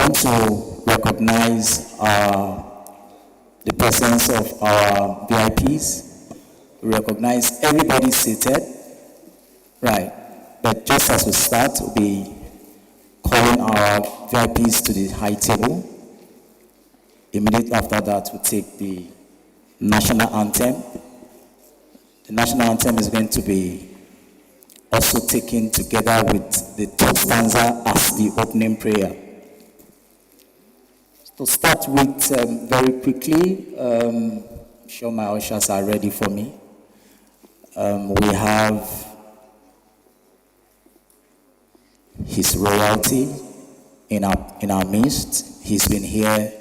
want to recognize the presence of our VIPs. We recognize everybody seated, right? But just as we start, we'll be calling our VIPs to the high table. Immediately after that, we'll take the national anthem. The national anthem is going to be also taken together with the third stanza as the opening prayer. To start with, very quickly, I'm sure my ushers are ready for me. We have His Royalty in our midst. He's been here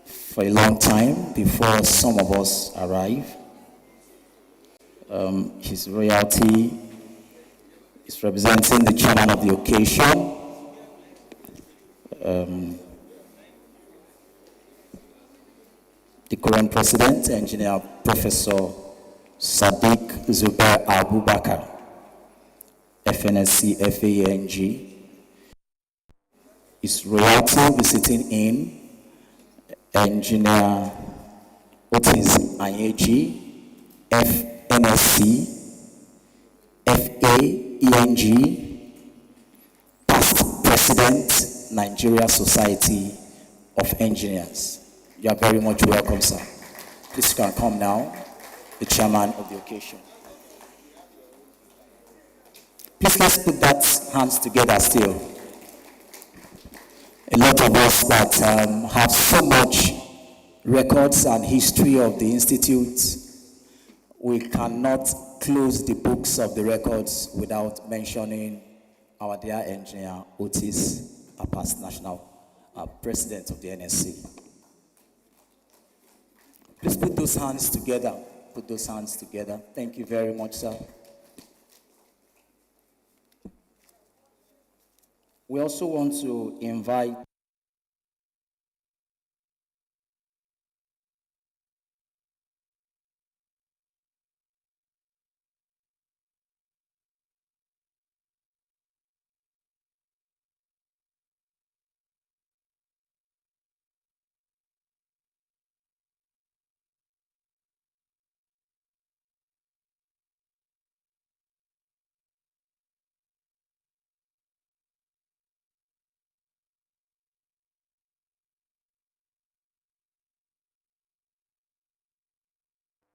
for a long time before some of us arrive. His Royalty is representing the chairman of the occasion. The current president, Engineer Professor Sadiq Zubair Abubakar, FNSC FANG. His Royalty visiting in Engineer Otis Anyeji, FNSC FAENG, past president, Nigeria Society of Engineers. You are very much welcome, sir. Please can come now, the chairman of the occasion. Please let's put that hands together still. A lot of us that have so much records and history of the Institute, we cannot close the books of the records without mentioning our dear engineer, Otis, our past national president of the NSC. Please put those hands together. Put those hands together. Thank you very much, sir. We also want to invite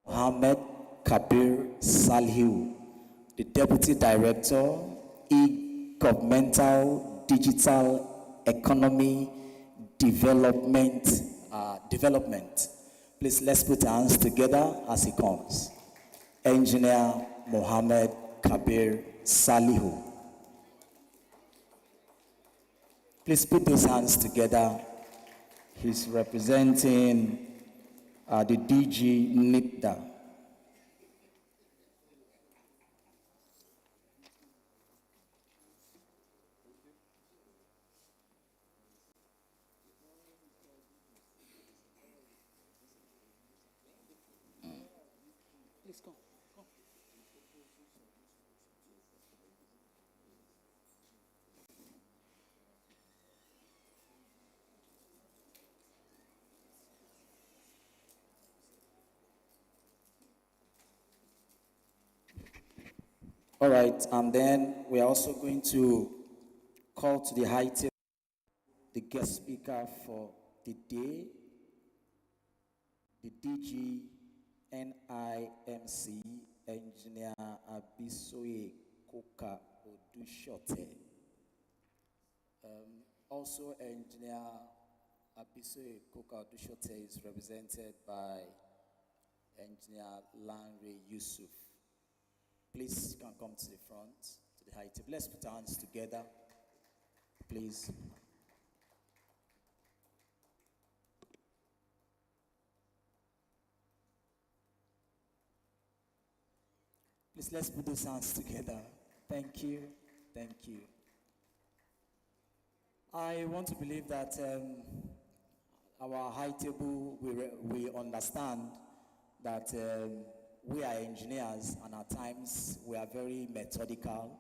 Mohammed Kabir Salihu, the Deputy Director, E-Governmental Digital Economy Development. Please, let's put our hands together as he comes. Engineer Mohammed Kabir Salihu. Please put those hands together. He's representing the DG NIPDA. Please come. All right, and then we are also going to call to the high table the guest speaker for the day, the DG NIMC, Engineer Abisoye Koka Odushote. Also, Engineer Abisoye Koka Odushote is represented by Engineer Lanre Yusuf. Please, you can come to the front, to the high table. Let's put our hands together, please. Please, let's put those hands together. Thank you, thank you. I want to believe that our high table, we understand that we are engineers, and at times we are very methodical,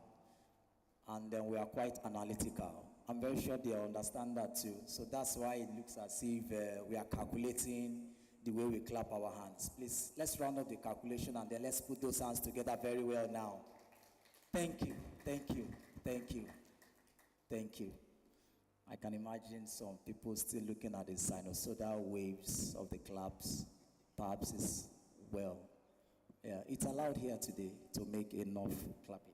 and then we are quite analytical. I'm very sure they understand that too. So that's why it looks as if we are calculating the way we clap our hands. Please, let's round up the calculation and then let's put those hands together very well now. Thank you, thank you, thank you, thank you. I can imagine some people still looking at the sinusoidal waves of the claps. Perhaps it's well. Yeah, it's allowed here today to make enough clapping.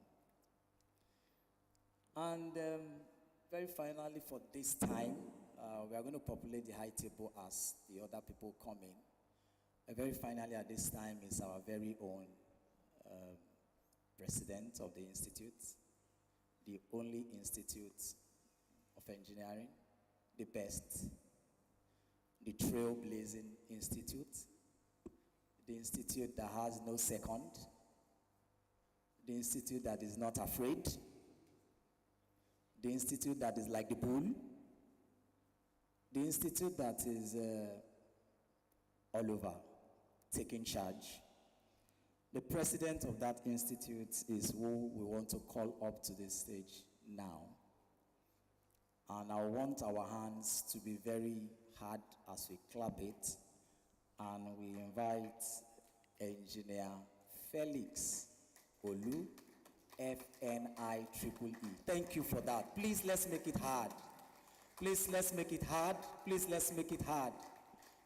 And very finally, for this time, we are going to populate the high table as the other people come in. Very finally, at this time, is our very own president of the institute, the only institute of engineering, the best, the trailblazing institute, the institute that has no second, the institute that is not afraid, the institute that is like the bull, the institute that is all over, taking charge. The president of that institute is who we want to call up to this stage now. And I want our hands to be very hard as we clap it. And we invite Engineer Felix Olu, FNIEE. Thank you for that. Please let's make it hard. Please let's make it hard. Please let's make it hard.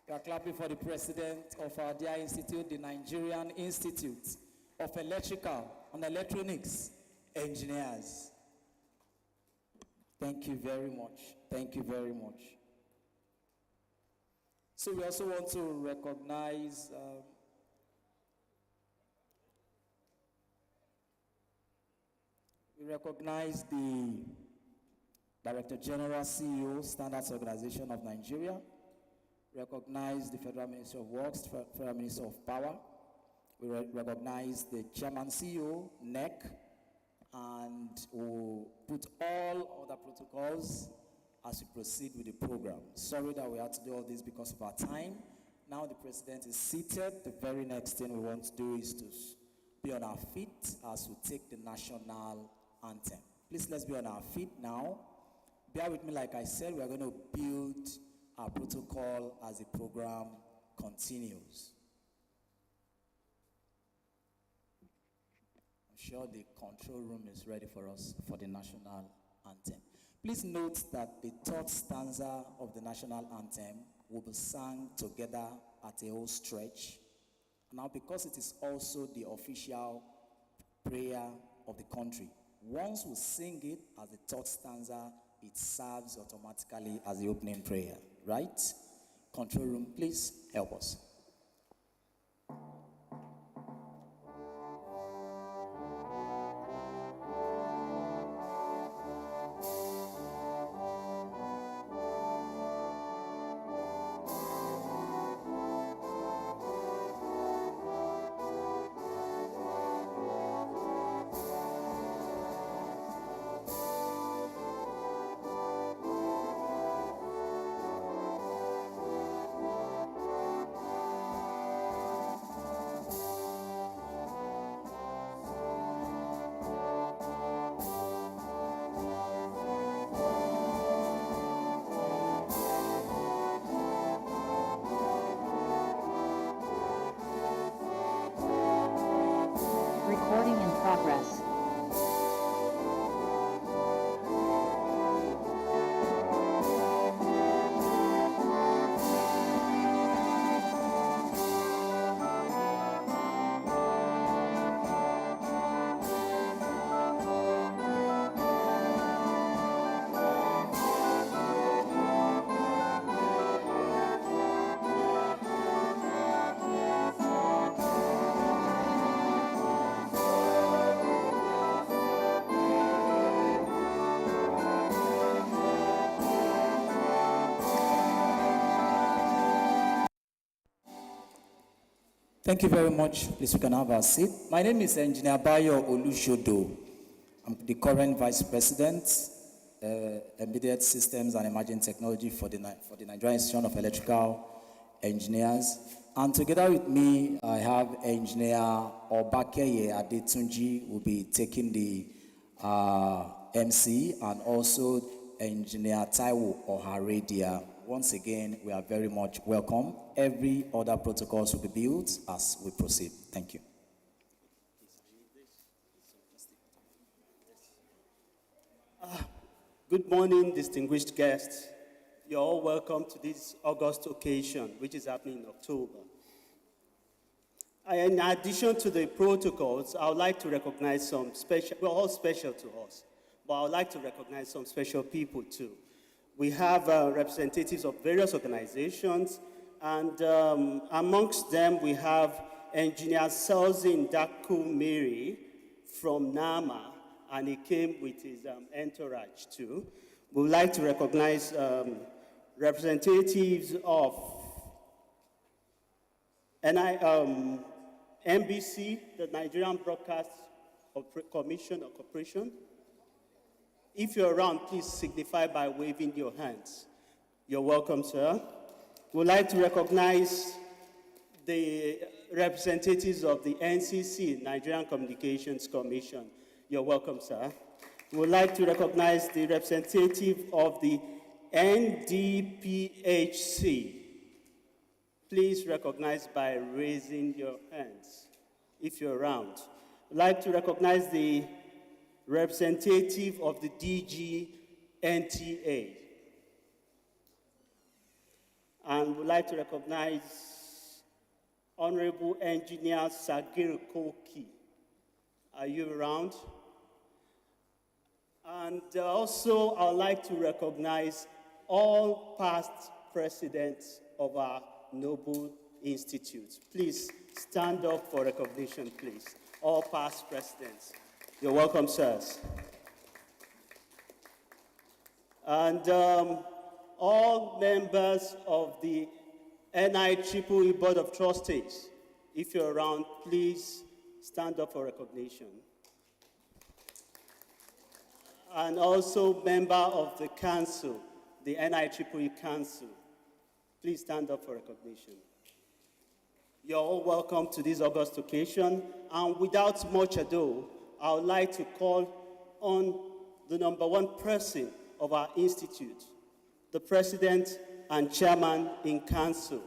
We are clapping for the president of our dear institute, the Nigerian Institute of Electrical and Electronics Engineers. Thank you very much. Thank you very much. So we also want to recognize the Director General CEO, Standards Organization of Nigeria. Recognize the Federal Ministry of Works, Federal Ministry of Power. We recognize the Chairman CEO, NEC, and we'll put all other protocols as we proceed with the program. Sorry that we had to do all this because of our time. Now the president is seated. The very next thing we want to do is to be on our feet as we take the national anthem. Please, let's be on our feet now. Bear with me, like I said, we are going to build our protocol as the program continues. I'm sure the control room is ready for us for the national anthem. Please note that the third stanza of the national anthem will be sung together at a whole stretch. Now, because it is also the official prayer of the country, once we sing it as the third stanza, it serves automatically as the opening prayer, right? Control room, please help us. Recording in progress. Thank you very much. Please, we can have our seat. My name is Engineer Bayo Olushodo. I'm the current Vice President, Embedded Systems and Emerging Technology for the Nigerian Institute of Electrical Engineers. And together with me, I have Engineer Obakeye Adetunji, who will be taking the MC, and also Engineer Taiwo Oharedia. Once again, we are very much welcome. Every other protocols will be built as we proceed. Thank you. Good morning, distinguished guests. You're all welcome to this August occasion, which is happening in October. In addition to the protocols, I would like to recognize some special, we're all special to us, but I would like to recognize some special people too. We have representatives of various organizations, and amongst them we have Engineer Selzin Daku Miri from NAMA, and he came with his entourage too. We would like to recognize representatives of NBC, the Nigerian Broadcast Commission or Corporation. If you're around, please signify by waving your hands. You're welcome, sir. We'd like to recognize the representatives of the NCC, Nigerian Communications Commission. You're welcome, sir. We'd like to recognize the representative of the NDPHC. Please recognize by raising your hands if you're around. I'd like to recognize the representative of the DGNTA. And we'd like to recognize Honorable Engineer Sagir Koki. Are you around? And also, I'd like to recognize all past presidents of our noble institutes. Please stand up for recognition, please. All past presidents. You're welcome, sirs. And all members of the NIEE Board of Trustees, if you're around, please stand up for recognition. And also member of the council, the NIEE Council. Please stand up for recognition. You're all welcome to this August occasion. And without much ado, I would like to call on the number one person of our institute, the president and chairman in council,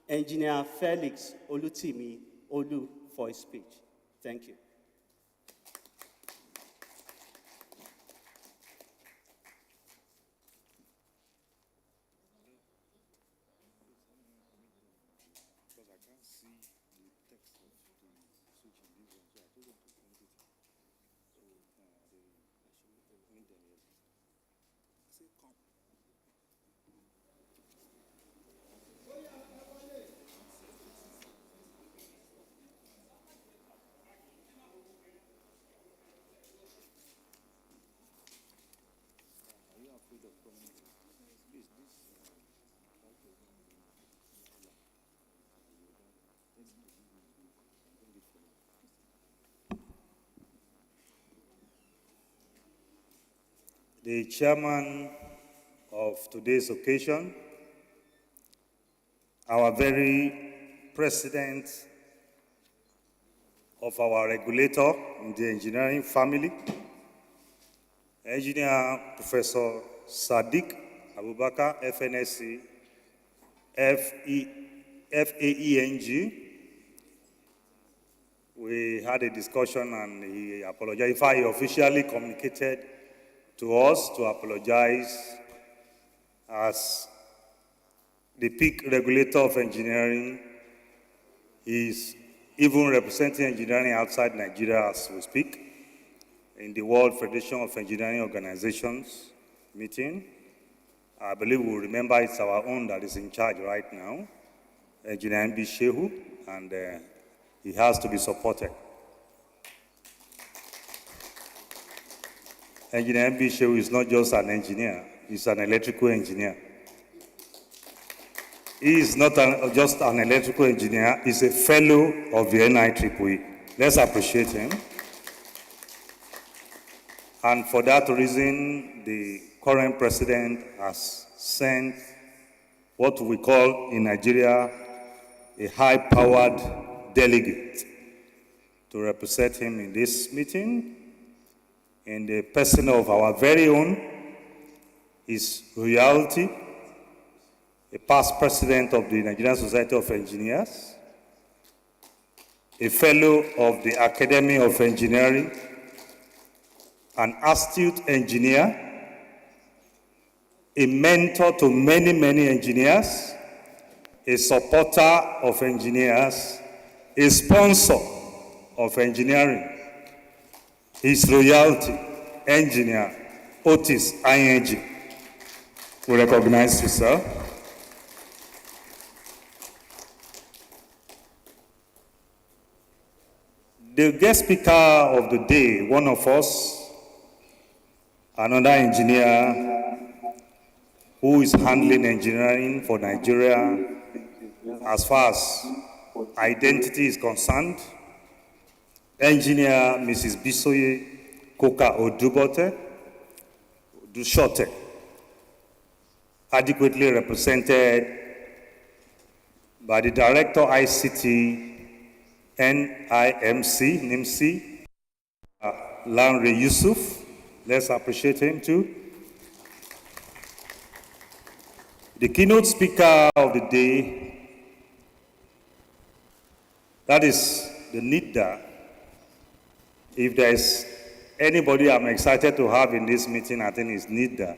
Engineer Felix Olutimi Olu, for his speech. Thank you. The chairman of today's occasion, our very president of our regulator in the engineering family, Engineer Professor Sadiq Abubakar, FNSC, FAENG. We had a discussion and he apologized. In fact, he officially communicated to us to apologize as the peak regulator of engineering. Is even representing engineering outside Nigeria as we speak in the World Federation of Engineering Organizations meeting. I believe we'll remember it's our own that is in charge right now, Engineer MB Shehu, and he has to be supported. Engineer MB Shehu is not just an engineer, he's an electrical engineer. He is not just an electrical engineer, he's a fellow of the NIEE. Let's appreciate him. And for that reason, the current president has sent what we call in Nigeria a high-powered delegate to represent him in this meeting in the person of our very own His Royalty, a past president of the Nigerian Society of Engineers, a fellow of the Academy of Engineering, an astute engineer, a mentor to many, many engineers, a supporter of engineers, a sponsor of engineering. His Royalty, Engineer Otis ING. We recognize you, sir. The guest speaker of the day, one of us, another engineer who is handling engineering for Nigeria as far as identity is concerned, engineer Mrs. Bisoye Koka Odushote, adequately represented by the Director ICT NIMC, Lanre Yusuf. Let's appreciate him too. The keynote speaker of the day, that is the NIDA. If there is anybody I'm excited to have in this meeting, I think it's NIDA.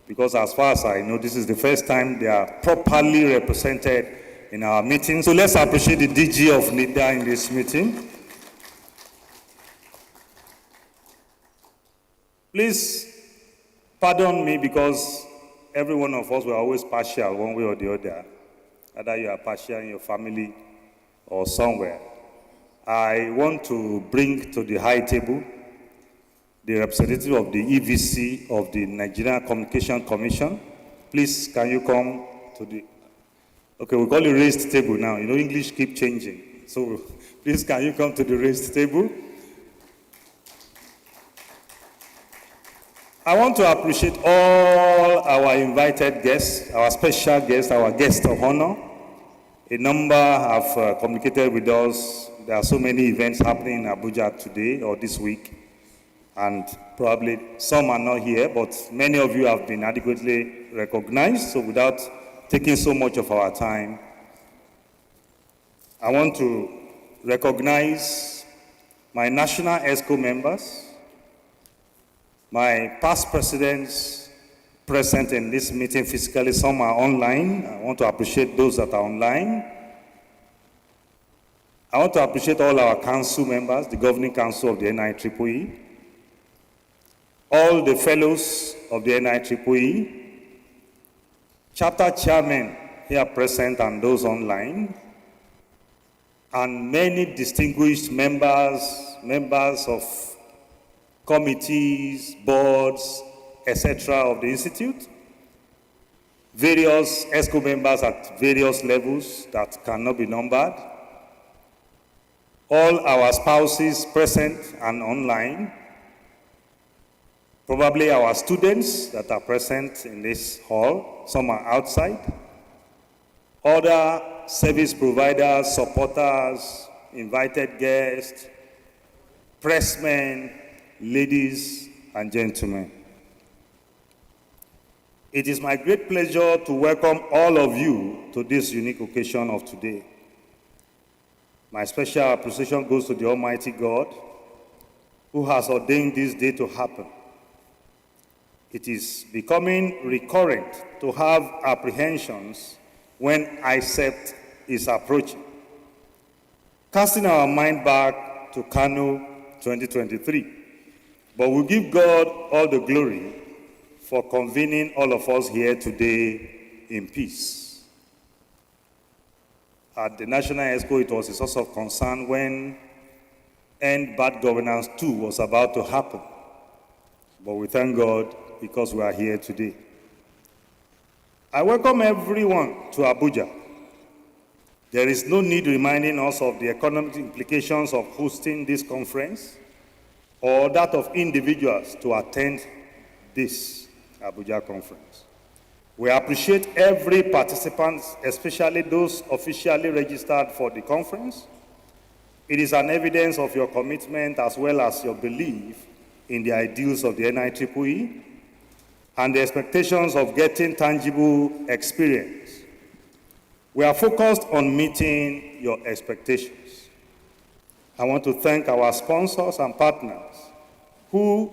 Because as far as I know, this is the first time they are properly represented in our meeting. So let's appreciate the DG of NIDA in this meeting. Please pardon me because every one of us were always partial one way or the other. Either you are partial in your family or somewhere. I want to bring to the high table the representative of the EVC of the Nigerian Communication Commission. Please, can you come to the... Okay, we call it raised table now. You know, English keep changing. So please, can you come to the raised table? I want to appreciate all our invited guests, our special guests, our guests of honor. A number have communicated with us. There are so many events happening in Abuja today or this week, and probably some are not here, but many of you have been adequately recognized. So without taking so much of our time, I want to recognize my national ESCO members, my past presidents present in this meeting physically. Some are online. I want to appreciate those that are online. I want to appreciate all our council members, the governing council of the NIEE, all the fellows of the NIEE, chapter chairmen here present and those online, and many distinguished members of committees, boards, etc. of the Institute, various ESCO members at various levels that cannot be numbered, all our spouses present and online, probably our students that are present in this hall, some are outside, other service providers, supporters, invited guests, pressmen, ladies and gentlemen. It is my great pleasure to welcome all of you to this unique occasion of today. My special appreciation goes to the Almighty God who has ordained this day to happen. It is becoming recurrent to have apprehensions when Icept is approaching. Casting our mind back to Kano 2023, but we give God all the glory for convening all of us here today in peace. At the National Expo, it was a source of concern when End Bad Governance 2 was about to happen. But we thank God because we are here today. I welcome everyone to Abuja. There is no need reminding us of the economic implications of hosting this conference or that of individuals to attend this Abuja conference. We appreciate every participant, especially those officially registered for the conference. It is an evidence of your commitment as well as your belief in the ideals of the NIEE. and the expectations of getting tangible experience. We are focused on meeting your expectations. I want to thank our sponsors and partners who,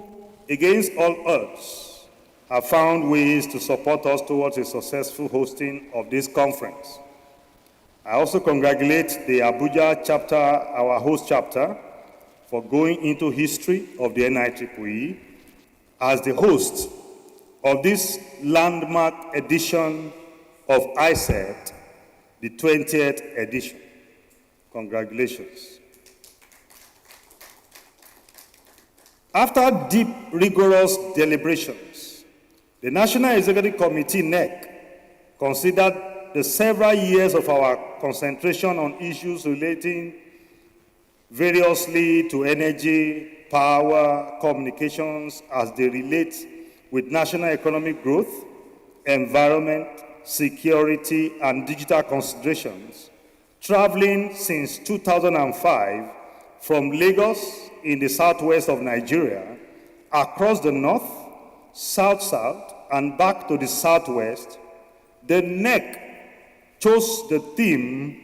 against all odds, have found ways to support us towards a successful hosting of this conference. I also congratulate the Abuja chapter, our host chapter, for going into history of the NIEE as the host of this landmark edition of Icept, the 20th edition. Congratulations. After deep, rigorous deliberations, the National Executive Committee, NEC, considered the several years of our concentration on issues relating variously to energy, power, communications as they relate with national economic growth, environment, security, and digital considerations, traveling since 2005 from Lagos in the southwest of Nigeria, across the north, south-south, and back to the southwest, the NEC chose the theme,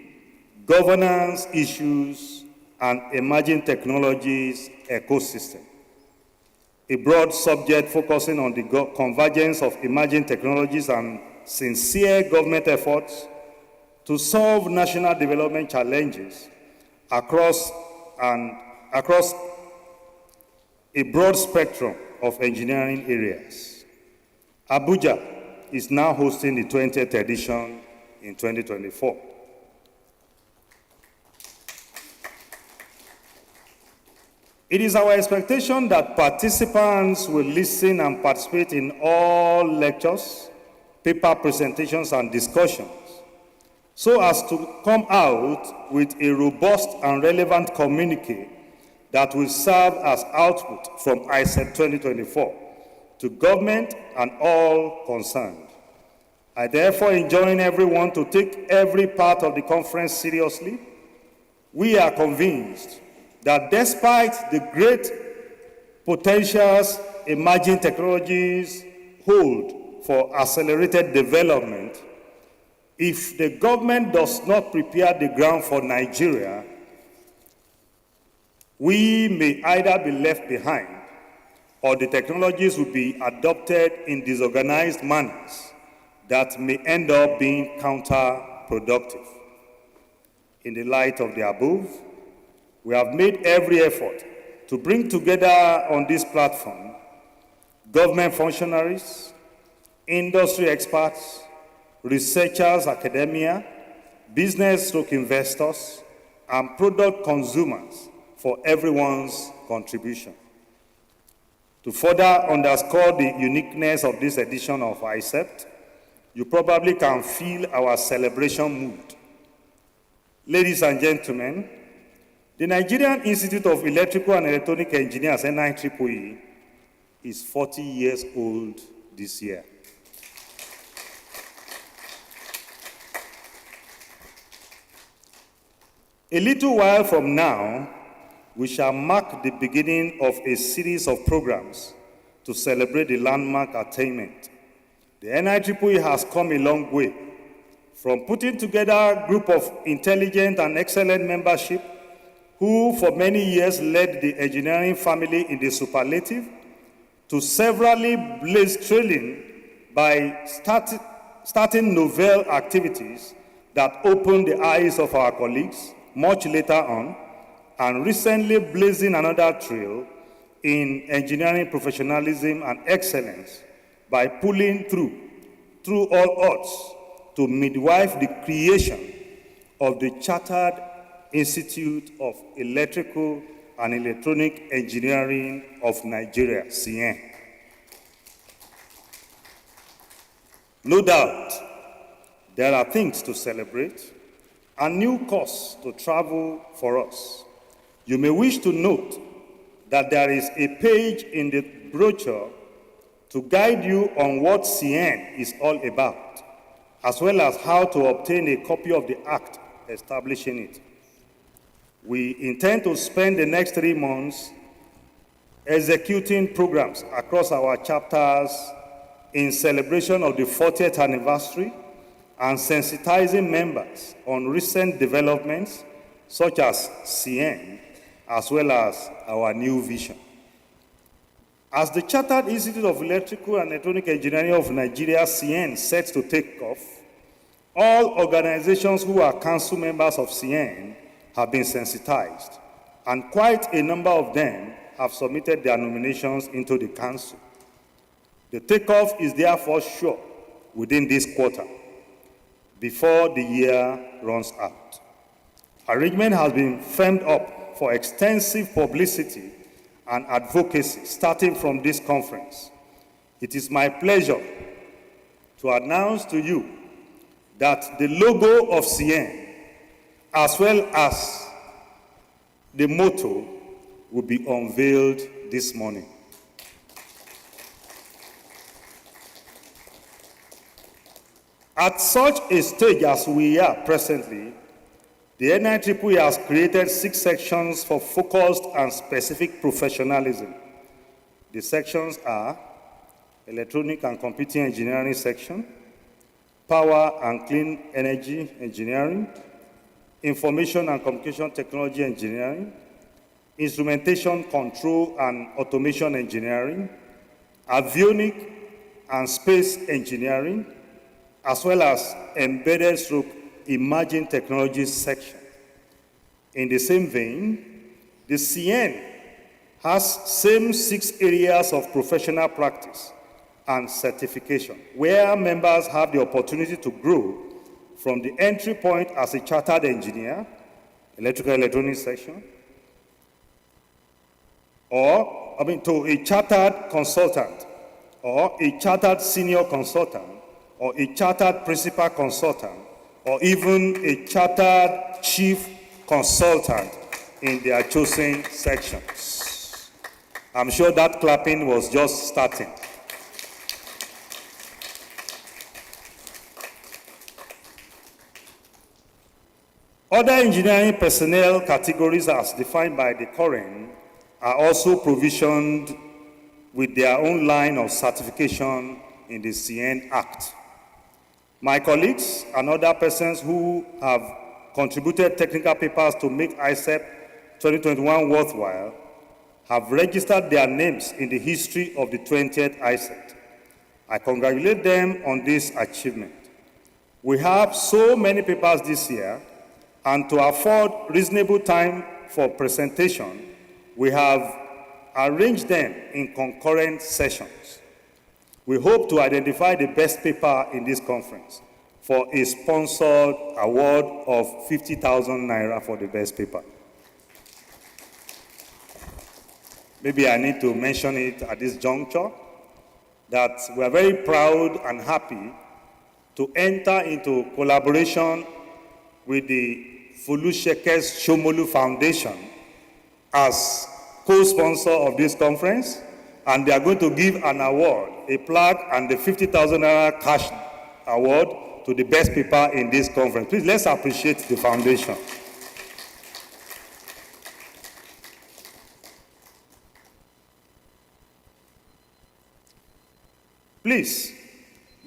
Governance Issues and Emerging Technologies Ecosystem, a broad subject focusing on the convergence of emerging technologies and sincere government efforts to solve national development challenges across a broad spectrum of engineering areas. Abuja is now hosting the 20th edition in 2024. It is our expectation that participants will listen and participate in all lectures, paper presentations, and discussions, so as to come out with a robust and relevant communique that will serve as output from Icept 2024 to government and all concerned. I therefore enjoin everyone to take every part of the conference seriously. We are convinced that despite the great potentials emerging technologies hold for accelerated development, if the government does not prepare the ground for Nigeria, we may either be left behind or the technologies will be adopted in disorganized manners that may end up being counterproductive. In the light of the above, we have made every effort to bring together on this platform government functionaries, industry experts, researchers, academia, business/investors, and product consumers for everyone's contribution. To further underscore the uniqueness of this edition of Icept, you probably can feel our celebration mood. Ladies and gentlemen, the Nigerian Institute of Electrical and Electronic Engineers, NIEE, is 40 years old this year. A little while from now, we shall mark the beginning of a series of programs to celebrate the landmark attainment. The NIEE has come a long way from putting together a group of intelligent and excellent membership who for many years led the engineering family in the superlative, to severally blaze trailing by starting novel activities that opened the eyes of our colleagues much later on, and recently blazing another trail in engineering professionalism and excellence by pulling through all odds, to midwife the creation of the Chartered Institute of Electrical and Electronic Engineering of Nigeria, CIEN. No doubt, there are things to celebrate and new courses to travel for us. You may wish to note that there is a page in the brochure to guide you on what CIEN is all about, as well as how to obtain a copy of the act establishing it. We intend to spend the next 3 months executing programs across our chapters in celebration of the 40th anniversary and sensitizing members on recent developments such as CN, as well as our new vision. As the Chartered Institute of Electrical and Electronic Engineering of Nigeria, CN, sets to take off, all organizations who are council members of CN have been sensitized, and quite a number of them have submitted their nominations into the council. The takeoff is therefore sure within this quarter, before the year runs out. Arrangement has been firmed up for extensive publicity and advocacy starting from this conference. It is my pleasure to announce to you that the logo of CN, as well as the motto, will be unveiled this morning. At such a stage as we are presently, the NIEE has created 6 sections for focused and specific professionalism. The sections are Electronic and Computing Engineering section, Power and Clean Energy Engineering, Information and Communication Technology Engineering, Instrumentation, Control and Automation Engineering, Avionic and Space Engineering, as well as Embedded / Emerging Technologies section. In the same vein, the CN has same 6 areas of professional practice and certification, where members have the opportunity to grow from the entry point as a chartered engineer, electrical electronics section, to a chartered consultant, or a chartered senior consultant, or a chartered principal consultant, or even a chartered chief consultant in their chosen sections. I'm sure that clapping was just starting. Other engineering personnel categories as defined by the current are also provisioned with their own line of certification in the CN Act. My colleagues and other persons who have contributed technical papers to make Icept 2021 worthwhile have registered their names in the history of the 20th Icept. I congratulate them on this achievement. We have so many papers this year, and to afford reasonable time for presentation, we have arranged them in concurrent sessions. We hope to identify the best paper in this conference for a sponsored award of 50,000 naira for the best paper. Maybe I need to mention it at this juncture, that we are very proud and happy to enter into collaboration with the Folushekes Shomolu Foundation as co-sponsor of this conference, and they are going to give an award, a plaque, and the 50,000 naira cash award to the best paper in this conference. Please, let's appreciate the foundation. Please,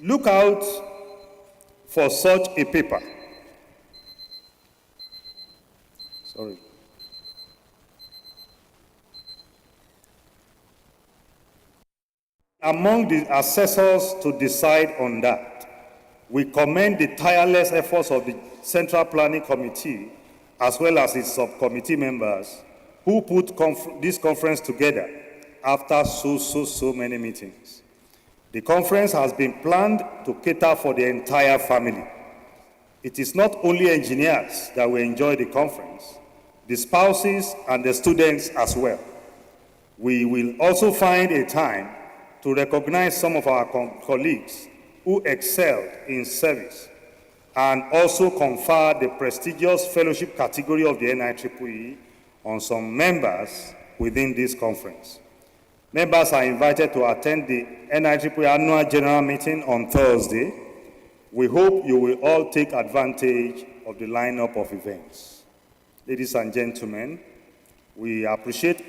look out for such a paper. Sorry. Among the assessors to decide on that, we commend the tireless efforts of the Central Planning Committee, as well as its subcommittee members, who put this conference together after so many meetings. The conference has been planned to cater for the entire family. It is not only engineers that will enjoy the conference, the spouses and the students as well. We will also find a time to recognize some of our colleagues who excelled in service and also confer the prestigious fellowship category of the NIEE on some members within this conference. Members are invited to attend the NIEE Annual General Meeting on Thursday. We hope you will all take advantage of the lineup of events. Ladies and gentlemen, we appreciate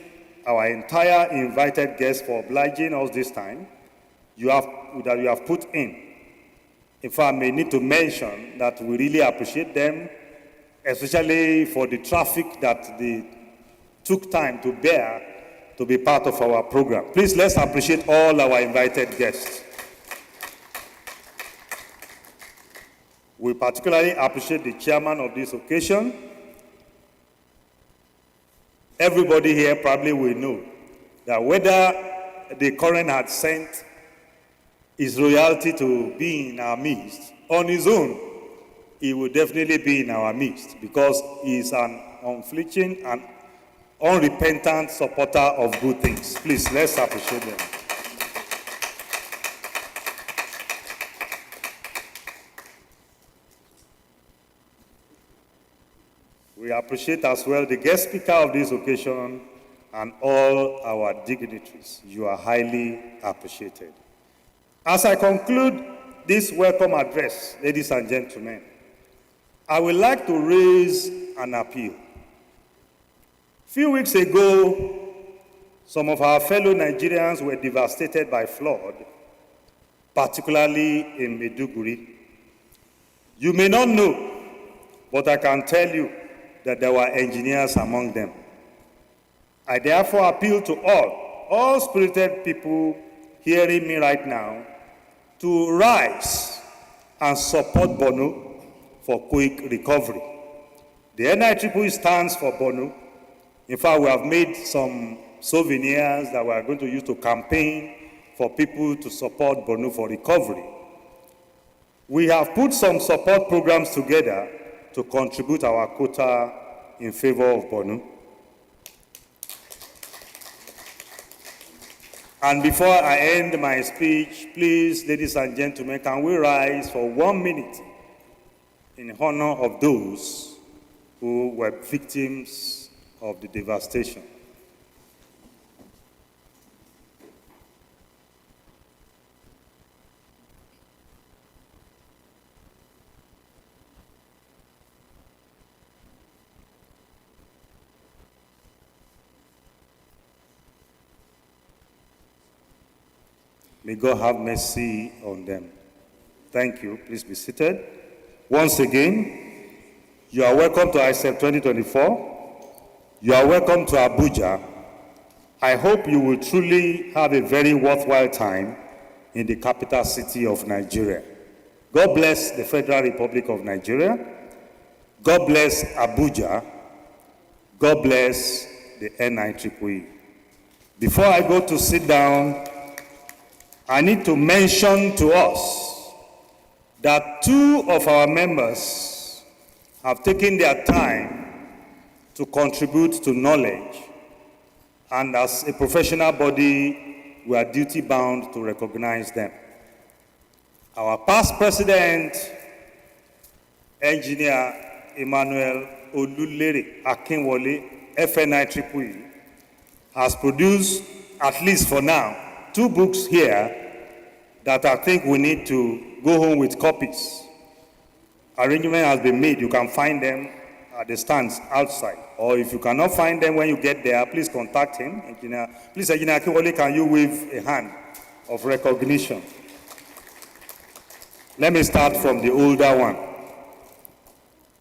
our entire invited guests for obliging us this time. you have put in. If I may need to mention that we really appreciate them, especially for the traffic that they took time to bear to be part of our program. Please, let's appreciate all our invited guests. We particularly appreciate the chairman of this occasion. Everybody here probably will know that whether the current had sent his royalty to be in our midst on his own, he will definitely be in our midst because he is an unflinching and unrepentant supporter of good things. Please, let's appreciate them. We appreciate as well the guest speaker of this occasion and all our dignitaries. You are highly appreciated. As I conclude this welcome address, ladies and gentlemen, I would like to raise an appeal. A few weeks ago, some of our fellow Nigerians were devastated by flood, particularly in Maiduguri. You may not know, but I can tell you that there were engineers among them. I therefore appeal to all spirited people hearing me right now to rise and support Borno for quick recovery. The NIEE stands for Borno. In fact, we have made some souvenirs that we are going to use to campaign for people to support Borno for recovery. We have put some support programs together to contribute our quota in favor of Borno. And before I end my speech, please, ladies and gentlemen, can we rise for 1 minute in honor of those who were victims of the devastation. May God have mercy on them. Thank you. Please be seated. Once again, you are welcome to Icept 2024. You are welcome to Abuja. I hope you will truly have a very worthwhile time in the capital city of Nigeria. God bless the Federal Republic of Nigeria. God bless Abuja. God bless the NIEE. Before I go to sit down, I need to mention to us that 2 of our members have taken their time to contribute to knowledge, and as a professional body, we are duty-bound to recognize them. Our past president, Engineer Emmanuel Olulere Akinwole, FNIEE, has produced, at least for now, 2 books here that I think we need to go home with copies. Arrangement has been made. You can find them at the stands outside. Or if you cannot find them when you get there, please contact him. Engineer Akinwole, can you wave a hand of recognition? Let me start from the older one.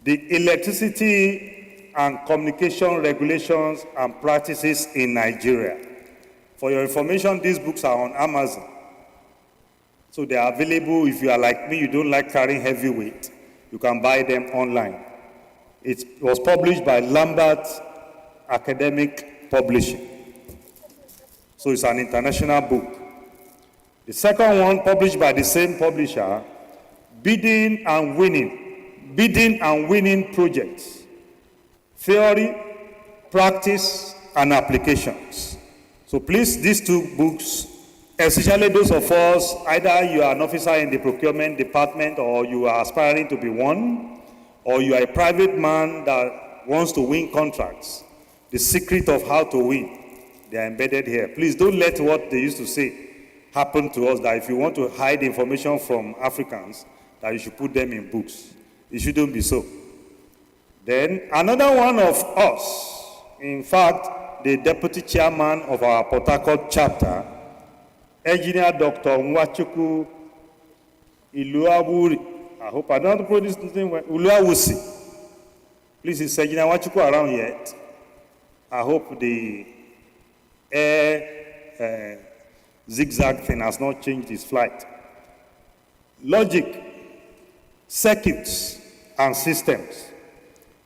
The Electricity and Communication Regulations and Practices in Nigeria. For your information, these books are on Amazon. So they are available. If you are like me, you don't like carrying heavy weight, you can buy them online. It was published by Lambert Academic Publishing. So it's an international book. The second one, published by the same publisher, Bidding and Winning Projects, Theory, Practice, and Applications. So please, these 2 books, especially those of us, either you are an officer in the procurement department or you are aspiring to be one, or you are a private man that wants to win contracts, the secret of how to win, they are embedded here. Please don't let what they used to say happen to us, that if you want to hide information from Africans, that you should put them in books. It shouldn't be so. Then another one of us, in fact, the deputy chairman of our Port Harcourt chapter, Engineer Dr. Nwachukwu Iluawuri. I hope I don't pronounce this name well. Uluawusi. Please, is Engineer Nwachukwu around yet? I hope the air zigzag thing has not changed his flight. Logic, circuits and systems,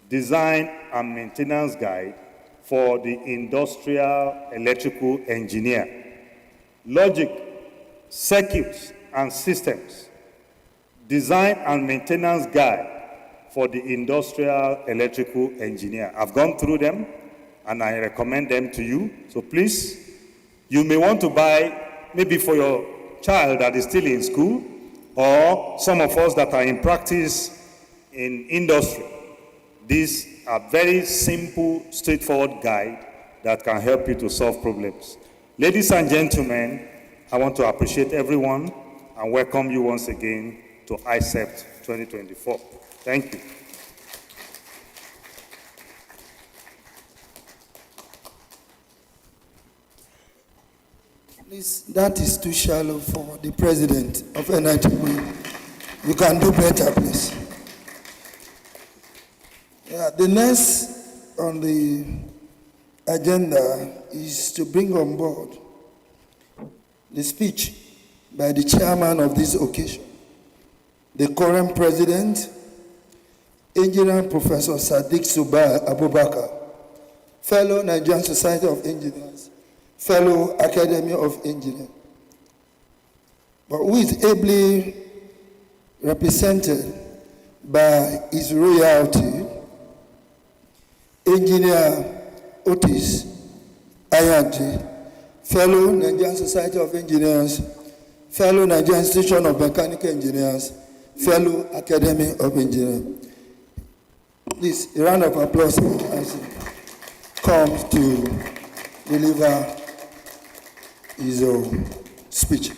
design and maintenance guide for the industrial electrical engineer. Logic, circuits and systems, design and maintenance guide for the industrial electrical engineer. I've gone through them and I recommend them to you. So please, you may want to buy maybe for your child that is still in school, or some of us that are in practice in industry. These are very simple, straightforward guide that can help you to solve problems. Ladies and gentlemen, I want to appreciate everyone and welcome you once again to Icept 2024. Thank you. Please, that is too shallow for the president of NITP. You can do better, please. Yeah, the next on the agenda is to bring on board the speech by the chairman of this occasion, the current president, Engineer Professor Sadiq Subai Abubakar, fellow Nigerian Society of Engineers, fellow Academy of Engineers, but who is ably represented by His Royalty, Engineer Otis Ayati, fellow Nigerian Society of Engineers, fellow Nigerian Institution of Mechanical Engineers, fellow Academy of Engineers. Please, a round of applause as he comes to deliver his speech.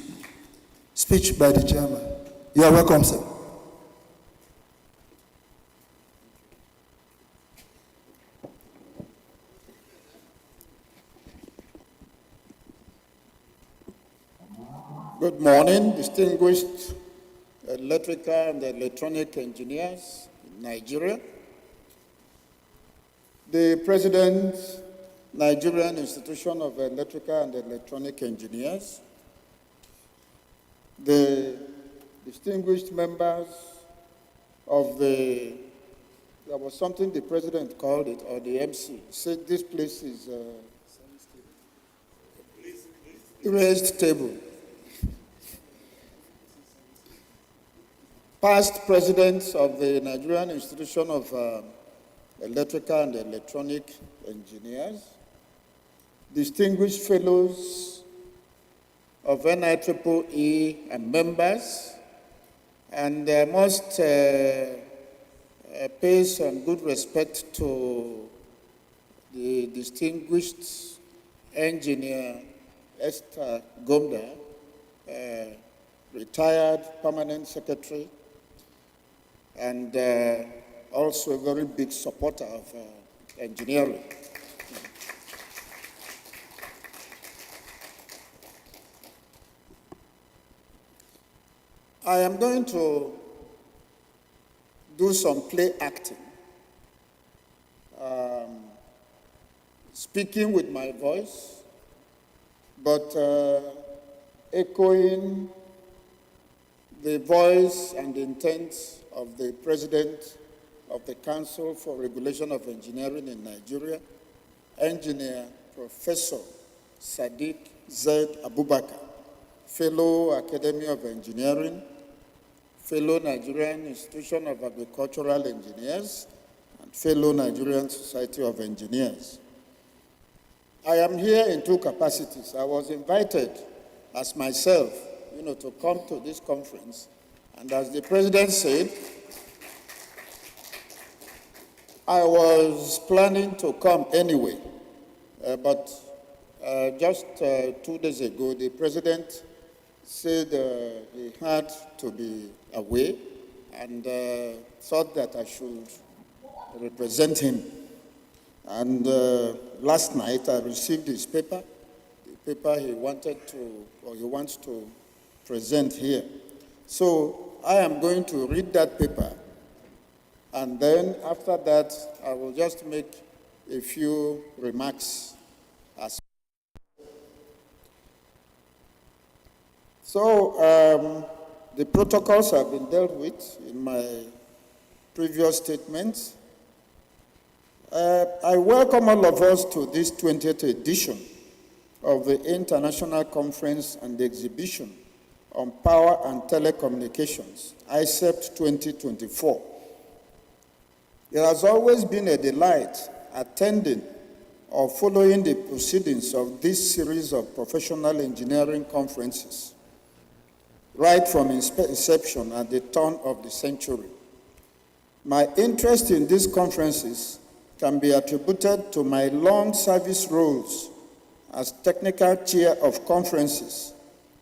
Speech by the chairman. You are welcome, sir. Good morning, distinguished electrical and electronic engineers in Nigeria. The President, Nigerian Institution of Electrical and Electronic Engineers, the distinguished members of there was something the President called it, or the MC, said this place is a raised table. Past presidents of the Nigerian Institution of Electrical and Electronic Engineers, distinguished fellows of NIEE and members, and I must pay some good respect to the distinguished engineer Esther Gomda, retired permanent secretary, and also a very big supporter of engineering. I am going to do some play acting, speaking with my voice, but echoing the voice and intent of the President of the Council for Regulation of Engineering in Nigeria, Engineer Professor Sadiq Z. Abubakar, fellow Academy of Engineering, fellow Nigerian Institution of Agricultural Engineers, and fellow Nigerian Society of Engineers. I am here in two capacities. I was invited as myself, to come to this conference, and as the President said, I was planning to come anyway, but just 2 days ago, the President said he had to be away and thought that I should represent him. And last night, I received his paper. The paper he wanted to, or he wants to present here. So I am going to read that paper, and then after that, I will just make a few remarks. So the protocols have been dealt with in my previous statements. I welcome all of us to this 20th edition of the International Conference and Exhibition on Power and Telecommunications, Icept 2024. It has always been a delight attending or following the proceedings of this series of professional engineering conferences, right from inception at the turn of the century. My interest in these conferences can be attributed to my long service roles as technical chair of conferences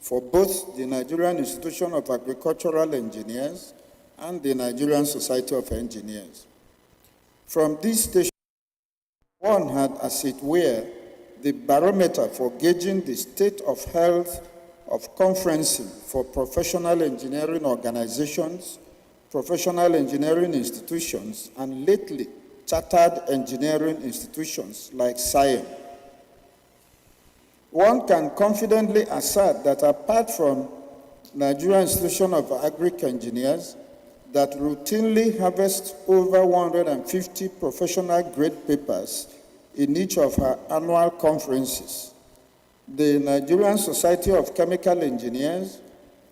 for both the Nigerian Institution of Agricultural Engineers and the Nigerian Society of Engineers. From this station, one had, as it were, the barometer for gauging the state of health of conferencing for professional engineering organizations, professional engineering institutions, and lately, chartered engineering institutions like SIAM. One can confidently assert that apart from Nigerian Institution of Agric Engineers that routinely harvests over 150 professional grade papers in each of her annual conferences, the Nigerian Society of Chemical Engineers,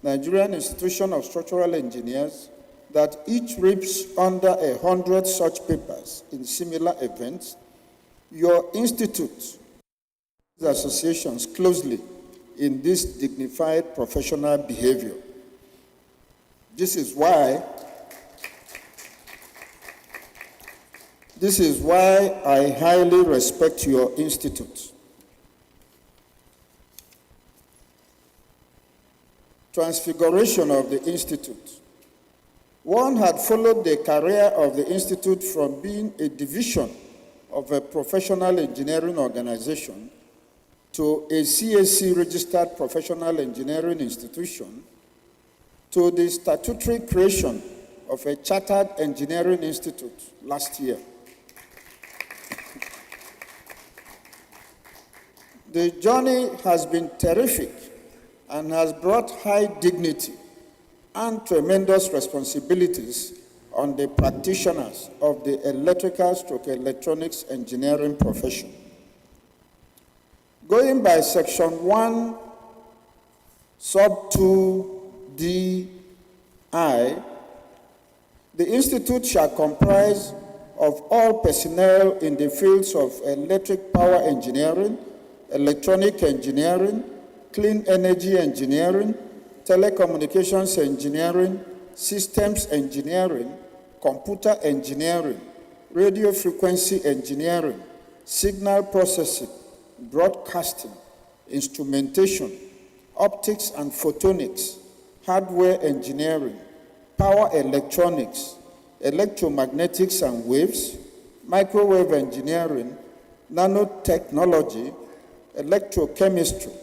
Nigerian Institution of Structural Engineers, that each reaps under 100 such papers in similar events, your institute associations closely in this dignified professional behavior. This is why I highly respect your institute. Transfiguration of the institute. One had followed the career of the institute from being a division of a professional engineering organization to a CAC registered professional engineering institution, to the statutory creation of a chartered engineering institute last year. The journey has been terrific and has brought high dignity and tremendous responsibilities on the practitioners of the electrical/electronics engineering profession. Going by Section 1, Sub 2 DI, the Institute shall comprise of all personnel in the fields of electric power engineering, electronic engineering, clean energy engineering, telecommunications engineering, systems engineering, computer engineering, radio frequency engineering, signal processing, broadcasting, instrumentation, optics and photonics, hardware engineering, power electronics, electromagnetics and waves, microwave engineering, nanotechnology, electrochemistry,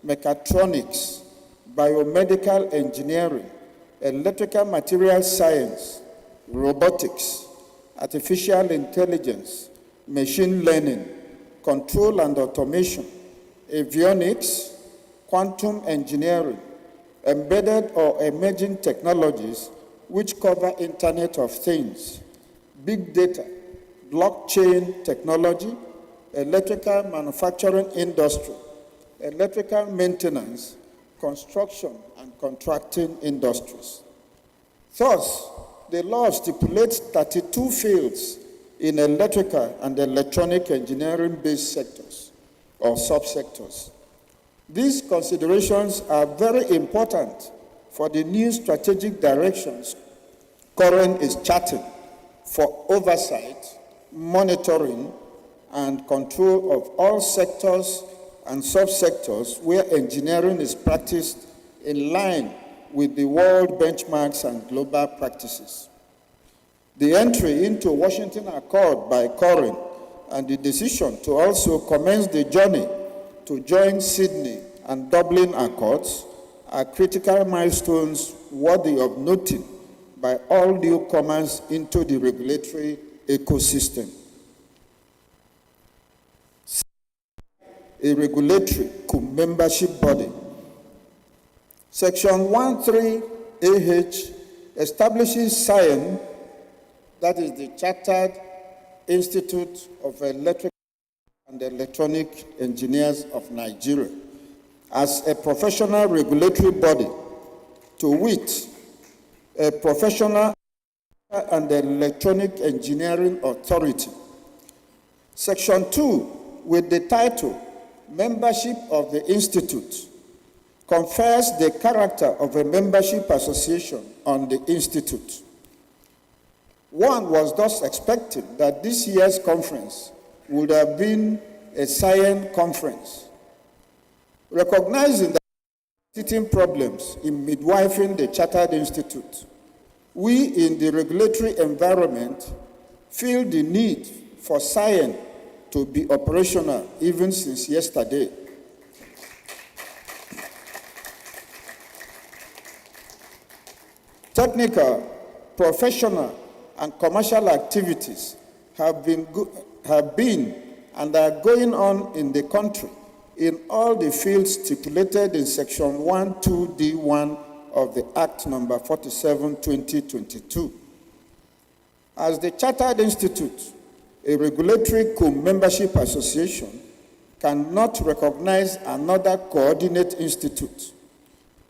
mechatronics, biomedical engineering, electrical material science, robotics, artificial intelligence, machine learning, control and automation, avionics, quantum engineering, embedded or emerging technologies which cover Internet of Things, big data, blockchain technology, electrical manufacturing industry, electrical maintenance, construction and contracting industries. Thus, the law stipulates 32 fields in electrical and electronic engineering-based sectors or subsectors. These considerations are very important for the new strategic directions COREN is charting for oversight, monitoring, and control of all sectors and subsectors where engineering is practiced in line with the world benchmarks and global practices. The entry into Washington Accord by COREN and the decision to also commence the journey to join Sydney and Dublin Accords are critical milestones worthy of noting by all newcomers into the regulatory ecosystem. A regulatory co-membership body. Section 13AH establishes SCIEN, that is the Chartered Institute of Electrical and Electronic Engineers of Nigeria, as a professional regulatory body, to wit, a professional and electronic engineering authority. Section 2, with the title Membership of the Institute, confers the character of a membership association on the Institute. One was thus expecting that this year's conference would have been a SCIEN conference. Recognizing the sitting problems in midwifing the Chartered Institute, we in the regulatory environment feel the need for SCIEN to be operational even since yesterday. Technical, professional, and commercial activities have been and are going on in the country in all the fields stipulated in Section 12D1 of the Act Number 47/2022. As the Chartered Institute, a regulatory co-membership association cannot recognize another coordinate institute.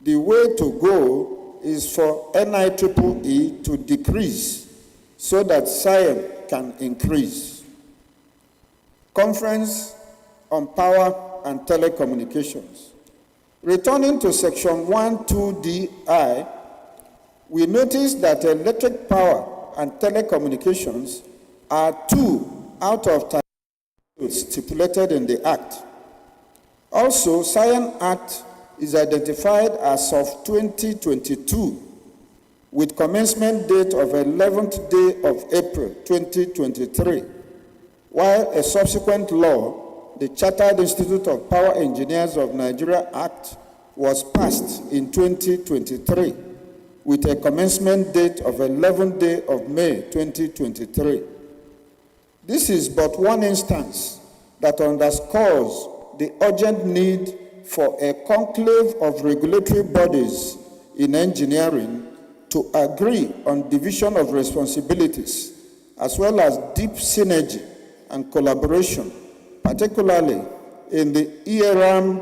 The way to go is for NIEE to decrease so that SCIEN can increase. Conference on Power and Telecommunications. Returning to Section 12DI, we notice that electric power and telecommunications are 2 out of 10 stipulated in the Act. Also, SCIEN Act is identified as of 2022 with commencement date of 11th day of April 2023, while a subsequent law, the Chartered Institute of Power Engineers of Nigeria Act, was passed in 2023 with a commencement date of 11th day of May 2023. This is but one instance that underscores the urgent need for a conclave of regulatory bodies in engineering to agree on division of responsibilities, as well as deep synergy and collaboration, particularly in the ERM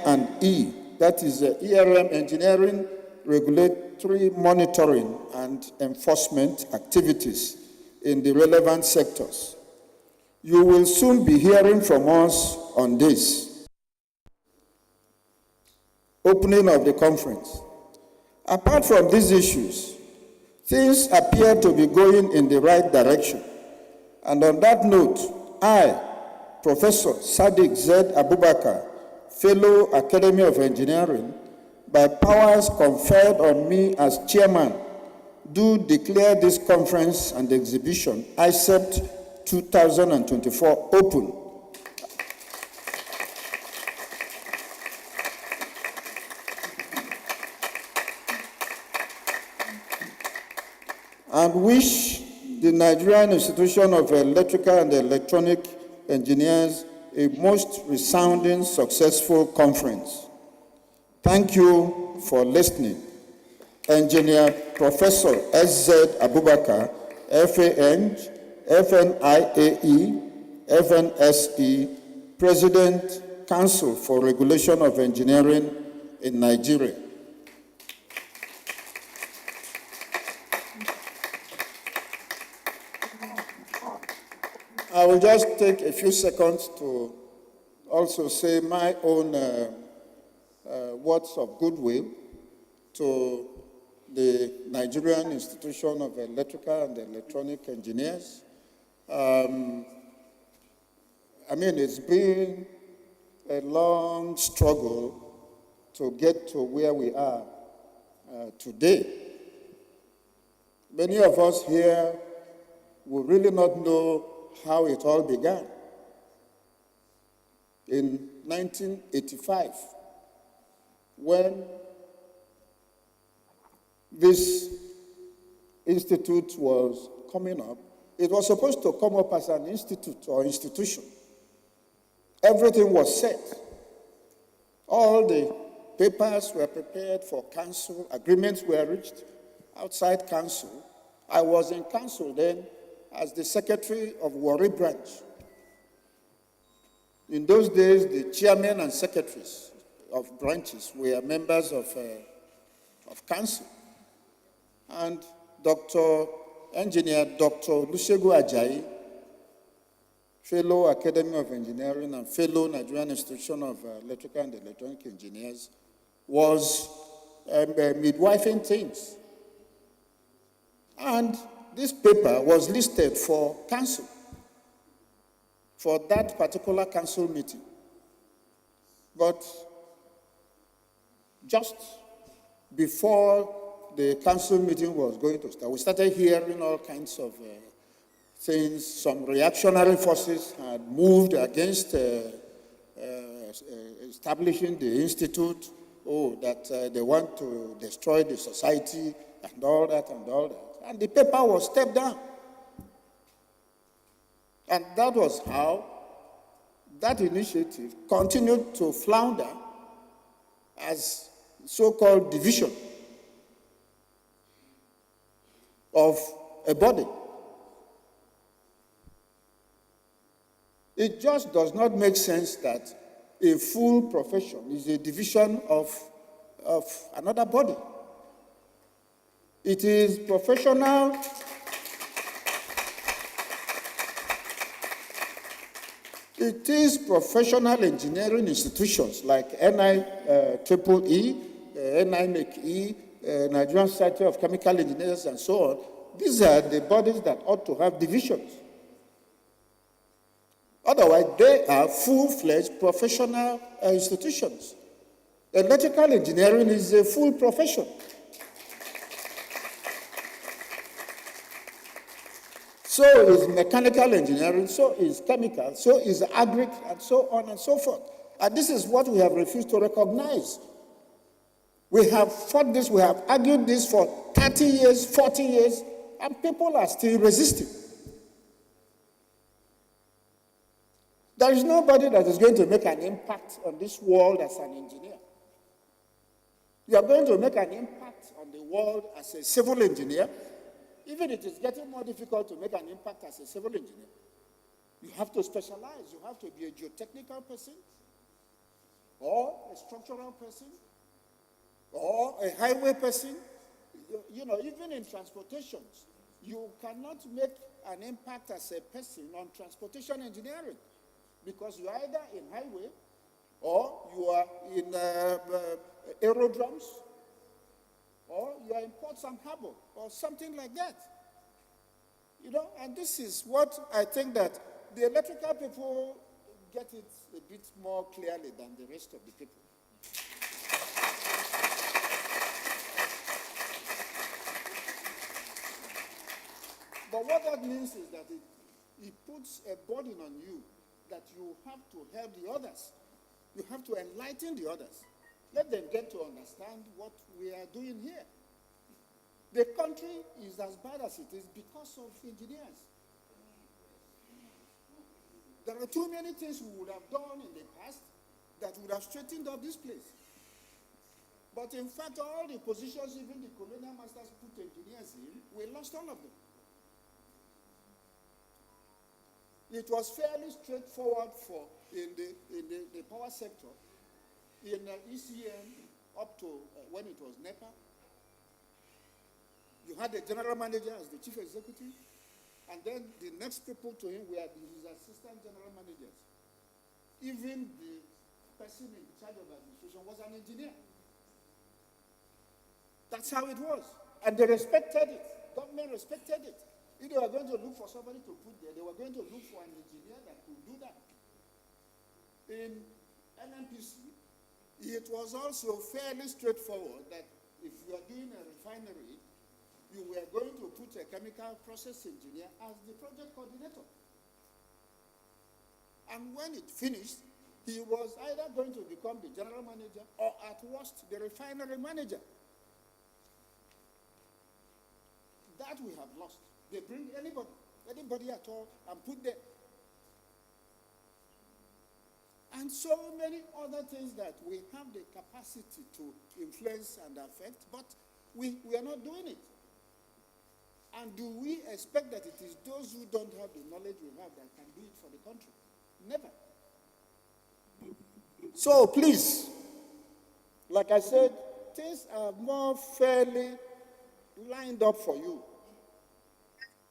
and E, that is the ERM engineering, regulatory monitoring and enforcement activities in the relevant sectors. You will soon be hearing from us on this. Opening of the conference. Apart from these issues, things appear to be going in the right direction. And on that note, I, Professor Sadiq Z. Abubakar, Fellow Academy of Engineering, by powers conferred on me as chairman, do declare this conference and exhibition, Icept 2024, open. And wish the Nigerian Institution of Electrical and Electronic Engineers a most resounding, successful conference. Thank you for listening. Engineer Professor S.Z. Abubakar, FANG, FNIAE, FNSE, President, Council for Regulation of Engineering in Nigeria. I will just take a few seconds to also say my own words of goodwill to the Nigerian Institution of Electrical and Electronic Engineers. It's been a long struggle to get to where we are today. Many of us here will really not know how it all began. in 1985 when this institute was coming up. It was supposed to come up as an institute or institution. Everything was set. All the papers were prepared for council. Agreements were reached outside council. I was in council then as the secretary of Warri branch. In those days, the chairmen and secretaries of branches were members of council. And Engineer Dr. Olusegun Ajayi, fellow Academy of Engineering and fellow Nigerian Institution of Electrical and Electronic Engineers, was midwifing things. And this paper was listed for council, for that particular council meeting. But just before the council meeting was going to start, we started hearing all kinds of things. Some reactionary forces had moved against establishing the institute. That they want to destroy the society and all that and all that. And the paper was stepped down. And that was how that initiative continued to flounder as so-called division of a body. It just does not make sense that a full profession is a division of another body. It is professional. It is professional engineering institutions like NIEE, NIMEC-E, Nigerian Society of Chemical Engineers, and so on. These are the bodies that ought to have divisions. Otherwise, they are full-fledged professional institutions. Electrical engineering is a full profession. So is mechanical engineering, so is chemical, so is agric, and so on and so forth. And this is what we have refused to recognize. We have fought this, we have argued this for 30 years, 40 years, and people are still resisting. There is nobody that is going to make an impact on this world as an engineer. You are going to make an impact on the world as a civil engineer. Even it is getting more difficult to make an impact as a civil engineer. You have to specialize. You have to be a geotechnical person, or a structural person, or a highway person. You know, even in transportations, you cannot make an impact as a person on transportation engineering, because you are either in highway or you are in aerodromes, or you are in ports and harbor, or something like that. You know, and this is what I think that the electrical people get it a bit more clearly than the rest of the people. But what that means is that it puts a burden on you that you have to help the others. You have to enlighten the others. Let them get to understand what we are doing here. The country is as bad as it is because of engineers. There are too many things we would have done in the past that would have straightened up this place. But in fact, all the positions even the colonial masters put engineers in, we lost all of them. It was fairly straightforward in the power sector, in ECN up to when it was NEPA. You had the general manager as the chief executive, and then the next people to him were his assistant general managers. Even the person in charge of administration was an engineer. That's how it was. And they respected it. Government respected it. If they were going to look for somebody to put there, they were going to look for an engineer that could do that. In NNPC, it was also fairly straightforward that if you are doing a refinery, you were going to put a chemical process engineer as the project coordinator. And when it finished, He was either going to become the general manager or at worst the refinery manager. That we have lost. They bring anybody at all and put there. And so many other things that we have the capacity to influence and affect, but we are not doing it. And do we expect that it is those who don't have the knowledge we have that can do it for the country? Never. So please, like I said, things are more fairly lined up for you.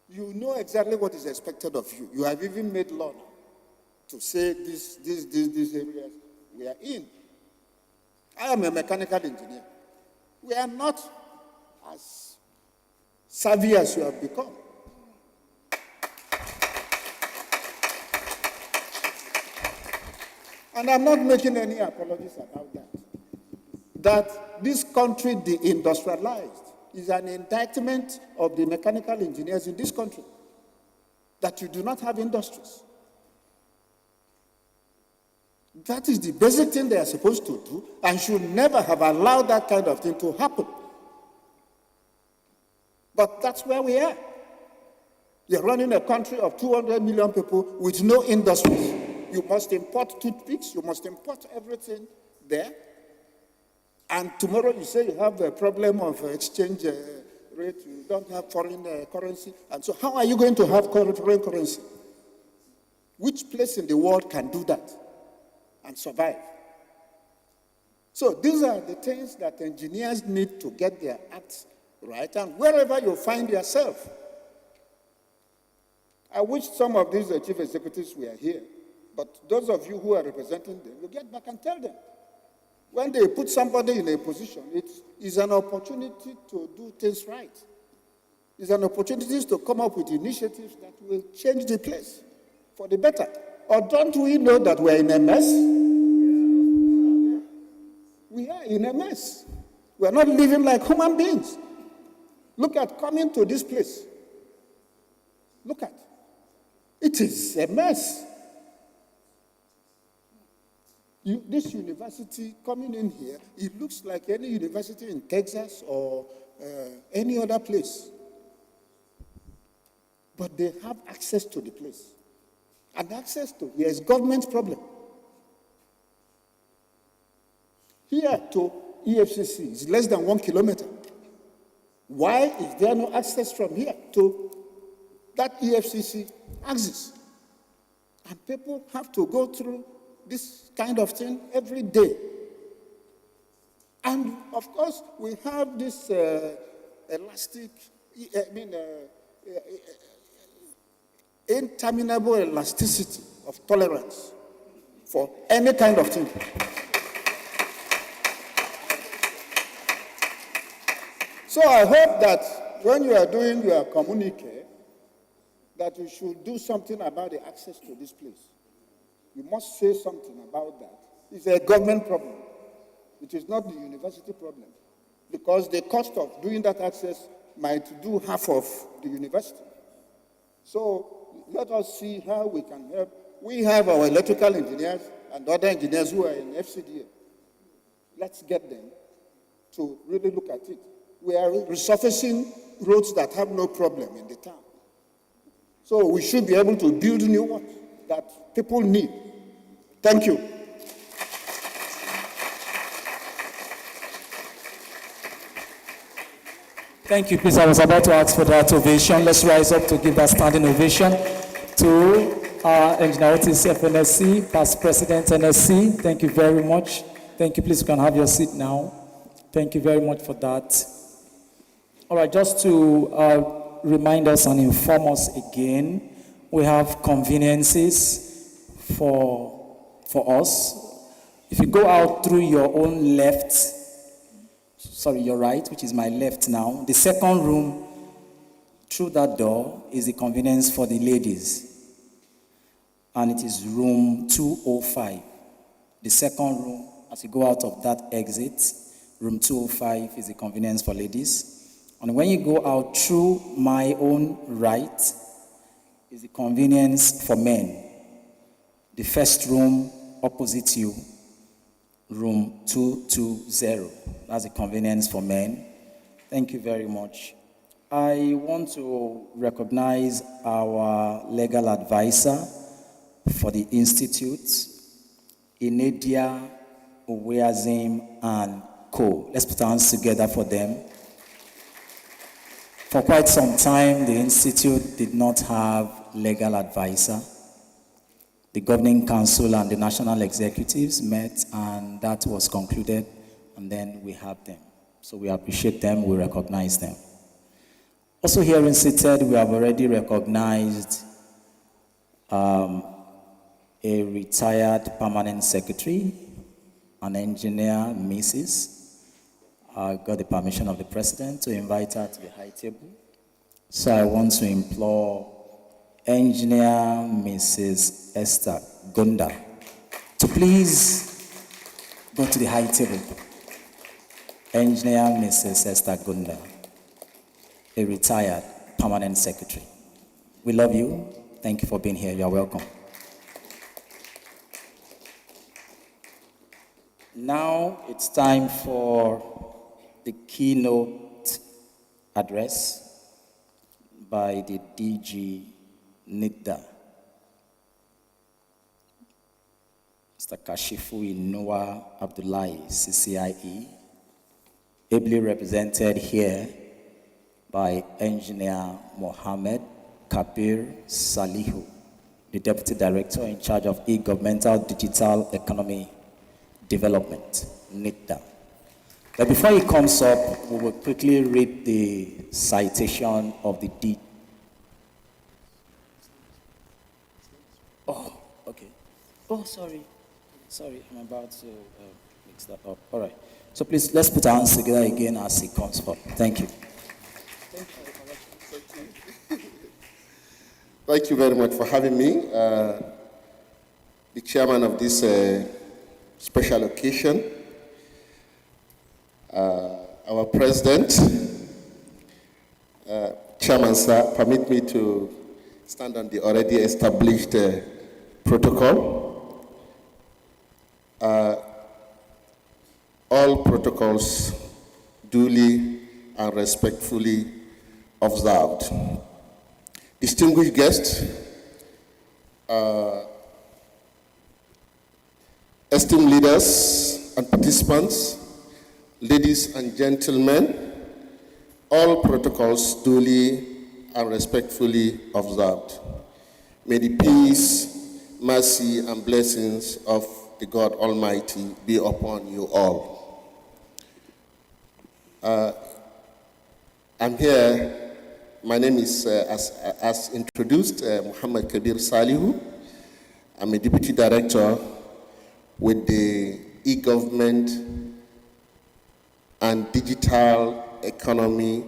You know exactly what is expected of you. You have even made law to say these areas we are in. I am a mechanical engineer. We are not as savvy as you have become. And I'm not making any apologies about that. That this country deindustrialized is an indictment of the mechanical engineers in this country. That you do not have industries. That is the basic thing they are supposed to do and should never have allowed that kind of thing to happen. But that's where we are. You're running a country of 200 million people with no industries. You must import toothpicks, you must import everything there. And tomorrow you say you have a problem of exchange rate, you don't have foreign currency. And so how are you going to have foreign currency? Which place in the world can do that and survive? So these are the things that engineers need to get their acts right. And wherever you find yourself, I wish some of these chief executives were here. But those of you who are representing them, you get back and tell them. When they put somebody in a position, it is an opportunity to do things right. It's an opportunity to come up with initiatives that will change the place for the better. Or don't we know that we're in a mess? We are in a mess. We're not living like human beings. Look at coming to this place. Look at. It is a mess. This university coming in here, it looks like any university in Texas or any other place. But they have access to the place. And access to here is government's problem. Here to EFCC is less than 1 kilometer. Why is there no access from here to that EFCC axis? And people have to go through this kind of thing every day. And of course, we have this interminable elasticity of tolerance for any kind of thing. So I hope that when you are doing your communique, that you should do something about the access to this place. You must say something about that. It's a government problem. It is not the university problem. Because the cost of doing that access might do half of the university. So let us see how we can help. We have our electrical engineers and other engineers who are in FCDA. Let's get them to really look at it. We are resurfacing roads that have no problem in the town. So we should be able to build new ones that people need. Thank you. Thank you, please. I was about to ask for that ovation. Let's rise up to give that standing ovation to our Engineer Otis FNSC, past President NSC. Thank you very much. Thank you. Please, you can have your seat now. Thank you very much for that. All right, just to remind us and inform us again, we have conveniences for us. If you go out through your own left, your right, which is my left now, the second room through that door is the convenience for the ladies. And it is room 205. The second room, as you go out of that exit, room 205 is the convenience for ladies. And when you go out through my own right, is the convenience for men. The first room opposite you, room 220. That's a convenience for men. Thank you very much. I want to recognize our legal advisor for the Institute, Inedia Uweazim and Co. Let's put our hands together for them. For quite some time, the Institute did not have legal advisor. The Governing Council and the National Executives met, and that was concluded, and then we have them. So we appreciate them, we recognize them. Also here in seated, we have already recognized a retired permanent secretary, an engineer, Mrs. Got the permission of the president to invite her to the high table. So I want to implore Engineer Mrs. Esther Gunda to please go to the high table. Engineer Mrs. Esther Gunda, a retired permanent secretary. We love you. Thank you for being here. You're welcome. Now it's time for the keynote address by the DG NIDDA, Mr. Kashifu Noah Abdullahi, CCIE, ably represented here by Engineer Mohammed Kabir Salihu, the Deputy Director in charge of E-Governmental Digital Economy Development, NIDDA. But before he comes up, we will quickly read the citation of the D. Oh, okay. Oh, sorry. Sorry, I'm about to mix that up. All right. So please, let's put our hands together again as he comes up. Thank you. Thank you very much for having me. The chairman of this special occasion, our president, Chairman sir, permit me to stand on the already established protocol. All protocols duly and respectfully observed. Distinguished guests, esteemed leaders and participants, ladies and gentlemen, all protocols duly and respectfully observed. May the peace, mercy, and blessings of the God Almighty be upon you all. I'm here. My name is, as introduced, Muhammad Kabir Salihu. I'm a Deputy Director with the E-Government and Digital Economy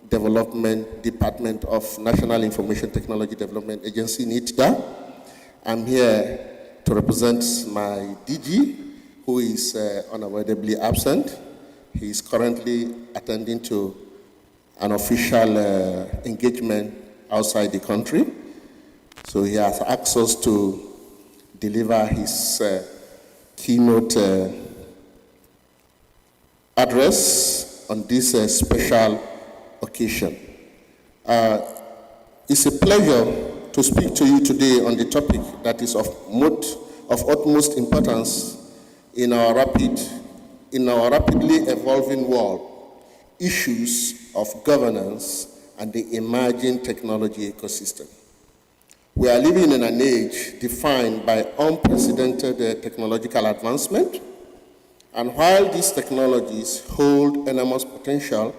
Development Department of National Information Technology Development Agency, NITDA. I'm here to represent my DG, who is unavoidably absent. He is currently attending to an official engagement outside the country. So he has asked us to deliver his keynote address on this special occasion. It's a pleasure to speak to you today on the topic that is of utmost importance in our rapidly evolving world, issues of governance and the emerging technology ecosystem. We are living in an age defined by unprecedented technological advancement, and while these technologies hold enormous potential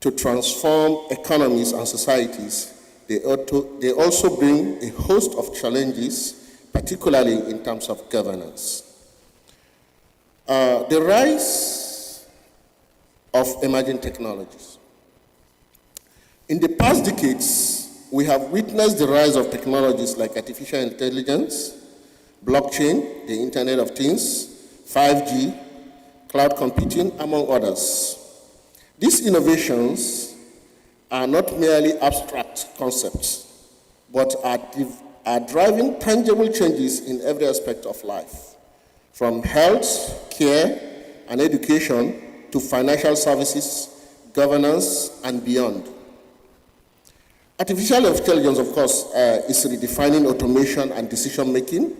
to transform economies and societies, they also bring a host of challenges, particularly in terms of governance. The rise of emerging technologies. In the past decades, we have witnessed the rise of technologies like artificial intelligence, blockchain, the Internet of Things, 5G, cloud computing, among others. These innovations are not merely abstract concepts, but are are driving tangible changes in every aspect of life, from health, care, and education to financial services, governance, and beyond. Artificial intelligence, of course, is redefining automation and decision-making.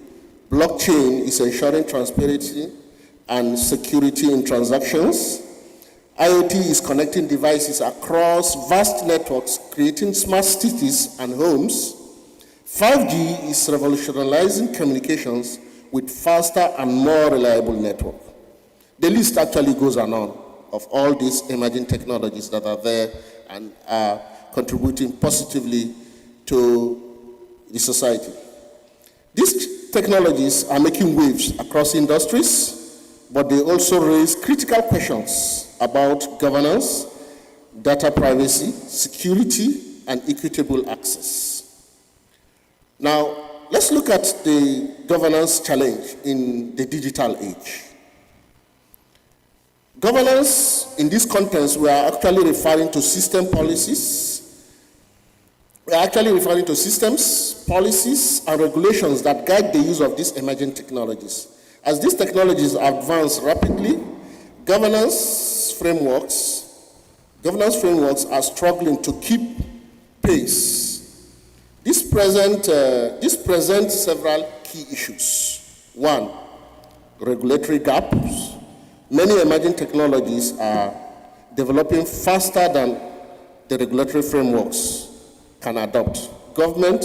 Blockchain is ensuring transparency and security in transactions. IoT is connecting devices across vast networks, creating smart cities and homes. 5G is revolutionizing communications with faster and more reliable network. The list actually goes on of all these emerging technologies that are there and are contributing positively to the society. These technologies are making waves across industries, but they also raise critical questions about governance, data privacy, security, and equitable access. Now, let's look at the governance challenge in the digital age. Governance, in this context, we are actually referring to system policies. We are actually referring to systems, policies, and regulations that guide the use of these emerging technologies. As these technologies advance rapidly, governance frameworks are struggling to keep pace. This presents several key issues. One, regulatory gaps. Many emerging technologies are developing faster than the regulatory frameworks can adopt. Government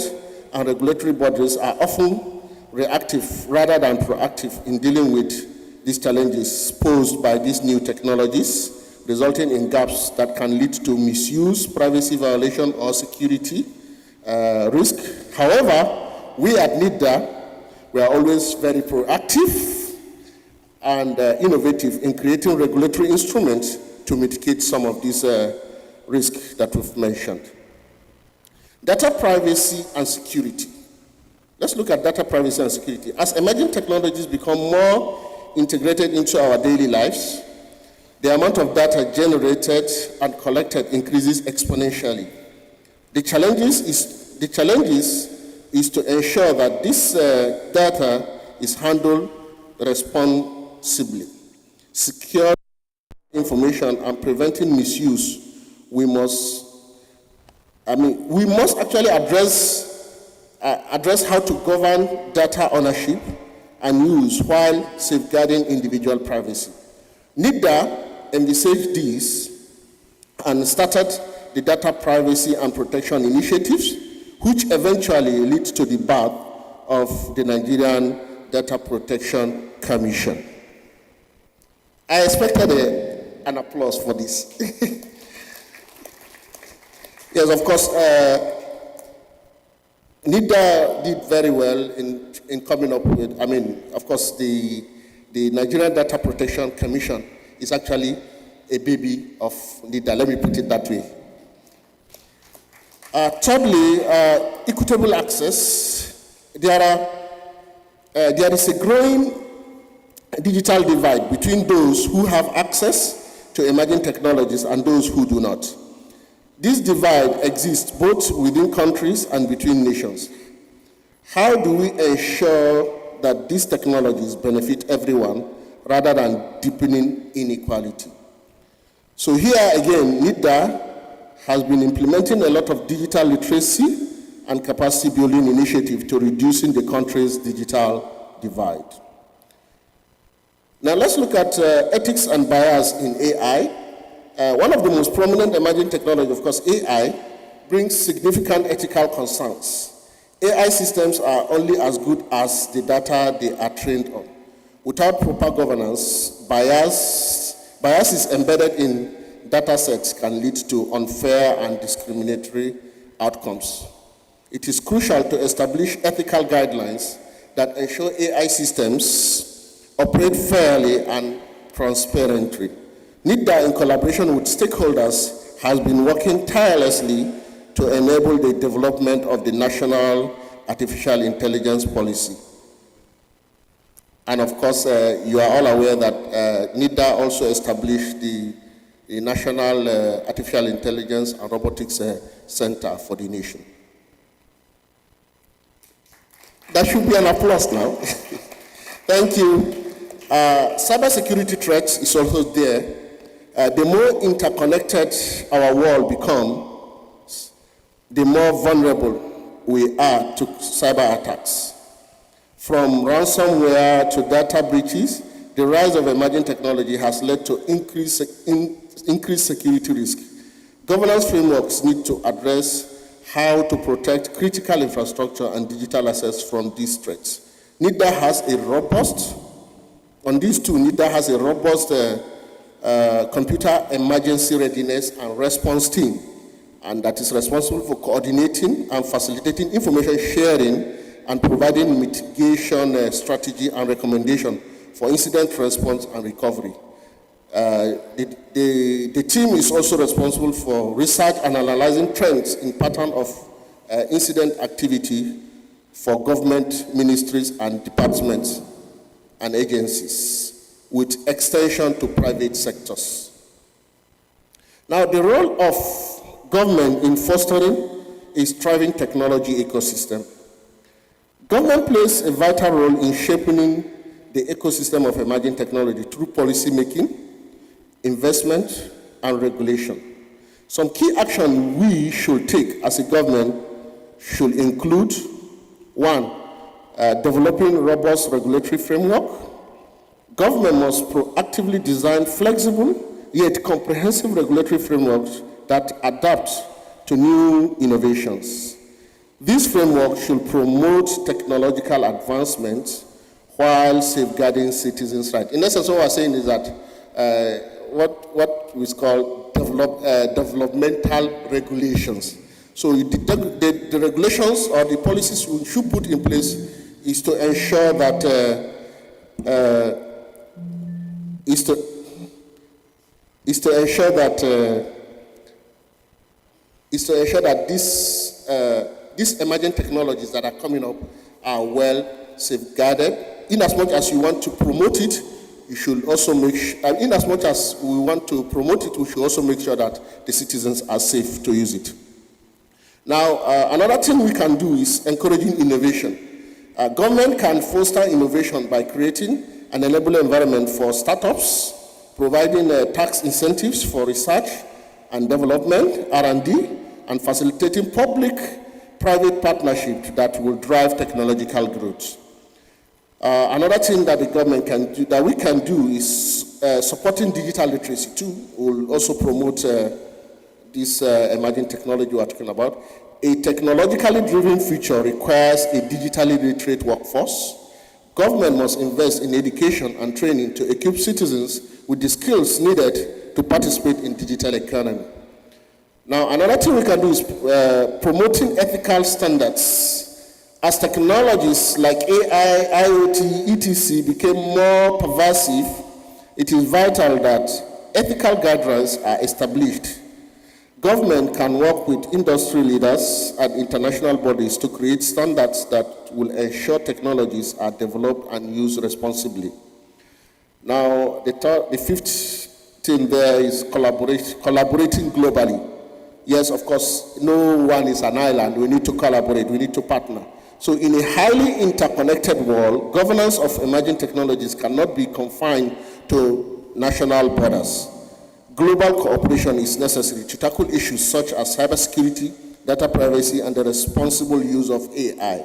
and regulatory bodies are often reactive rather than proactive in dealing with these challenges posed by these new technologies, resulting in gaps that can lead to misuse, privacy violation, or security risk. However, we at NIDA, we are always very proactive and innovative in creating regulatory instruments to mitigate some of these risks that we've mentioned. Data privacy and security. Let's look at data privacy and security. As emerging technologies become more integrated into our daily lives, the amount of data generated and collected increases exponentially. The challenge is to ensure that this data is handled responsibly. Secure information and preventing misuse, we must actually address how to govern data ownership and use while safeguarding individual privacy. NIDA envisaged this and started the Data Privacy and Protection Initiatives, which eventually leads to the birth of the Nigerian Data Protection Commission. I expected an applause for this. Yes, of course, NIDA did very well in coming up with, of course, the Nigerian Data Protection Commission is actually a baby of NIDA, let me put it that way. Thirdly, equitable access. There is a growing digital divide between those who have access to emerging technologies and those who do not. This divide exists both within countries and between nations. How do we ensure that these technologies benefit everyone rather than deepening inequality? So here again, NIDA has been implementing a lot of digital literacy and capacity building initiatives to reducing the country's digital divide. Now let's look at ethics and bias in AI. One of the most prominent emerging technologies, of course, AI, brings significant ethical concerns. AI systems are only as good as the data they are trained on. Without proper governance, biases embedded in data sets can lead to unfair and discriminatory outcomes. It is crucial to establish ethical guidelines that ensure AI systems operate fairly and transparently. NIDA, in collaboration with stakeholders, has been working tirelessly to enable the development of the National Artificial Intelligence Policy. And of course, you are all aware that NIDA also established the National Artificial Intelligence and Robotics Center for the nation. That should be an applause now. Thank you. Cybersecurity threats is also there. The more interconnected our world becomes, the more vulnerable we are to cyber attacks. From ransomware to data breaches, the rise of emerging technology has led to increased security risk. Governance frameworks need to address how to protect critical infrastructure and digital assets from these threats. NIDA has a robust, on these two, NIDA has a robust computer emergency readiness and response team, and that is responsible for coordinating and facilitating information sharing and providing mitigation strategy and recommendation for incident response and recovery. The team is also responsible for research and analyzing trends in pattern of incident activity for government ministries and departments and agencies, with extension to private sectors. Now, the role of government in fostering a thriving technology ecosystem. Government plays a vital role in shaping the ecosystem of emerging technology through policy making, investment, and regulation. Some key action we should take as a government should include: 1, developing robust regulatory framework. Government must proactively design flexible yet comprehensive regulatory frameworks that adapt to new innovations. This framework should promote technological advancement while safeguarding citizens' rights. In essence, what we're saying is that what we call developmental regulations. So the regulations or the policies we should put in place is to ensure that these emerging technologies that are coming up are well safeguarded. In as much as you want to promote it, you should also make sure, and in as much as we want to promote it, we should also make sure that the citizens are safe to use it. Now, another thing we can do is encouraging innovation. Government can foster innovation by creating an enabling environment for startups, providing tax incentives for research and development, R&D, and facilitating public-private partnerships that will drive technological growth. Another thing that the government can do, that we can do, is supporting digital literacy too. Will also promote this emerging technology we're talking about. A technologically driven future requires a digitally literate workforce. Government must invest in education and training to equip citizens with the skills needed to participate in digital economy. Now, another thing we can do is promoting ethical standards. As technologies like AI, IoT, etc. became more pervasive, it is vital that ethical guidelines are established. Government can work with industry leaders and international bodies to create standards that will ensure technologies are developed and used responsibly. Now, the fifth thing there is collaborating globally. Yes, of course, no one is an island. We need to collaborate, we need to partner. So in a highly interconnected world, governance of emerging technologies cannot be confined to national borders. Global cooperation is necessary to tackle issues such as cybersecurity, data privacy, and the responsible use of AI.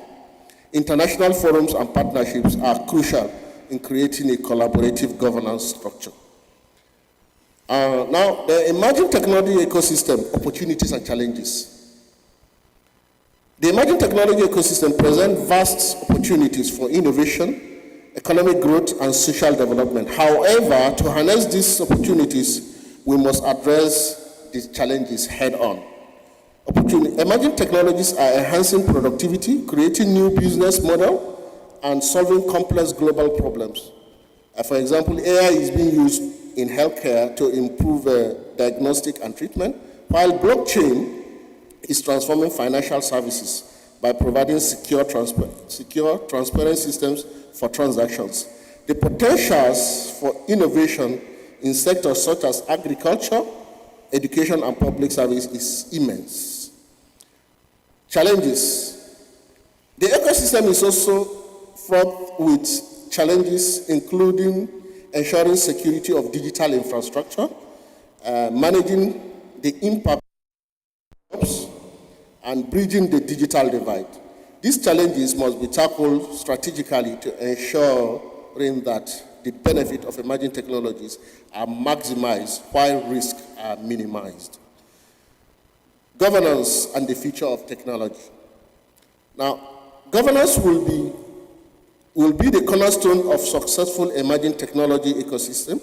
International forums and partnerships are crucial in creating a collaborative governance structure. Now, the emerging technology ecosystem, opportunities and challenges. The emerging technology ecosystem presents vast opportunities for innovation, economic growth, and social development. However, to harness these opportunities, we must address these challenges head-on. Emerging technologies are enhancing productivity, creating new business models, and solving complex global problems. For example, AI is being used in healthcare to improve diagnostic and treatment, while blockchain is transforming financial services by providing secure, transparent systems for transactions. The potentials for innovation in sectors such as agriculture, education, and public service is immense. Challenges. The ecosystem ecosystem is also fraught with challenges, including ensuring security of digital infrastructure, managing the impact of jobs, and bridging the digital divide. These challenges must be tackled strategically to ensuring that the benefit of emerging technologies are maximized while risks are minimized. Governance and the future of technology. Now, governance will be the cornerstone of successful emerging technology ecosystem.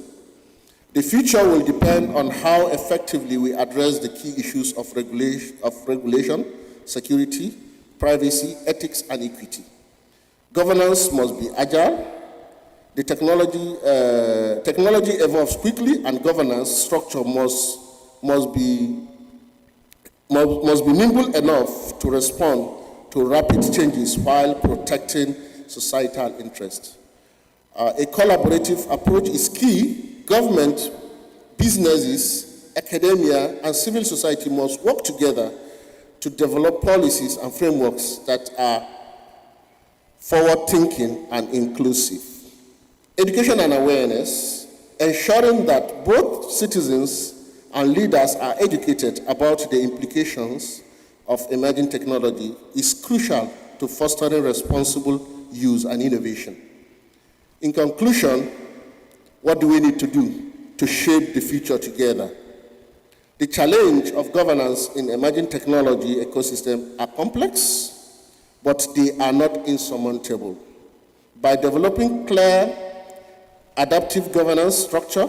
The future will depend on how effectively we address the key issues of regulation, security, privacy, ethics, and equity. Governance must be agile. The technology evolves quickly, and governance structure must be nimble enough to respond to rapid changes while protecting societal interests. A collaborative approach is key. Government, businesses, academia, and civil society must work together to develop policies and frameworks that are forward-thinking and inclusive. Education and awareness, ensuring that both citizens and leaders are educated about the implications of emerging technology, is crucial to fostering responsible use and innovation. In conclusion, what do we need to do to shape the future together? The challenge of governance in emerging technology ecosystem are complex, but they are not insurmountable. By developing clear, adaptive governance structure,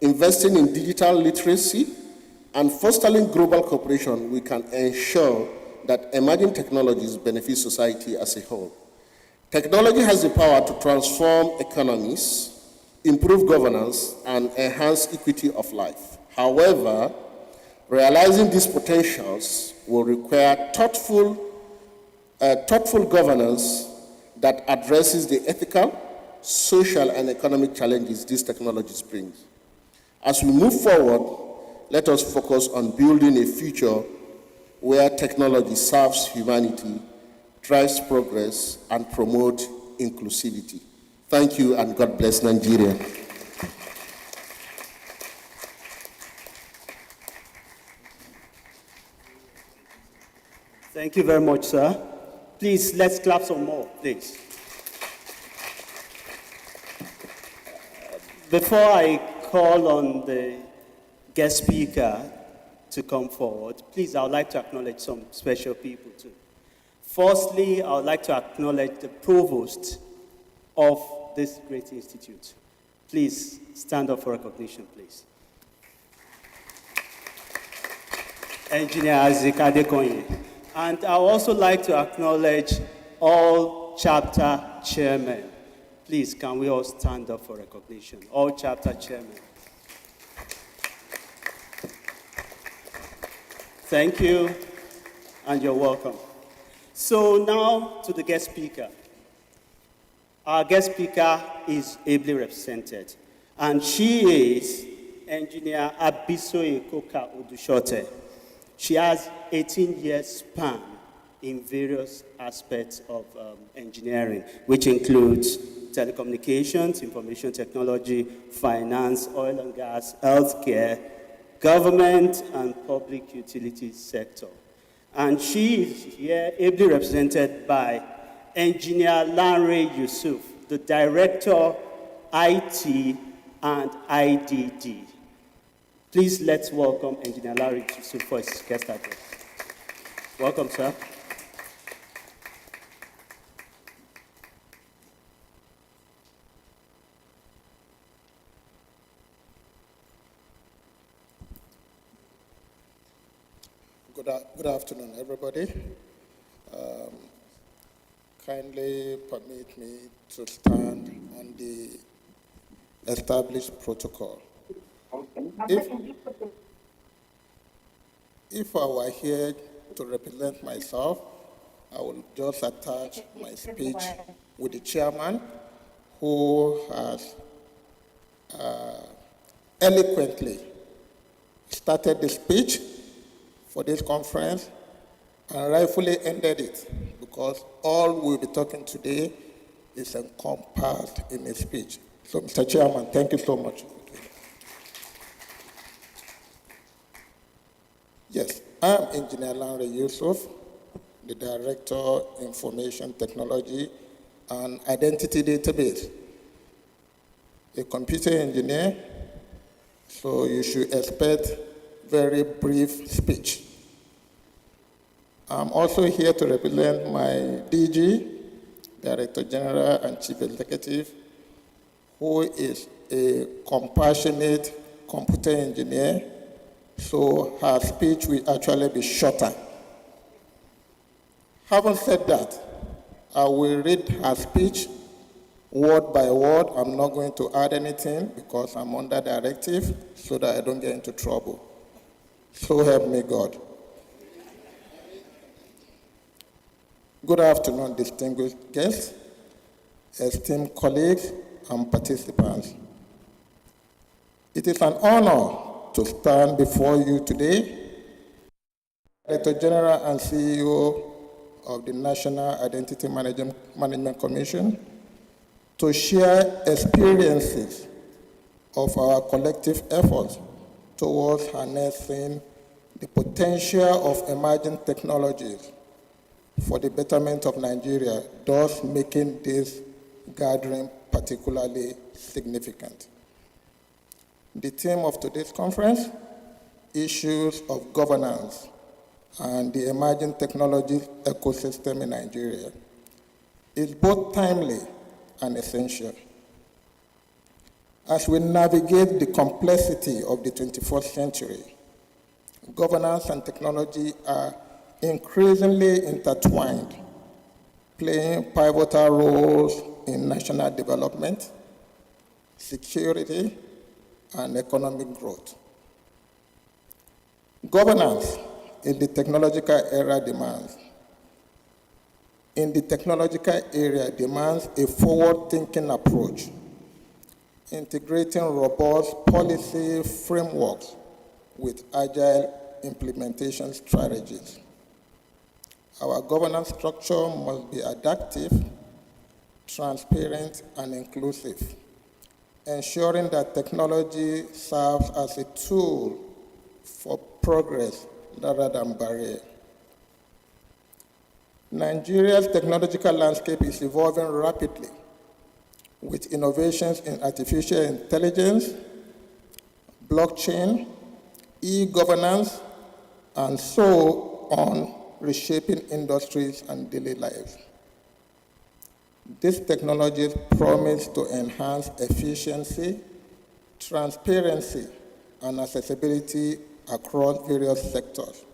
investing in digital literacy, and fostering global cooperation, we can ensure that emerging technologies benefit society as a whole. Technology has the power to transform economies, improve governance, and enhance equity of life. However, realizing these potentials will require thoughtful governance that addresses the ethical, social, and economic challenges these technologies bring. As we move forward, let us focus on building a future where technology serves humanity, drives progress, and promotes inclusivity. Thank you, and God bless Nigeria. Thank you very much, sir. Please, let's clap some more, please. Before I call on the guest speaker to come forward, please, I would like to acknowledge some special people too. Firstly, I would like to acknowledge the provost of this great institute. Please stand up for recognition, please. Engineer Isaac Adekonye. And I would also like to acknowledge all chapter chairmen. Please, can we all stand up for recognition? All chapter chairmen. Thank you, and you're welcome. So now to the guest speaker. Our guest speaker is ably represented, and she is Engineer Abisoye Koka Odushote. She has 18 years span in various aspects of engineering, which includes telecommunications, information technology, finance, oil and gas, healthcare, government, and public utilities sector. And she is here ably represented by Engineer Lanre Yusuf, the Director, IT and IDD. Please let's welcome Engineer Lanre Yusuf for his guest address. Welcome, sir. Good afternoon, everybody. Kindly permit me to stand on the established protocol. If I were here to represent myself, I will just attach my speech with the chairman, who has eloquently started the speech for this conference and rightfully ended it, because all we'll be talking today is encompassed in a speech. So, Mr. Chairman, thank you so much. Yes, I'm Engineer Lanre Yusuf, the Director, Information Technology and Identity Database, a computer engineer, so you should expect very brief speech. I'm also here to represent my DG, Director General and Chief Executive, who is a compassionate computer engineer, so her speech will actually be shorter. Having said that, I will read her speech word by word. I'm not going to add anything because I'm under directive so that I don't get into trouble. So help me God. Good afternoon, distinguished guests, esteemed colleagues, and participants. It is an honor to stand before you today, Director General and CEO of the National Identity Management Commission, to share experiences of our collective efforts towards harnessing the potential of emerging technologies for the betterment of Nigeria, thus making this gathering particularly significant. The theme of today's conference, issues of governance and the emerging technology ecosystem in Nigeria, is both timely and essential. As we navigate the complexity of the 21st century, governance and technology are increasingly intertwined, playing pivotal roles in national development, security, and economic growth. Governance in the technological era demands a forward-thinking approach, integrating robust policy frameworks with agile implementation strategies. Our governance structure must be adaptive, transparent, and inclusive, ensuring that technology serves as a tool for progress rather than barrier. Nigeria's technological landscape is evolving rapidly with innovations in artificial intelligence, blockchain, e-governance, and so on, reshaping industries and daily lives. These technologies promise to enhance efficiency, transparency, and accessibility across various sectors,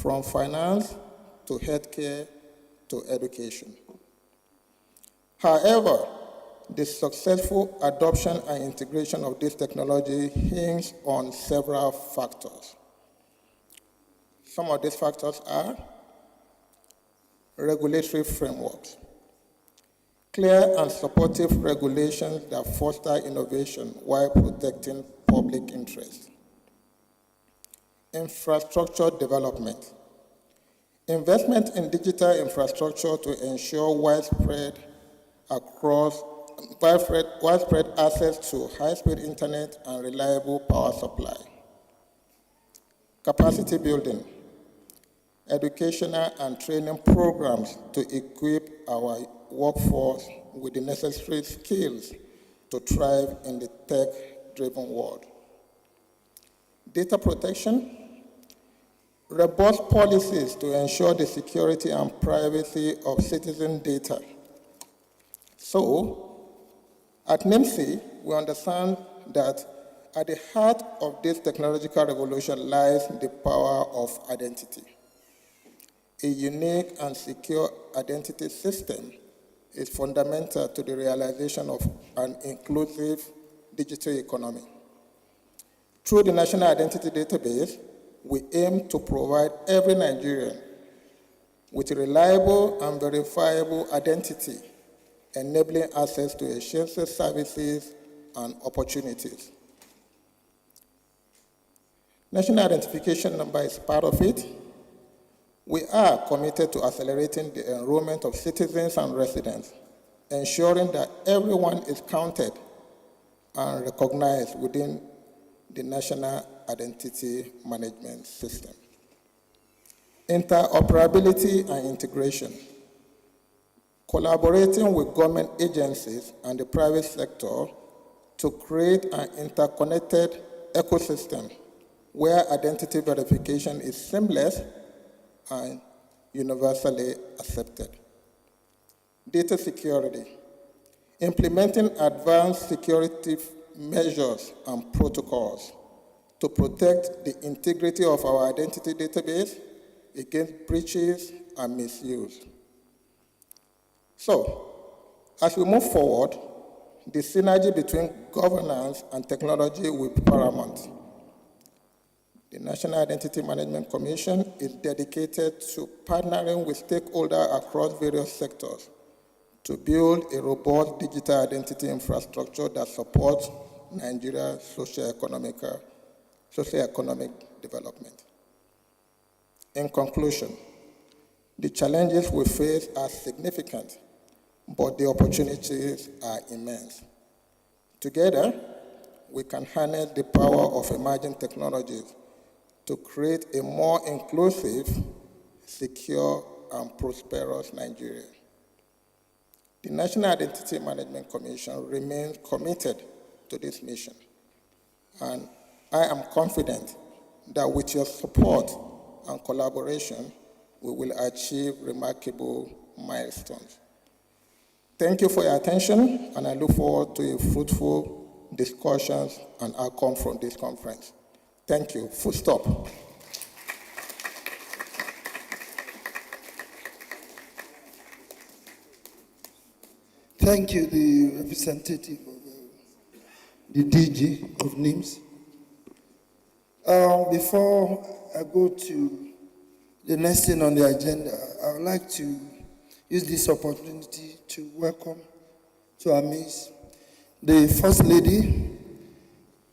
from finance to healthcare to education. However, the successful adoption and integration of this technology hinge on several factors. Some of these factors are regulatory frameworks, clear and supportive regulations that foster innovation while protecting public interest, infrastructure development, investment in digital infrastructure to ensure widespread access to high-speed internet and reliable power supply, capacity building, educational and training programs to equip our workforce with the necessary skills to thrive in the tech-driven world. Data protection, robust policies to ensure the security and privacy of citizen data. So, at NIMC, we understand that at the heart of this technological revolution lies the power of identity. A unique and secure identity system is fundamental to the realization of an inclusive digital economy. Through the National Identity Database, we aim to provide every Nigerian with a reliable and verifiable identity, enabling access to essential services and opportunities. National Identification Number is part of it. We are committed to accelerating the enrollment of citizens and residents, ensuring that everyone is counted and recognized within the National Identity Management System. Interoperability and integration. Collaborating with government agencies and the private sector to create an interconnected ecosystem where identity verification is seamless and universally accepted. Data security. Implementing advanced security measures and protocols to protect the integrity of our identity database against breaches and misuse. So, as we move forward, the synergy between governance and technology will be paramount. The National Identity Management Commission is dedicated to partnering with stakeholders across various sectors to build a robust digital identity infrastructure that supports Nigeria's socio-economic development. In conclusion, the challenges we face are significant, but the opportunities are immense. Together, we can harness the power of emerging technologies to create a more inclusive, secure, and prosperous Nigeria. The National Identity Management Commission remains committed to this mission, and I am confident that with your support and collaboration, we will achieve remarkable milestones. Thank you for your attention, and I look forward to a fruitful discussions and outcome from this conference. Thank you. Full stop. Thank you, the representative of the DG of NIMS. Before I go to the next thing on the agenda, I would like to use this opportunity to welcome to our midst the First Lady,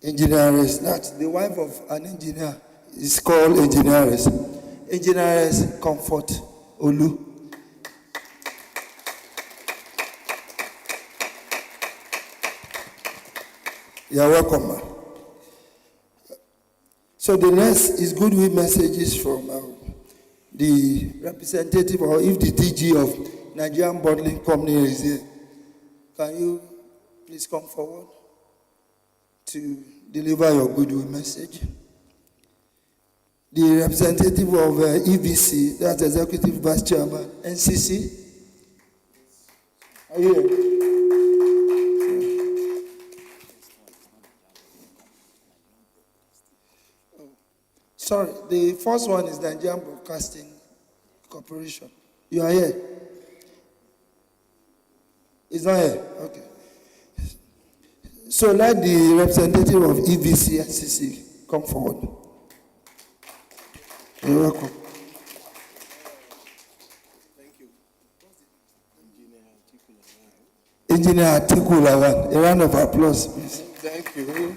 Engineers. That's the wife of an engineer. Is called Engineers. Engineers Comfort Olu. You're welcome, ma. So the next is goodwill messages from the representative, or if the DG of Nigerian Bottling Company is here. Can you please come forward to deliver your goodwill message? The representative of EVC, that's Executive Vice Chairman, NCC. Are you here? Sorry, the first one is the Nigerian Broadcasting Corporation. You are here? It's not here? Okay. So let the representative of EVC and CC come forward. You're welcome. Thank you. Engineer Atiku, a round of applause, please. Thank you.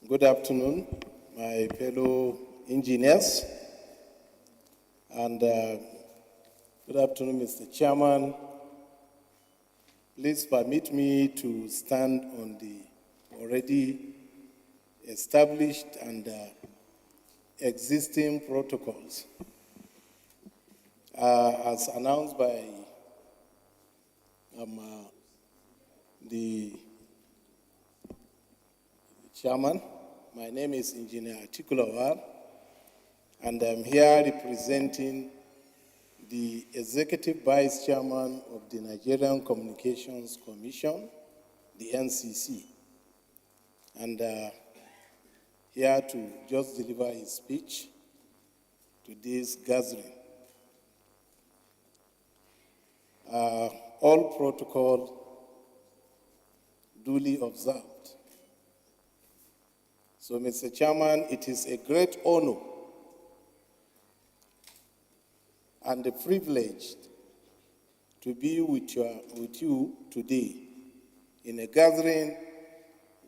Good afternoon, my fellow engineers, and good afternoon, Mr. Chairman. Please permit me to stand on the already established and existing protocols. As announced by the Chairman, my name is Engineer Atiku, and I'm here representing the Executive Vice Chairman of the Nigerian Communications Commission, the NCC, and here to just deliver his speech to this gathering. All protocol duly observed. So, Mr. Chairman, it is a great honor and a privilege to be with you today in a gathering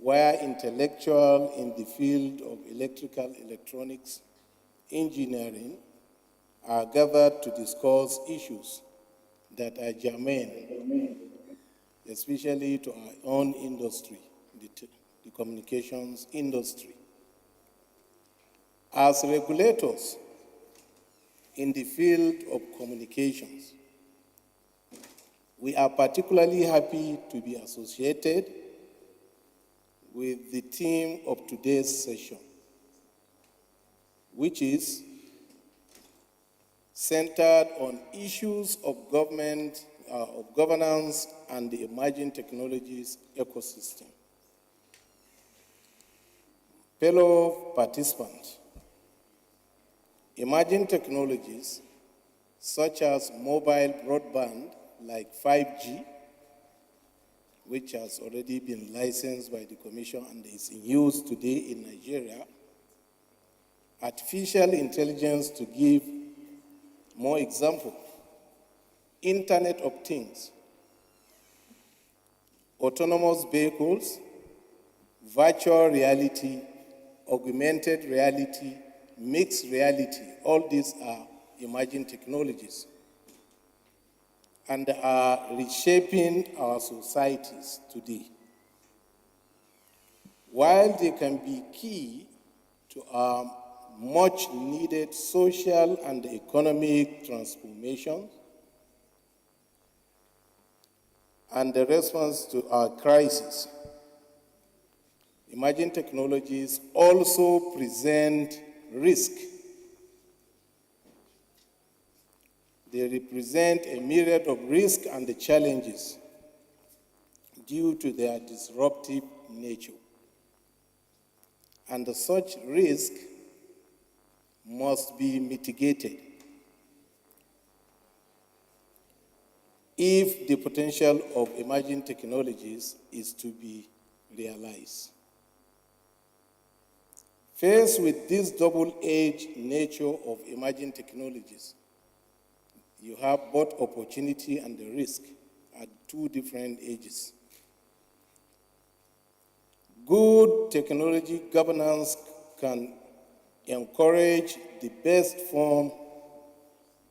where intellectuals in the field of electrical electronics engineering are gathered to discuss issues that are germane, especially to our own industry, the communications industry. As regulators in the field of communications, we are particularly happy to be associated with the theme of today's session, which is centered on issues of governance and the emerging technologies ecosystem. Fellow participants, emerging technologies such as mobile broadband like 5G, which has already been licensed by the Commission and is in use today in Nigeria, artificial intelligence, to give more examples, Internet of Things, autonomous vehicles, virtual reality, augmented reality, mixed reality, all these are emerging technologies and are reshaping our societies today. While they can be key to our much needed social and economic transformation and the response to our crisis, emerging technologies also present risk. They represent a myriad of risks and the challenges due to their disruptive nature. And such risk must be mitigated if the potential of emerging technologies is to be realized. Faced with this double-edged nature of emerging technologies, you have both opportunity and the risk at two different ages. Good technology governance can encourage the best form,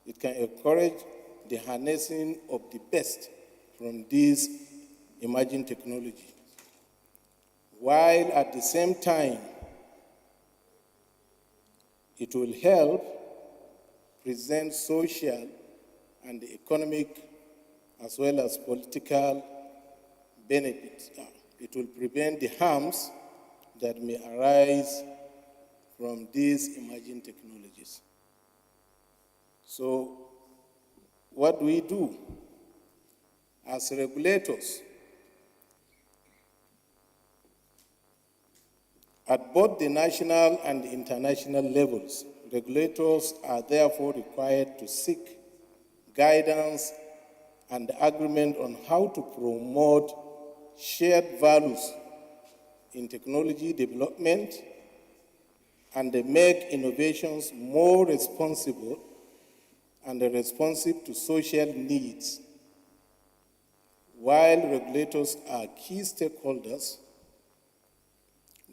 it can encourage the harnessing of the best from these emerging technologies, while at the same time, it will help present social and economic as well as political benefits. It will prevent the harms that may arise from these emerging technologies. So, what do we do as regulators? At both the national and international levels, regulators are therefore required to seek guidance and agreement on how to promote shared values in technology development and make innovations more responsible and responsive to social needs. While regulators are key stakeholders,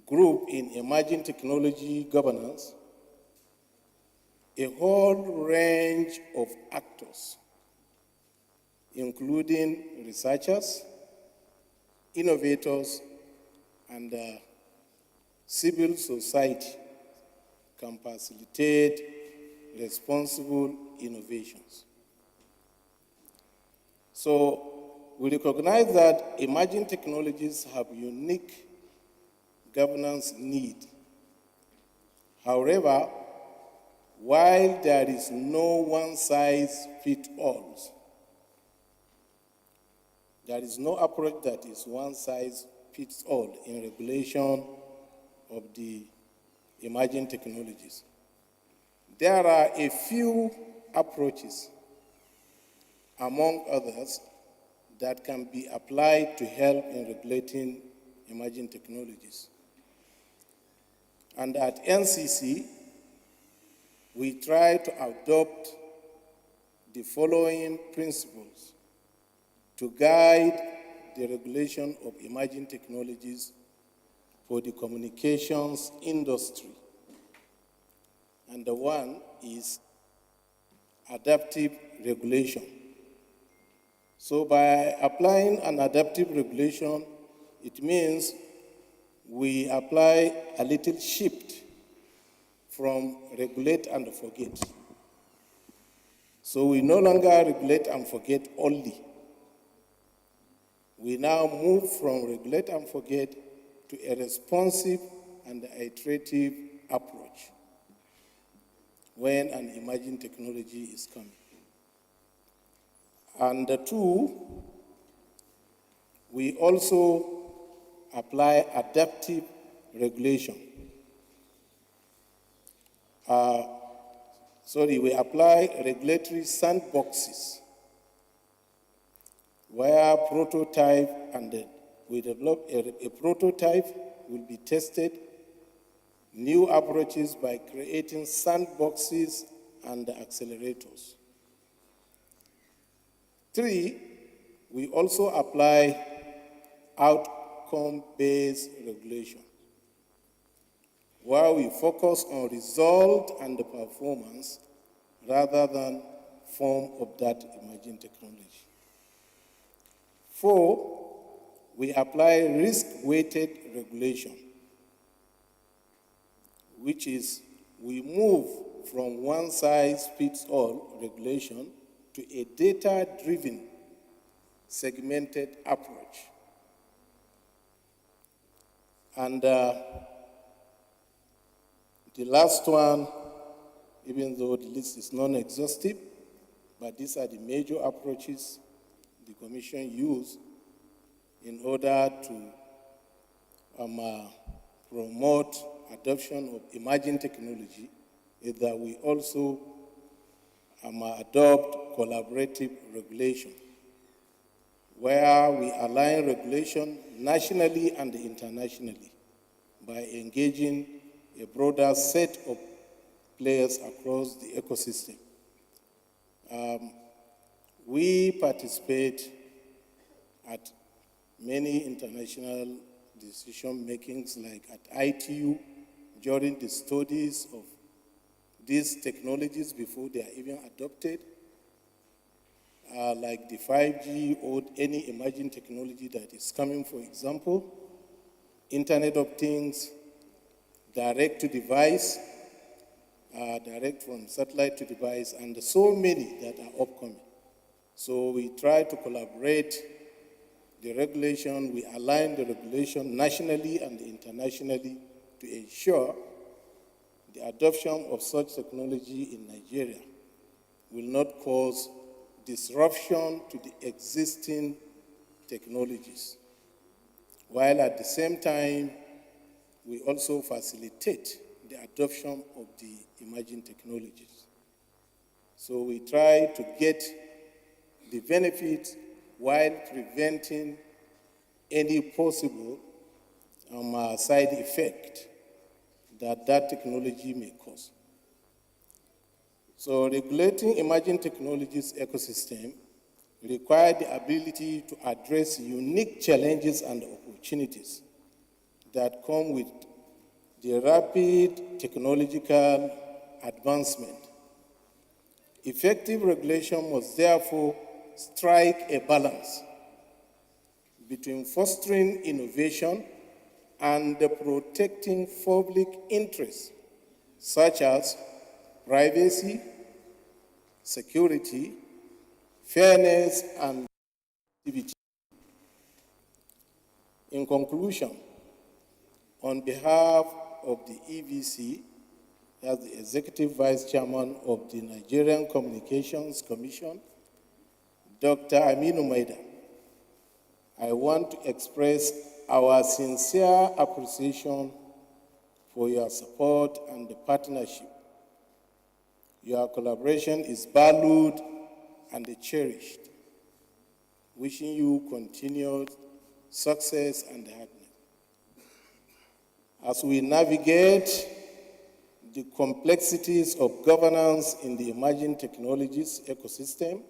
group in emerging technology governance, a whole range of actors, including researchers, innovators, and civil society, can facilitate responsible innovations. So we recognize that emerging technologies have unique governance need. However, while there is no one-size-fits-all, there is no approach that is one-size-fits-all in regulation of the emerging technologies. There are a few approaches, among others, that can be applied to help in regulating emerging technologies. And at NCC, we try to adopt the following principles to guide the regulation of emerging technologies for the communications industry. And the one is adaptive regulation. So by applying an adaptive regulation, it means we apply a little shift from regulate and forget. So we no longer regulate and forget only. We now move from regulate and forget to a responsive and iterative approach when an emerging technology is coming. And two, we also apply adaptive regulation. We apply regulatory sandboxes where prototype and we develop a prototype will be tested, new approaches by creating sandboxes and accelerators. Three, we also apply outcome-based regulation, where we focus on result and the performance rather than form of that emerging technology. Four, we apply risk-weighted regulation, which is we move from one-size-fits-all regulation to a data-driven, segmented approach. And the last one, even though the list is non-exhaustive, but these are the major approaches the Commission used in order to promote adoption of emerging technology, is that we also adopt collaborative regulation, where we align regulation nationally and internationally by engaging a broader set of players across the ecosystem. We participate at many international decision makings, like at ITU, during the studies of these technologies before they are even adopted, like the 5G or any emerging technology that is coming, for example, Internet of Things, direct to device, direct from satellite to device, and so many that are upcoming. So we try to collaborate the regulation, we align the regulation nationally and internationally to ensure the adoption of such technology in Nigeria will not cause disruption to the existing technologies, while at the same time, we also facilitate the adoption of the emerging technologies. So we try to get the benefits while preventing any possible side effect that technology may cause. So regulating emerging technologies ecosystem requires the ability to address unique challenges and opportunities that come with the rapid technological advancement. Effective regulation must therefore strike a balance between fostering innovation and protecting public interests, such as privacy, security, fairness, and activity. In conclusion, on behalf of the EVC, as the Executive Vice Chairman of the Nigerian Communications Commission, Dr. Aminu Maida, I want to express our sincere appreciation for your support and the partnership. Your collaboration is valued and cherished. Wishing you continued success and happiness. As we navigate the complexities of governance in the emerging technologies ecosystem,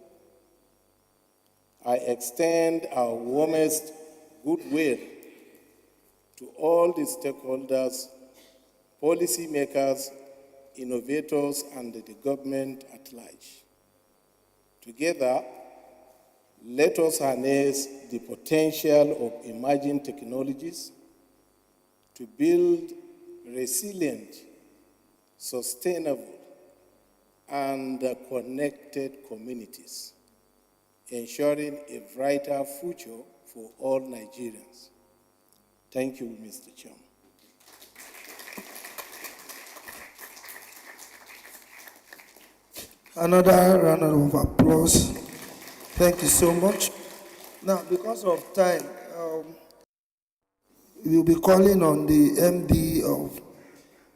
I extend our warmest goodwill to all the stakeholders, policymakers, innovators, and the government at large. Together, let us harness the potential of emerging technologies to build resilient, sustainable, and connected communities, ensuring a brighter future for all Nigerians. Thank you, Mr. Chairman. Another round of applause. Thank you so much. Now, because of time, we'll be calling on the MD of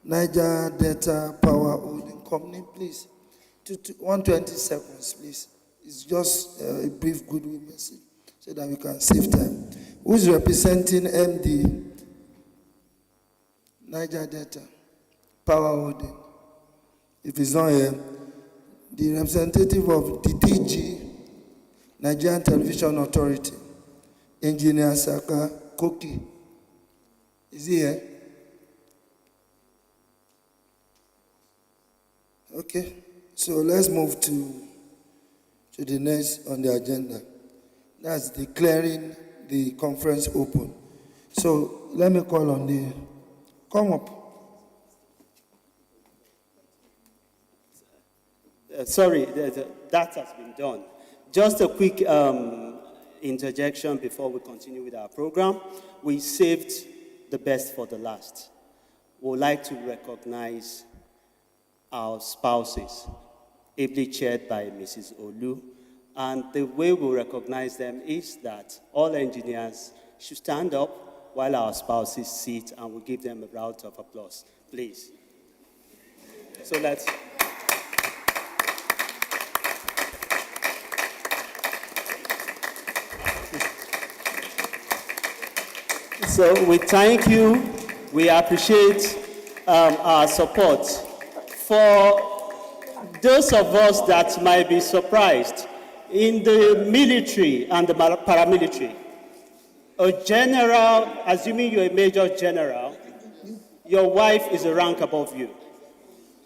Niger Delta Power Holding Company, please. 120 seconds, please. It's just a brief goodwill message so that we can save time. Who is representing MD Niger Delta Power Holding? If he's not here, the representative of the DG, Nigerian Television Authority, Engineer Saka Koki. Is he here? Okay, so let's move to the next on the agenda. That's declaring the conference open. So let me call on the, come up. Sorry, that has been done. Just a quick interjection before we continue with our program. We saved the best for the last. We would like to recognize our spouses, ably chaired by Mrs. Olu. And the way we recognize them is that all engineers should stand up while our spouses sit, and we'll give them a round of applause, please. So let's... So we thank you. We appreciate our support. For those of us that might be surprised, in the military and the paramilitary, a general, assuming you're a major general, your wife is a rank above you.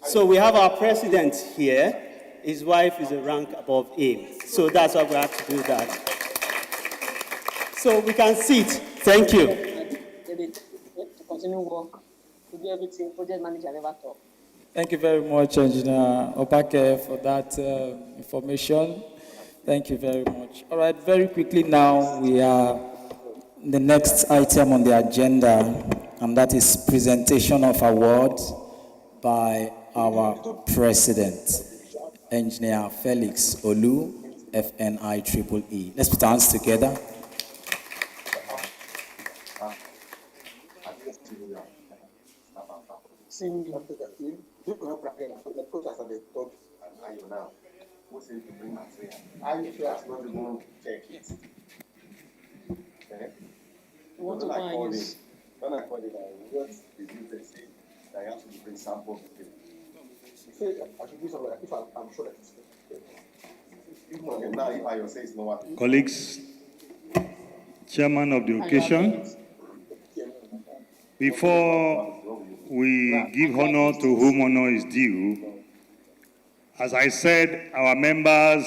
So we have our president here. His wife is a rank above him. So that's why we have to do that. So we can sit. Thank you. To continue work, to do everything, project manager never talk. Thank you very much, Engineer Opake, for that information. Thank you very much. All right, very quickly now, we are the next item on the agenda, and that is presentation of awards by our president, Engineer Felix Olu, FNIEEE. Let's put our hands together. What do I use? When I called it, what did you say? I have to bring samples. He said, I should do something if I'm sure that it's good. Okay, now if I say it's not what. Colleagues, chairman of the occasion, before we give honor to whom honor is due, as I said, our members,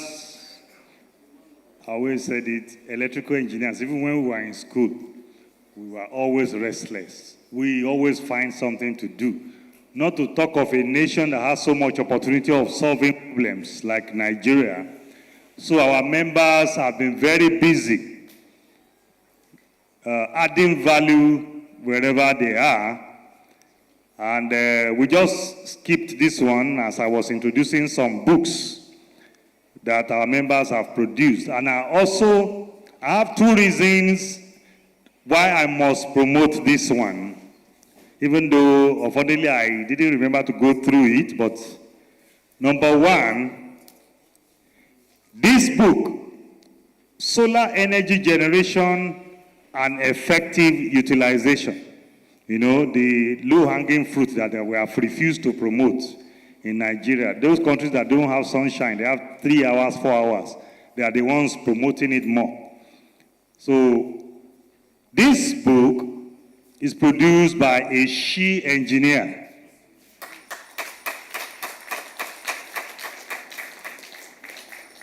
I always said it, electrical engineers, even when we were in school, we were always restless. We always find something to do. Not to talk of a nation that has so much opportunity of solving problems like Nigeria. So our members have been very busy adding value wherever they are. And we just skipped this one as I was introducing some books that our members have produced. And I have two reasons why I must promote this one. Even though, unfortunately, I didn't remember to go through it, but number one, this book, Solar Energy Generation and Effective Utilization, you know, the low-hanging fruit that we have refused to promote in Nigeria. Those countries that don't have sunshine, they have 3 hours, 4 hours. They are the ones promoting it more. So this book is produced by a she engineer.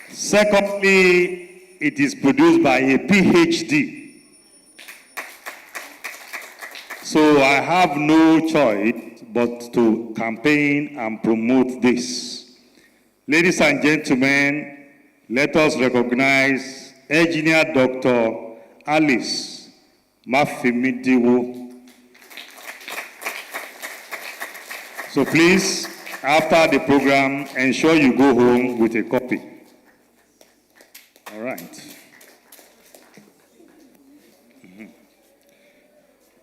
Secondly, it is produced by a PhD. So I have no choice but to campaign and promote this. Ladies and gentlemen, let us recognize Engineer Dr. Alice Mafimidiwo. So please, after the program, ensure you go home with a copy. All right.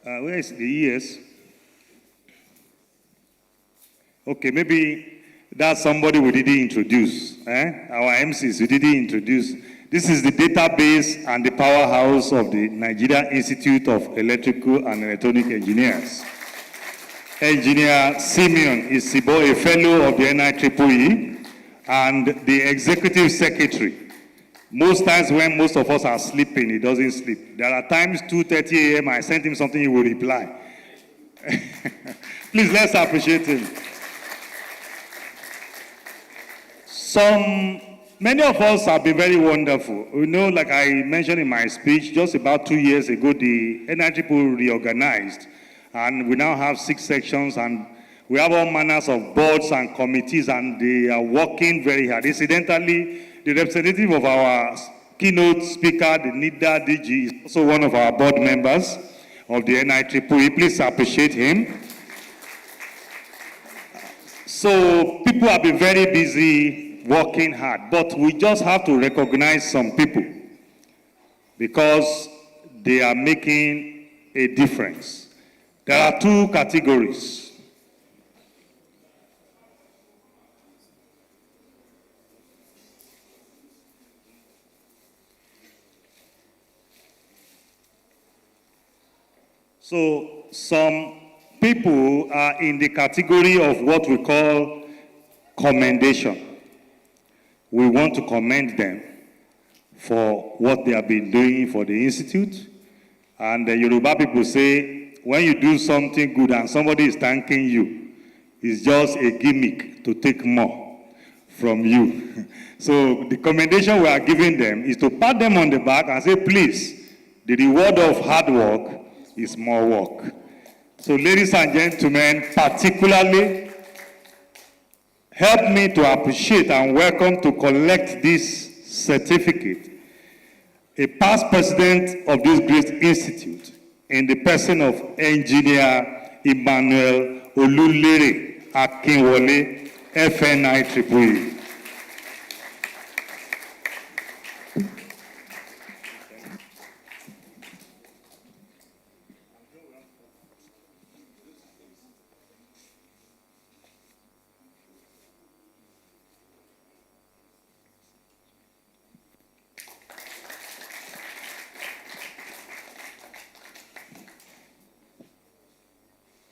Where is the ES? Okay, maybe that's somebody we didn't introduce. Our MCs we didn't introduce. This is the database and the powerhouse of the Nigerian Institute of Electrical and Electronic Engineers. Engineer Simeon Isibo, a fellow of the NIEE and the executive secretary. Most times when most of us are sleeping, he doesn't sleep. There are times 2:30 a.m. I sent him something, he will reply. Please, let's appreciate him. Many of us have been very wonderful. You know, like I mentioned in my speech, just about 2 years ago, the NIEE reorganized, and we now have 6 sections, and we have all manners of boards and committees, and they are working very hard. Incidentally, the representative of our keynote speaker, the NIDA DG, is also one of our board members of the NIEE. Please appreciate him. So people have been very busy working hard, but we just have to recognize some people because they are making a difference. There are 2 categories. So some people are in the category of what we call commendation. We want to commend them for what they have been doing for the Institute. And the Yoruba people say, when you do something good and somebody is thanking you, it's just a gimmick to take more from you. So the commendation we are giving them is to pat them on the back and say, please, the reward of hard work is more work. So ladies and gentlemen, particularly, help me to appreciate and welcome to collect this certificate, a past president of this great institute, in the person of Engineer Emmanuel Olulere Akinwole, FNIEE.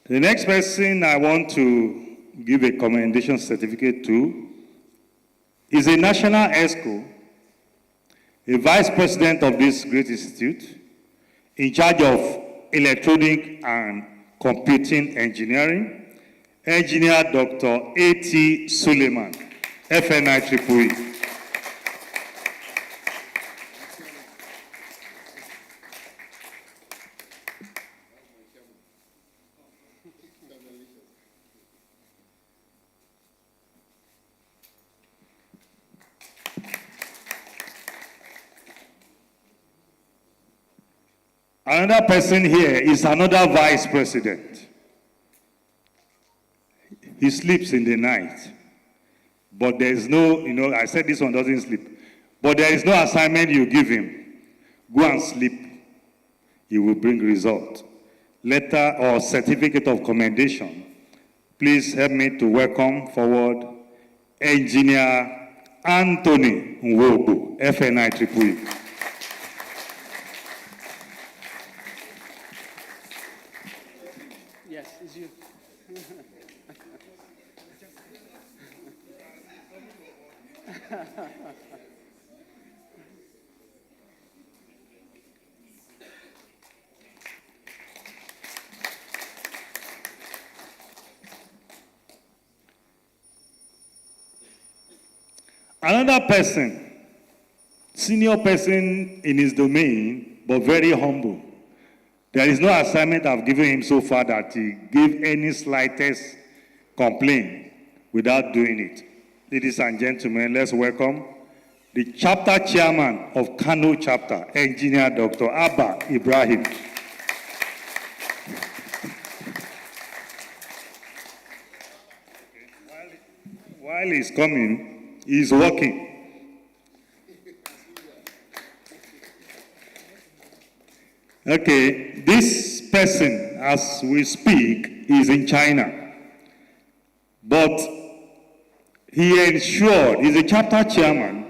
The next person I want to give a commendation certificate to is a national ESCO, a vice president of this great institute, in charge of electronic and computing engineering, Engineer Dr. A.T. Suleiman, FNIEE. Another person here is another vice president. He sleeps in the night. But there is no, I said this one doesn't sleep. But there is no assignment you give him. Go and sleep. He will bring result. Letter or certificate of commendation. Please help me to welcome forward Engineer Anthony Nwobo, FNIEE. Yes, it's you. Another person, senior person in his domain, but very humble. There is no assignment I've given him so far that he gave any slightest complaint without doing it. Ladies and gentlemen, let's welcome the chapter chairman of Kano chapter, Engineer Dr. Abba Ibrahim. While he's coming, he's walking. Okay, this person, as we speak, is in China. But he ensured, he's a chapter chairman,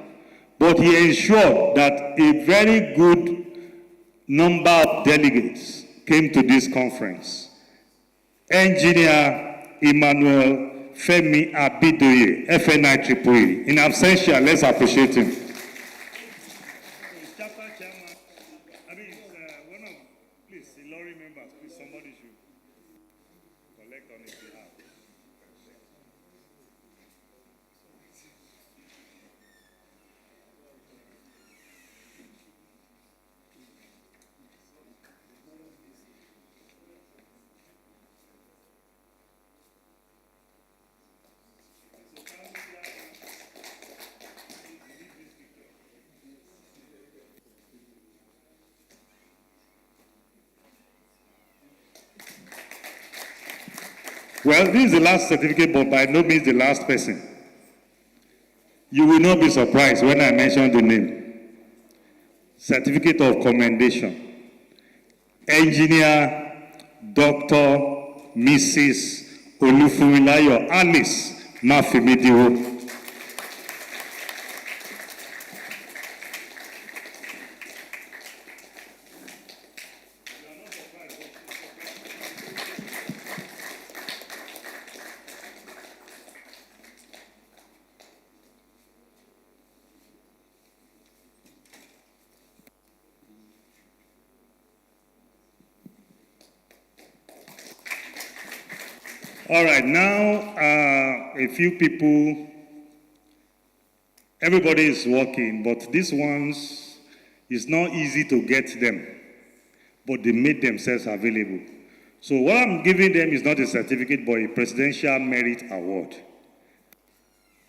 but he ensured that a very good number of delegates came to this conference. Engineer Emmanuel Femi Abidoye, FNI Tripoli. In absentia, let's appreciate him. Chapter chairman, one of, please, the lorry members, please, somebody should collect on his behalf. Well, this is the last certificate, but by no means the last person. You will not be surprised when I mention the name. Certificate of commendation. Engineer Dr. Mrs. Olufunmilayo Alice Mafimidiwo. All right, now a few people, everybody is working, but these ones, it's not easy to get them, but they made themselves available. So what I'm giving them is not a certificate, but a Presidential Merit Award.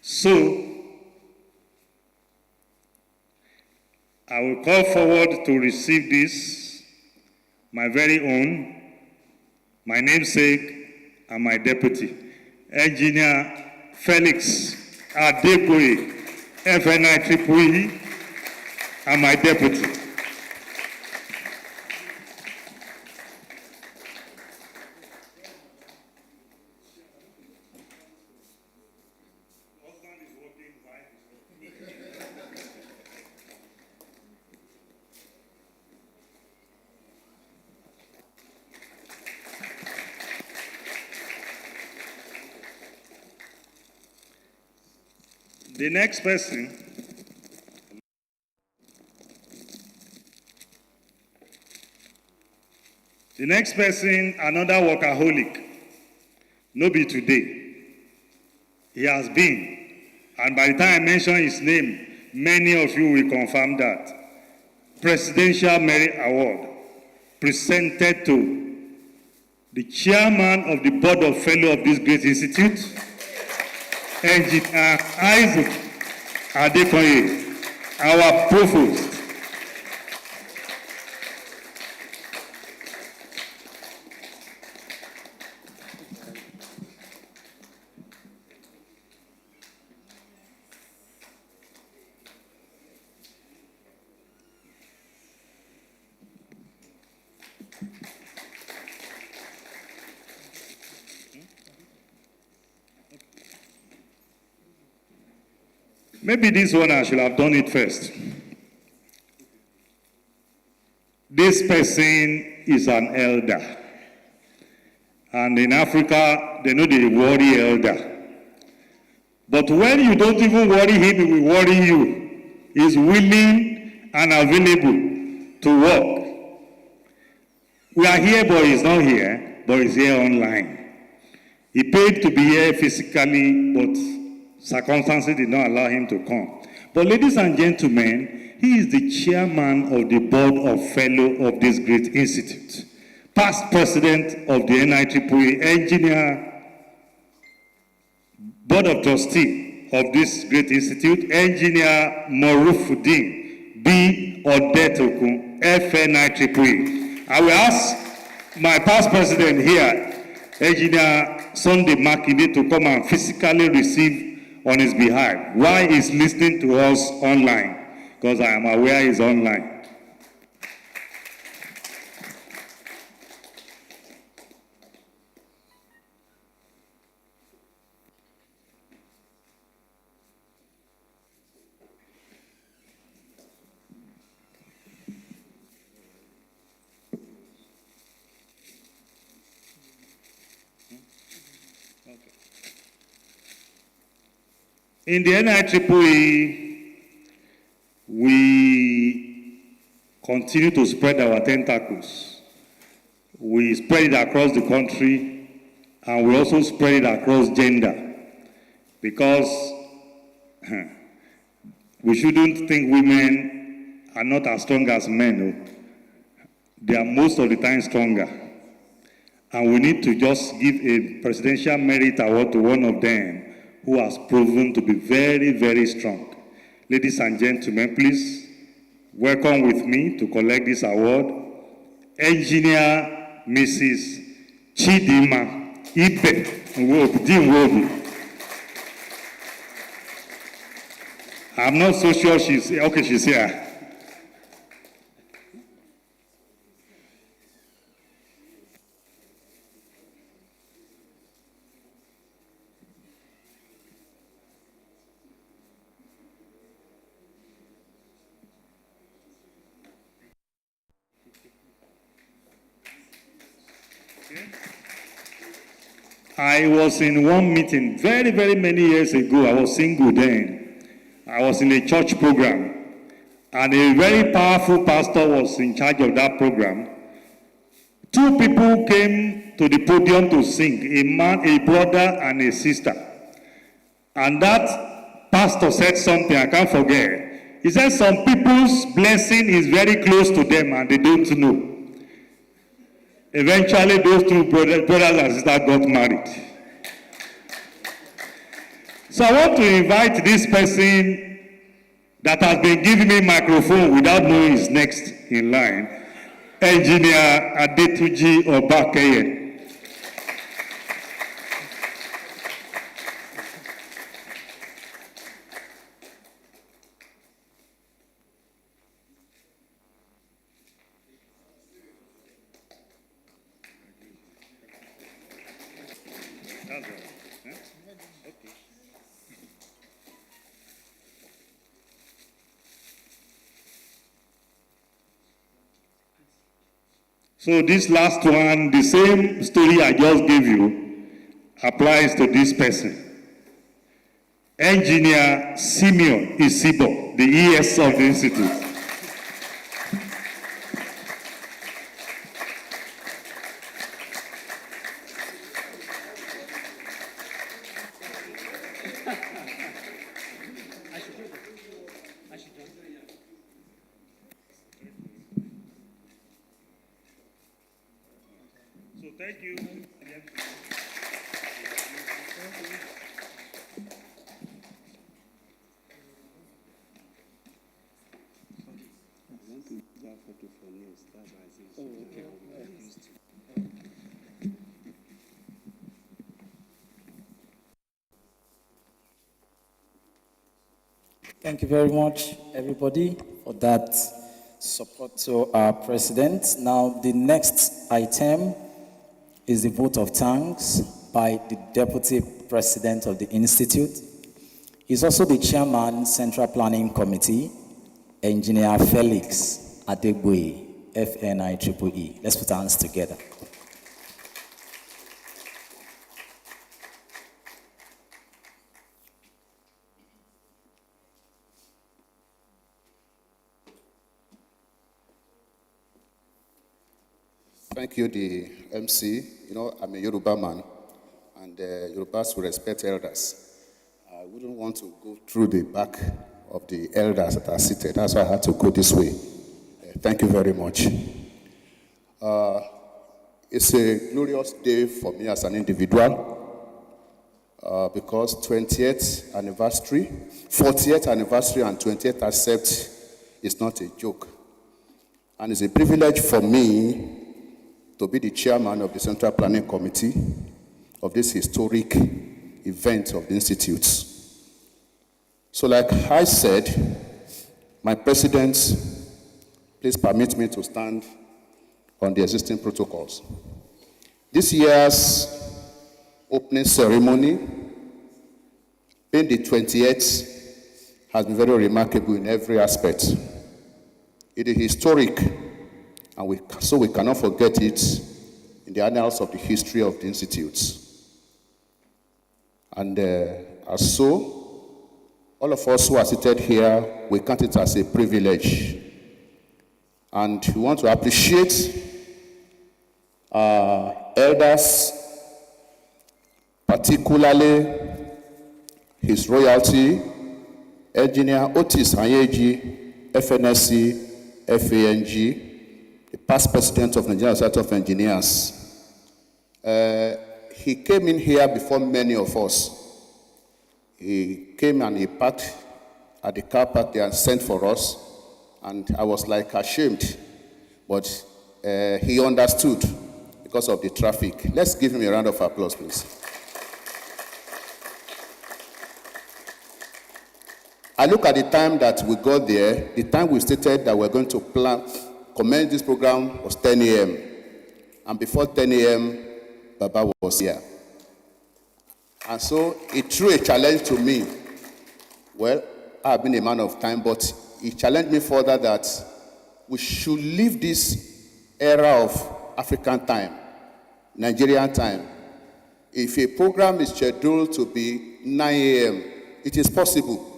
So I will call forward to receive this, my very own, my namesake, and my deputy, Engineer Felix Adeboye, FNI Tripoli, and my deputy. The next person, another workaholic, no be today. He has been, and by the time I mention his name, many of you will confirm that. Presidential Merit Award presented to the chairman of the board of fellow of this great institute, Engineer Icept Adekoye, our provost. Maybe this one I should have done it first. This person is an elder. And in Africa, they know they worry elder. But when you don't even worry him, he will worry you. He's willing and available to work. We are here, but he's not here, but he's here online. He paid to be here physically, but circumstances did not allow him to come. But ladies and gentlemen, he is the chairman of the board of fellow of this great institute, past president of the NIEE, engineer, board of trustee of this great institute, engineer Morufuddin B. Odetokun, FNIEE. I will ask my past president here, engineer Sunday Makinde, to come and physically receive on his behalf. Why he's listening to us online? Because I am aware he's online. In the NIEE, we continue to spread our tentacles. We spread it across the country, and we also spread it across gender, because we shouldn't think women are not as strong as men. No. They are most of the time stronger. And we need to just give a presidential merit award to one of them who has proven to be very, very strong. Ladies and gentlemen, please welcome with me to collect this award, Engineer Mrs. Chidima Ibe Nwobi. I'm not so sure she's here. I was in one meeting very, very many years ago. I was single then. I was in a church program, and a very powerful pastor was in charge of that program. Two people came to the podium to sing, a man, a brother, and a sister. And that pastor said something I can't forget. He said some people's blessing is very close to them and they don't know. Eventually, those two brothers and sisters got married. So I want to invite this person that has been giving me microphone without knowing is next in line, Engineer Adetuji Obakeye. So this last one, the same story I just gave you, applies to this person. Engineer Simeon Isibo, the ES of the Institute. So thank you. Thank you very much, everybody, for that support to our president. Now, the next item is the vote of thanks by the Deputy President of the Institute. He's also the Chairman, Central Planning Committee, Engineer Felix Adegboye, FNIEE. Let's put our hands together. Thank you, the MC. You know, I'm a Yoruba man, and Yorubas will respect elders. I wouldn't want to go through the back of the elders that are seated. That's why I had to go this way. Thank you very much. It's a glorious day for me as an individual because 20th anniversary, 40th anniversary and 20th Icept is not a joke. And it's a privilege for me to be the chairman of the Central Planning Committee of this historic event of the institutes. So like I said, my president, please permit me to stand on the existing protocols. This year's opening ceremony, being the 20th, has been very remarkable in every aspect. It is historic, and so we cannot forget it in the annals of the history of the institutes. And as so, all of us who are seated here, we count it as a privilege. And we want to appreciate elders, particularly His Royalty, Engineer Otis Anyeji, FNSC, FANG, the past president of Nigerian Society of Engineers. He came in here before many of us. He came and he parked at the car park there and sent for us. And I was like ashamed, but he understood because of the traffic. Let's give him a round of applause, please. I look at the time that we got there, the time we stated that we're going to commence this program was 10 a.m. And before 10 a.m., Baba was here. And so it threw a challenge to me. Well, I've been a man of time, but he challenged me further that we should leave this era of African time, Nigerian time. If a program is scheduled to be 9 a.m., it is possible.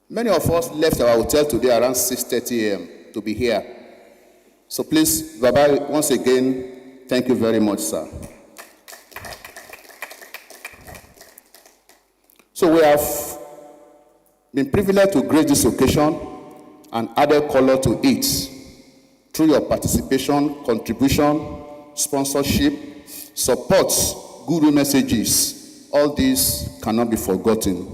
Many of us left our hotel today around 6:30 a.m. to be here. So please, Baba, once again, thank you very much, sir. So we have been privileged to grace this occasion and added color to it through your participation, contribution, sponsorship, support, guru messages. All these cannot be forgotten.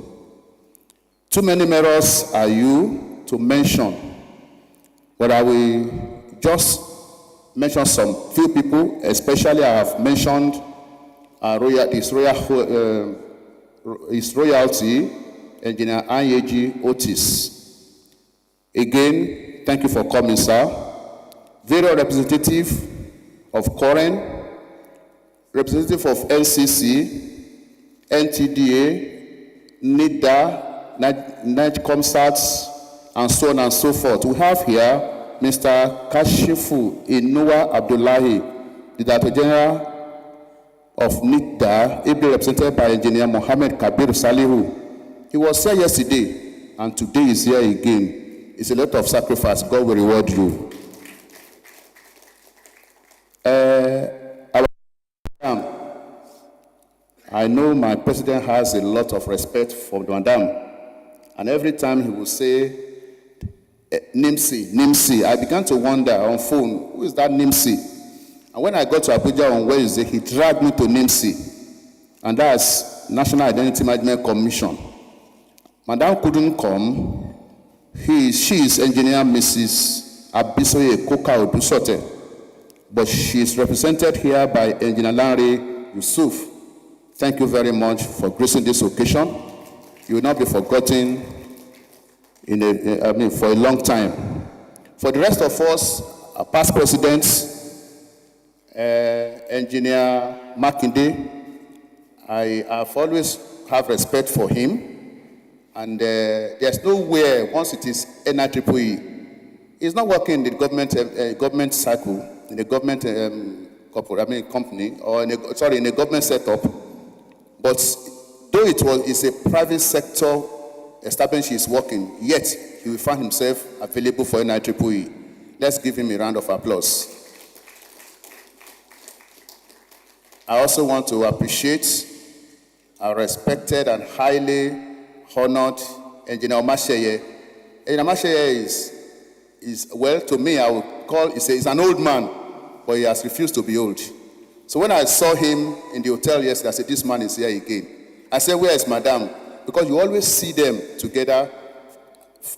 Too many mirrors are you to mention, but I will just mention some few people, especially I have mentioned His Royalty, Engineer Anyeji Otis. Again, thank you for coming, sir. Very representative of Koren, representative of NCC, NTDA, NIDA, NIGCOMSATs, and so on and so forth. We have here Mr. Kashifu Inua Abdullahi, the Director General of NIDA, ably represented by Engineer Mohammed Kabir Salihu. He was here yesterday, and today is here again. It's a lot of sacrifice. God will reward you. I know my president has a lot of respect for Madam. And every time he will say, Nimsi, I began to wonder on phone, who is that Nimsi? And when I got to Abuja on Wednesday, he dragged me to Nimsi. And that's National Identity Management Commission. Madam couldn't come. She is Engineer Mrs. Abisoye Koka Odusote. But she is represented here by Engineer Lanre Yusuf. Thank you very much for gracing this occasion. You will not be forgotten for a long time. For the rest of us, our past presidents, Engineer Makinde, I have always have respect for him. And there's nowhere, once it is NIEE, he's not working in the government cycle, in the government company, or in a government setup. But though it's a private sector establishment he's working, yet he will find himself available for NIEE. Let's give him a round of applause. I also want to appreciate our respected and highly honored Engineer Omasheye. Engineer Omasheye is, well, to me, I would call, he's an old man, but he has refused to be old. So when I saw him in the hotel yesterday, I said, this man is here again. I said, where is Madam? Because you always see them together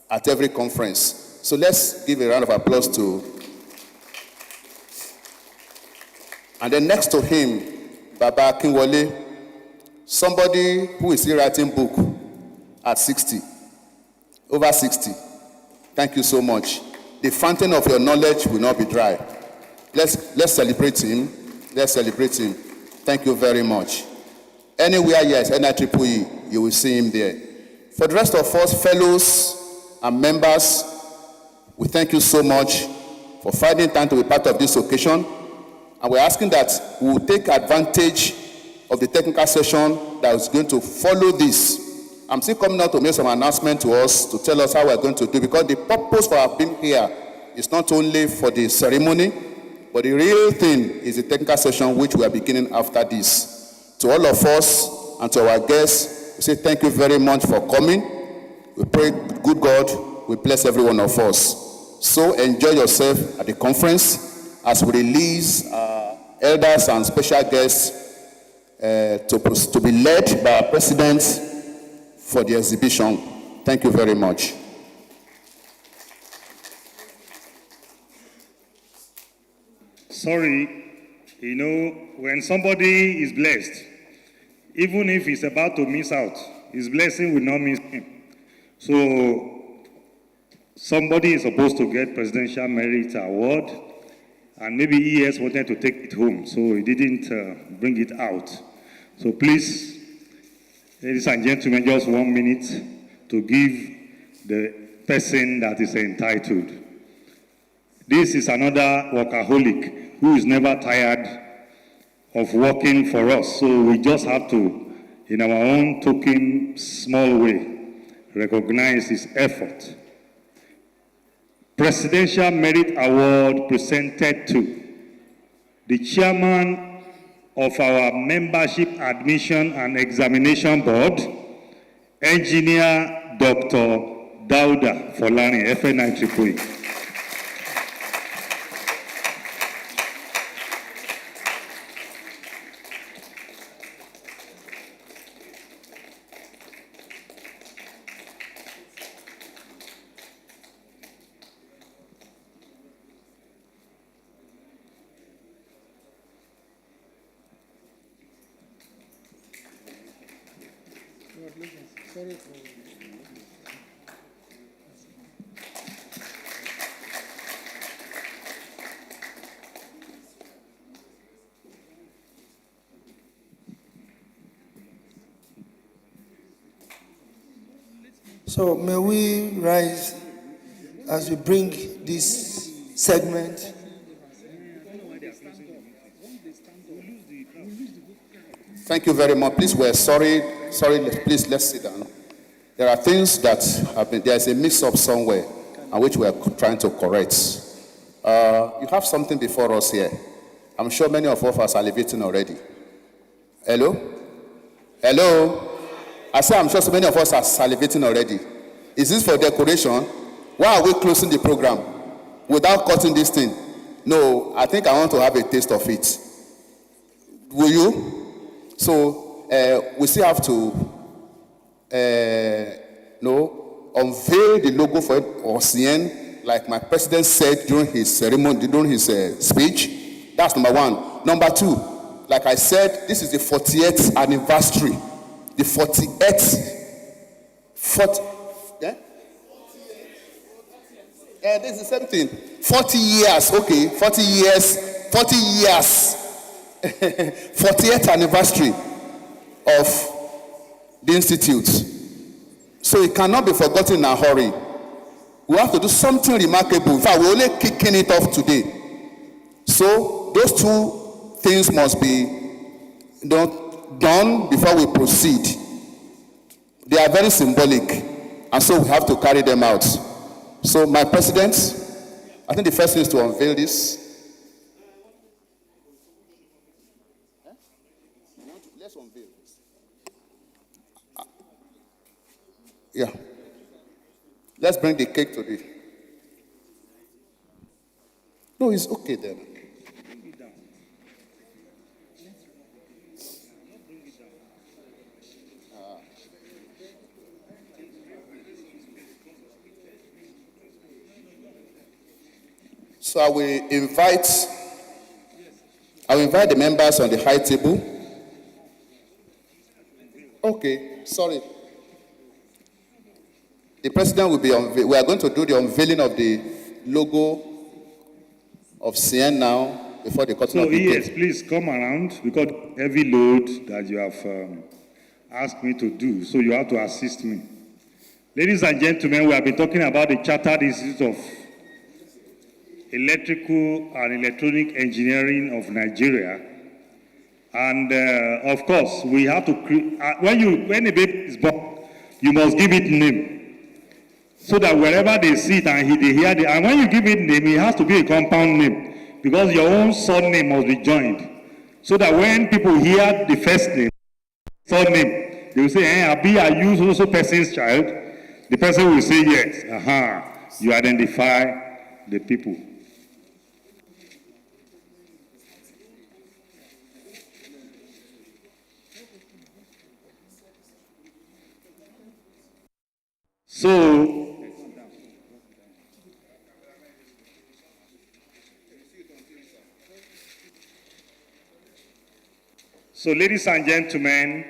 at every conference. So let's give a round of applause to. And then next to him, Baba Akinwole, somebody who is still writing book at 60, over 60. Thank you so much. The fountain of your knowledge will not be dry. Let's celebrate him. Let's celebrate him. Thank you very much. Anywhere, yes, NIEE, you will see him there. For the rest of us, fellows and members, we thank you so much for finding time to be part of this occasion. And we're asking that we will take advantage of the technical session that is going to follow this. I'm still coming out to make some announcement to us to tell us how we're going to do, because the purpose for our being here is not only for the ceremony, but the real thing is the technical session which we are beginning after this. To all of us and to our guests, we say thank you very much for coming. We pray, good God, we bless every one of us. So enjoy yourself at the conference as we release elders and special guests to be led by our president for the exhibition. Thank you very much. Sorry, when somebody is blessed, even if he's about to miss out, his blessing will not miss him. So somebody is supposed to get Presidential Merit Award, and maybe ES wanted to take it home, so he didn't bring it out. So please, ladies and gentlemen, just 1 minute to give the person that is entitled. This is another workaholic who is never tired of working for us. So we just have to, in our own token, small way, recognize his effort. Presidential Merit Award presented to the chairman of our Membership Admission and Examination Board, Engineer Dr. Dauda Folani, FNIEE. So may we rise as we bring this segment. Thank you very much. Please, we're sorry, please, let's sit down. There are things that have been, there's a mix-up somewhere, and which we are trying to correct. You have something before us here. I'm sure many of us are salivating already. Hello? Hello? I say I'm sure so many of us are salivating already. Is this for decoration? Why are we closing the program without cutting this thing? No, I think I want to have a taste of it. Will you? So we still have to unveil the logo for OCN, like my president said during his ceremony, during his speech. That's number one. Number two, like I said, this is the 40th anniversary. The 40th. This is the same thing. 40 years, okay, 40 years. 40th anniversary of the Institute. So it cannot be forgotten in a hurry. We have to do something remarkable. In fact, we're only kicking it off today. So those two things must be done before we proceed. They are very symbolic, and so we have to carry them out. So my president, I think the first thing is to unveil this. Let's unveil this. Yeah. Let's bring the cake to the. No, it's okay then. So I will invite the members on the high table. Okay, sorry. The president will be we are going to do the unveiling of the logo of CN now before the cutting So of the yes, cake. please come around because heavy load that you have asked me to do, so you have to assist me. Ladies and gentlemen, we have been talking about the Chartered Institute of Electrical and Electronic Engineering of Nigeria. And of course, we have to when a baby is born, you must give it name. So that wherever they see it and they hear it, and when you give it name, it has to be a compound name because your own surname must be joined. So that when people hear the first name, surname, they will say, Abi, are you also person's child? The person will say yes. You identify the people. So ladies and gentlemen,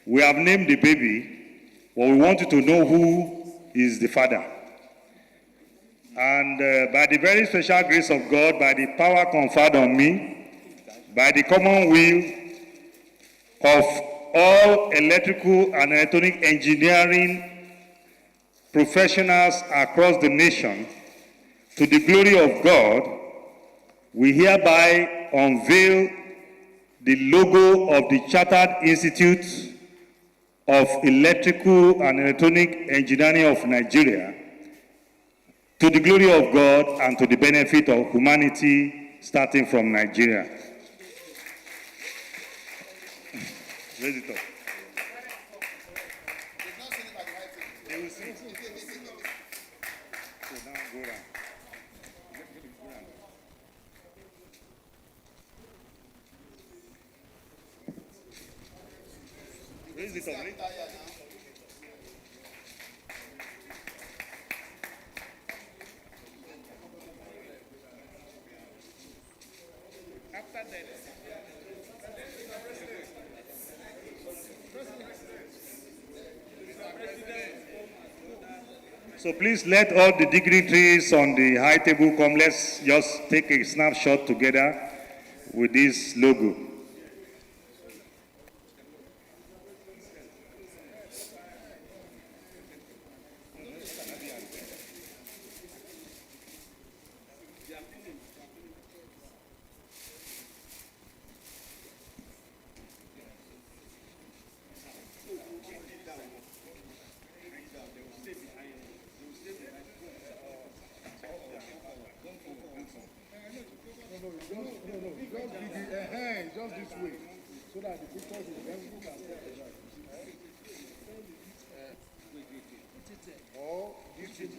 we have named the baby, but we want you to know who is the father. And by the very special grace of God, by the power conferred on me, by the common will of all electrical and electronic engineering professionals across the nation, to the glory of God, we hereby unveil the logo of the Chartered Institute of Electrical and Electronic Engineering of Nigeria, to the glory of God and to the benefit of humanity, starting from Nigeria. Raise it up. They will see. So now go around. Raise it up. After that. So please let all the dignitaries on the high table come. Let's just take a snapshot together with this logo. Just this way, so that the pictures will then look at or this is no.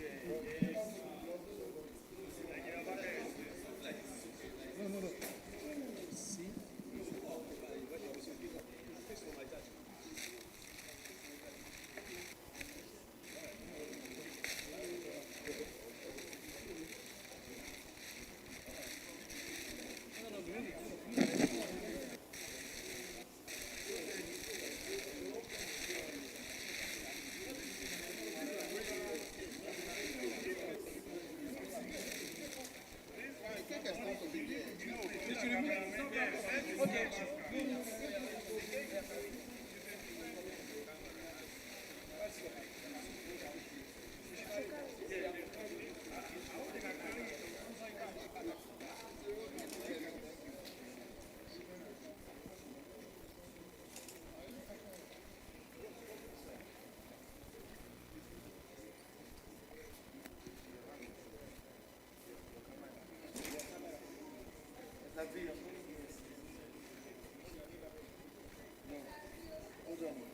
See?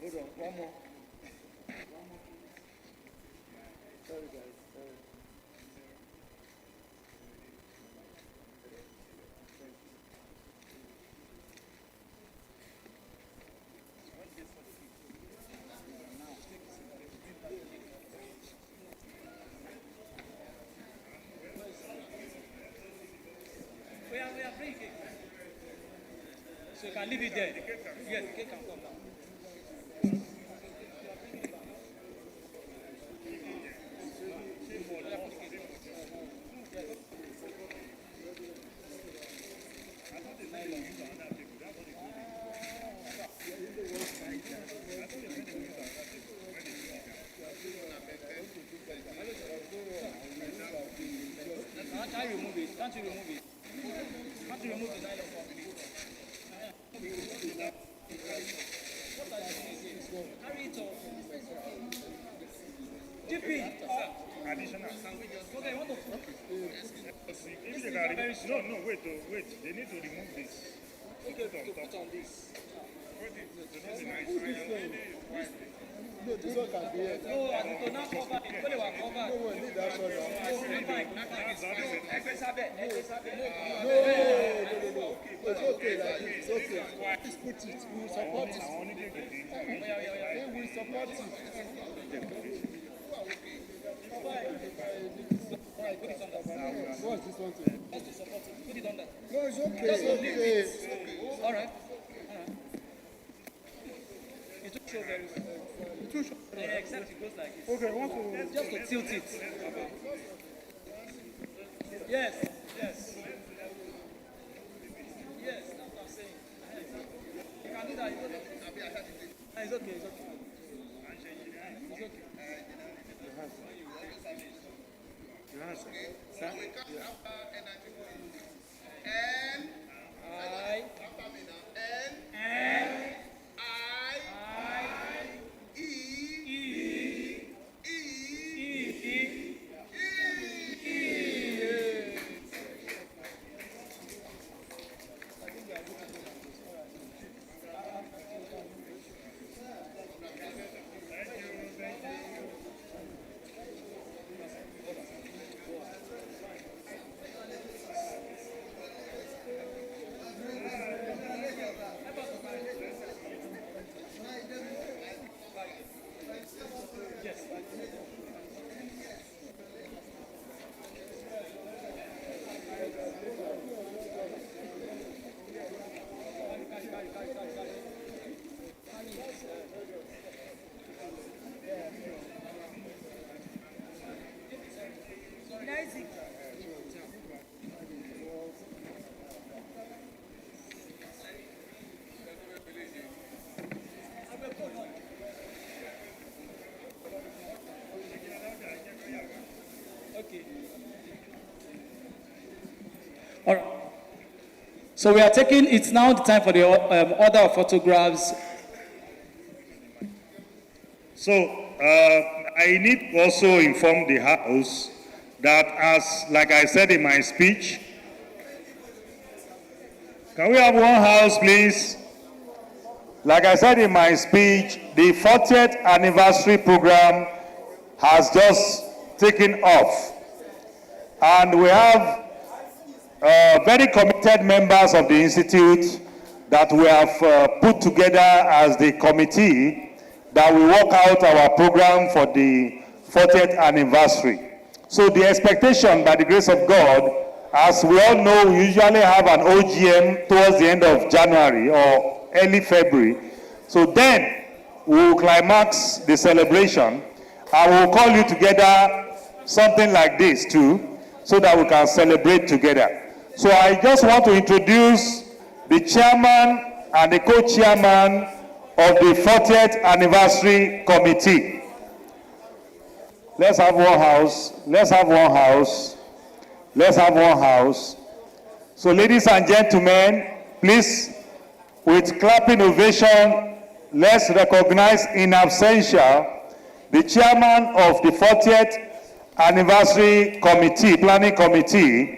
Hold on, one more. So you can leave it there. Yes, the cake can come now. Can't you remove it? Can't you remove it? Can't you remove the nylon from it? Carry it off. Dip it. Additional. Okay, want to put If they can remove, no, wait. They need to remove this. okay, put on this. No, this one can be here. No, I need to now cover it. When they were covered. No, we need that one now. No. It's okay like this. It's okay. Please put it. We will support it. We will support it. What's this one to? Just to support it. Put it on that. No, it's okay. Just to It's leave okay. it. All right. It will show very well. It will show. Except it goes like this. Okay, want to... Just to tilt it. Yes. Yes. Yes, that's what I'm saying. You can do that. It's okay. It's okay. It's okay. So we come after energy. N. I. N. I. E. E. Okay. All right. So we are taking, it's now the time for the order of photographs. So, I need to also inform the House that as, like I said in my speech, can we have one House, please? Like I said in my speech, the 40th anniversary program has just taken off. And we have very committed members of the Institute that we have put together as the committee that will work out our program for the 40th anniversary. So the expectation, by the grace of God, as we all know, we usually have an OGM towards the end of January or early February. So then we will climax the celebration and we will call you together something like this too, so that we can celebrate together. So I just want to introduce the chairman and the co-chairman of the 40th anniversary committee. Let's have one House. Let's have one House. Let's have one House. So ladies and gentlemen, please, with clapping ovation, let's recognize in absentia the chairman of the 40th anniversary committee, planning committee,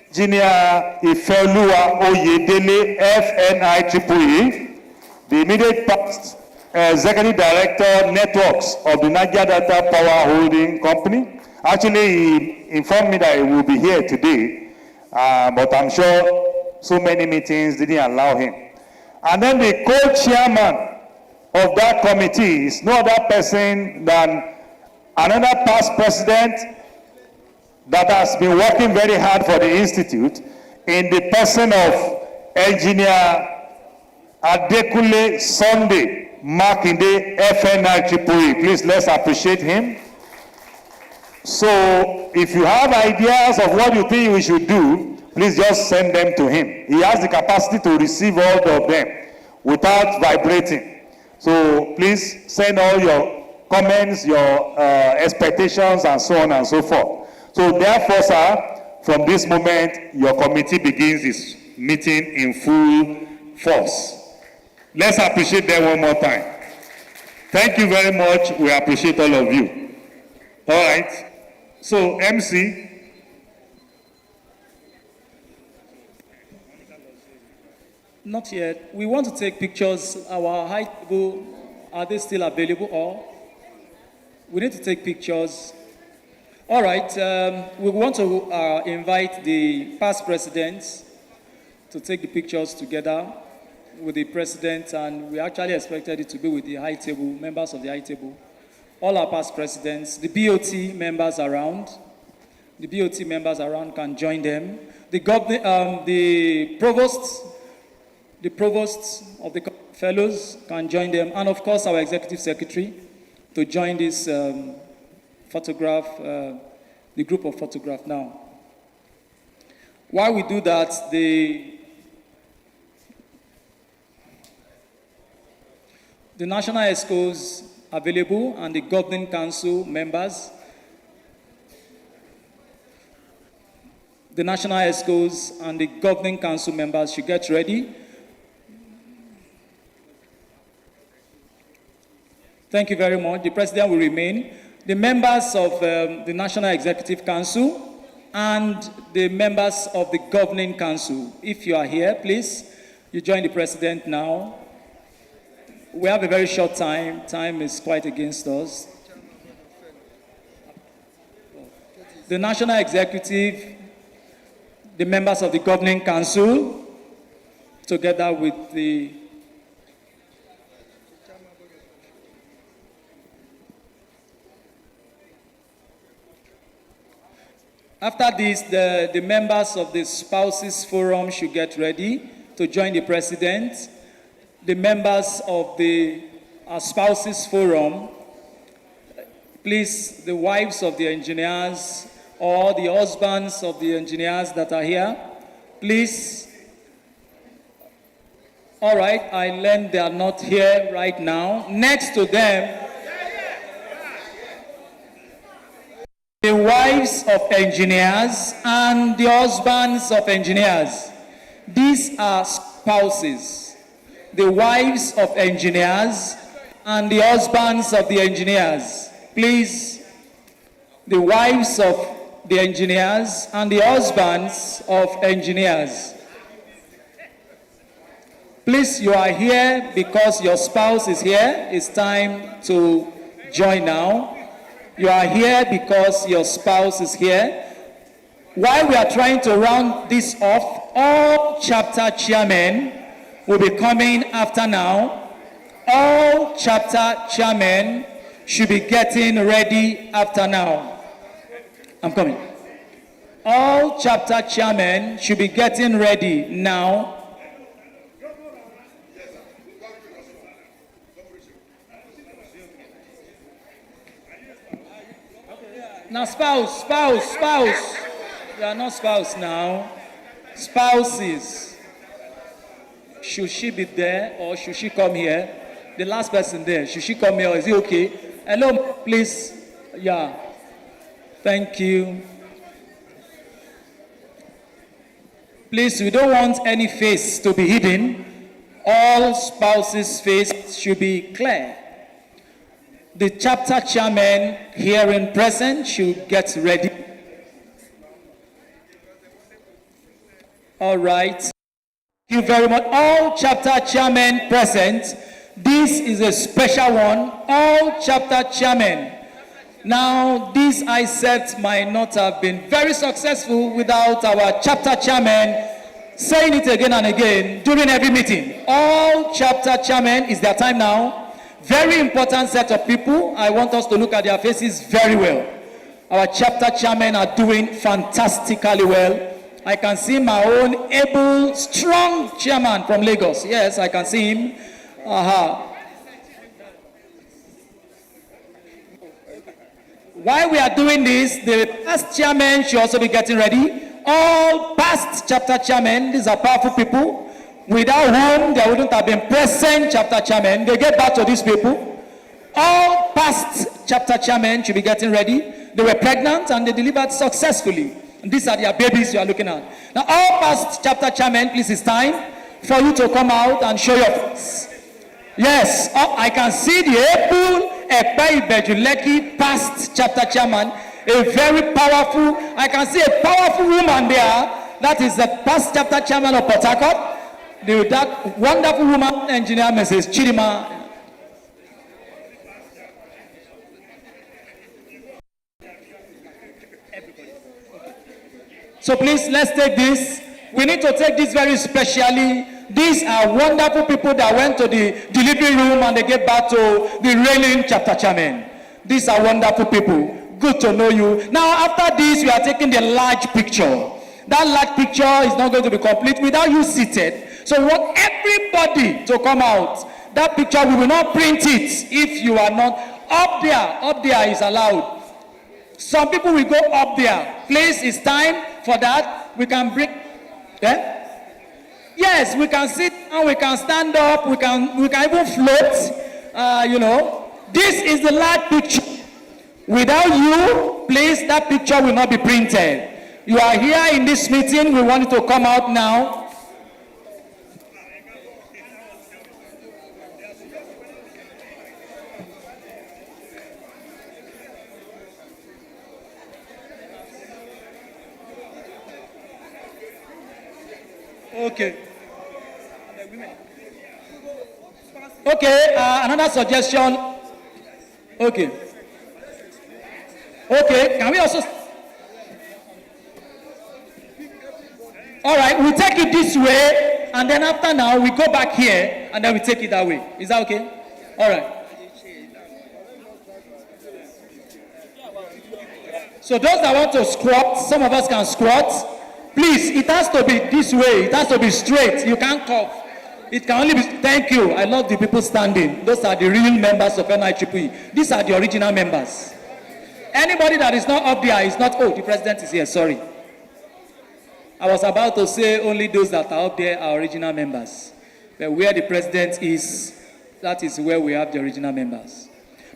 Engineer Ifelua Oyedele, FNIEEE, the immediate past Executive Director Networks of the Niger Delta Power Holding Company. Actually, he informed me that he will be here today, but I'm sure so many meetings didn't allow him. And then the co-chairman of that committee is no other person than another past president that has been working very hard for the Institute in the person of Engineer Adekunle Sunday Makinde, FNIEEE. Please, let's appreciate him. So, if you have ideas of what you think we should do, please just send them to him. He has the capacity to receive all of them without vibrating. So, please send all your comments, your expectations, and so on and so forth. So, therefore, sir, from this moment, your committee begins its meeting in full force. Let's appreciate them one more time. Thank you very much. We appreciate all of you. All right. So, MC. Not yet. We want to take pictures. Our high table, are they still available? Or we need to take pictures. All right. We want to invite the past presidents to take the pictures together with the president, and we actually expected it to be with the high table, members of the high table. All our past presidents, the BOT members around. The BOT members around can join them. The provosts of the fellows can join them, and of course our executive secretary to join this photograph, the group of photograph now. While we do that, the National ESCOs available and the Governing Council members. The National ESCOs and the Governing Council members should get ready. Thank you very much. The President will remain. The members of the National Executive Council and the members of the Governing Council, if you are here, please, you join the President now. We have a very short time. Time is quite against us. The National Executive, the members of the Governing Council, together with the After this, the members of the Spouses Forum should get ready to join the President. The members of the Spouses Forum, please, the wives of the engineers or the husbands of the engineers that are here, please. All right, I learned they are not here right now. Next to them, the wives of engineers and the husbands of engineers. These are spouses. The wives of engineers and the husbands of the engineers. Please, the wives of the engineers and the husbands of engineers. Please, you are here because your spouse is here. It's time to join now. You are here because your spouse is here. While we are trying to round this off, all chapter chairmen will be coming after now. All chapter chairmen should be getting ready after now. I'm coming. All chapter chairmen should be getting ready now. Now spouse. You are not spouse now. Spouses. Should she be there or should she come here? The last person there, should she come here or is it okay? Hello, please. Yeah. Thank you. Please, we don't want any face to be hidden. All spouses' face should be clear. The chapter chairman here in present should get ready. All right. Thank you very much. All chapter chairmen present, This is a special one. All chapter chairmen. Now, this Icept might not have been very successful without our chapter chairman saying it again and again during every meeting. All chapter chairmen, is their time now. Very important set of people. I want us to look at their faces very well. Our chapter chairmen are doing fantastically well. I can see my own able, strong chairman from Lagos. Yes, I can see him. While we are doing this, the past chairman should also be getting ready. All past chapter chairmen, these are powerful people, without whom there wouldn't have been present chapter chairmen. They get back to these people. All past chapter chairmen should be getting ready. They were pregnant and they delivered successfully. And these are their babies you are looking at. Now, all past chapter chairmen, please, it's time for you to come out and show your face. Yes, I can see the able Epai Bejuleki past chapter chairman, a very powerful, I can see a powerful woman there. That is the past chapter chairman of Port Harcourt. That wonderful woman, engineer Mrs. Chidima. So please, let's take this. We need to take this very specially. These are wonderful people that went to the delivery room and they get back to the reigning chapter chairman. These are wonderful people. Good to know you. Now, after this, we are taking the large picture. That large picture is not going to be complete without you seated. So, I want everybody to come out. That picture, we will not print it if you are not up there. Up there is allowed. Some people will go up there. Please, it's time for that. We can bring. Yeah? Yes, we can sit and we can stand up. We can even float. You know, this is the large picture. Without you, please, that picture will not be printed. You are here in this meeting. We want you to come out now. Okay. Okay, another suggestion. Okay. Okay, can we also... All right, we take it this way, and then after now, we go back here, and then we take it that way. Is that okay? All right. So those that want to squat, some of us can squat. Please, it has to be this way. It has to be straight. You can't cough. It can only be... Thank you. I love the people standing. Those are the real members of NIEE. These are the original members. Anybody that is not up there is not... Oh, the president is here. Sorry. I was about to say only those that are up there are original members. But where the president is, that is where we have the original members.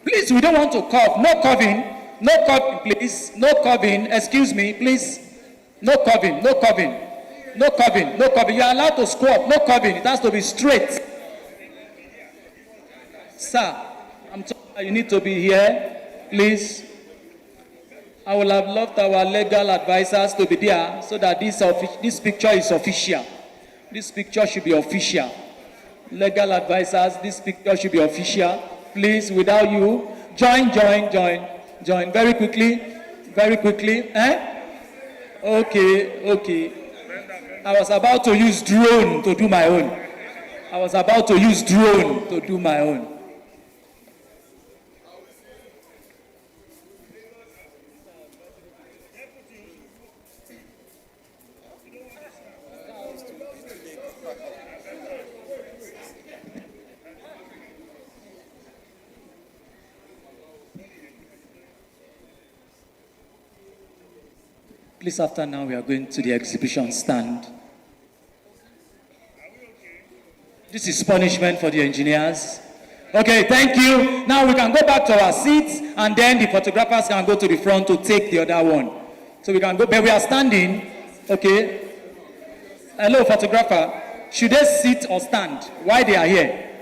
Please, we don't want to cough. No coughing. No coughing, please. No coughing. Excuse me, please. No coughing. No coughing. No coughing. No coughing. You are allowed to squat. No coughing. It has to be straight. Sir, I'm sorry, you need to be here. Please. I would have loved our legal advisors to be there so that this picture is official. This picture should be official. Legal advisors, this picture should be official. Please, without you, join. Very quickly. Very quickly. Okay. I was about to use drone to do my own. Please, after now, we are going to the exhibition stand. This is punishment for the engineers. Okay, thank you. Now we can go back to our seats, and then the photographers can go to the front to take the other one. So we can go, but we are standing. Okay. Hello, photographer. Should they sit or stand? Why they are here?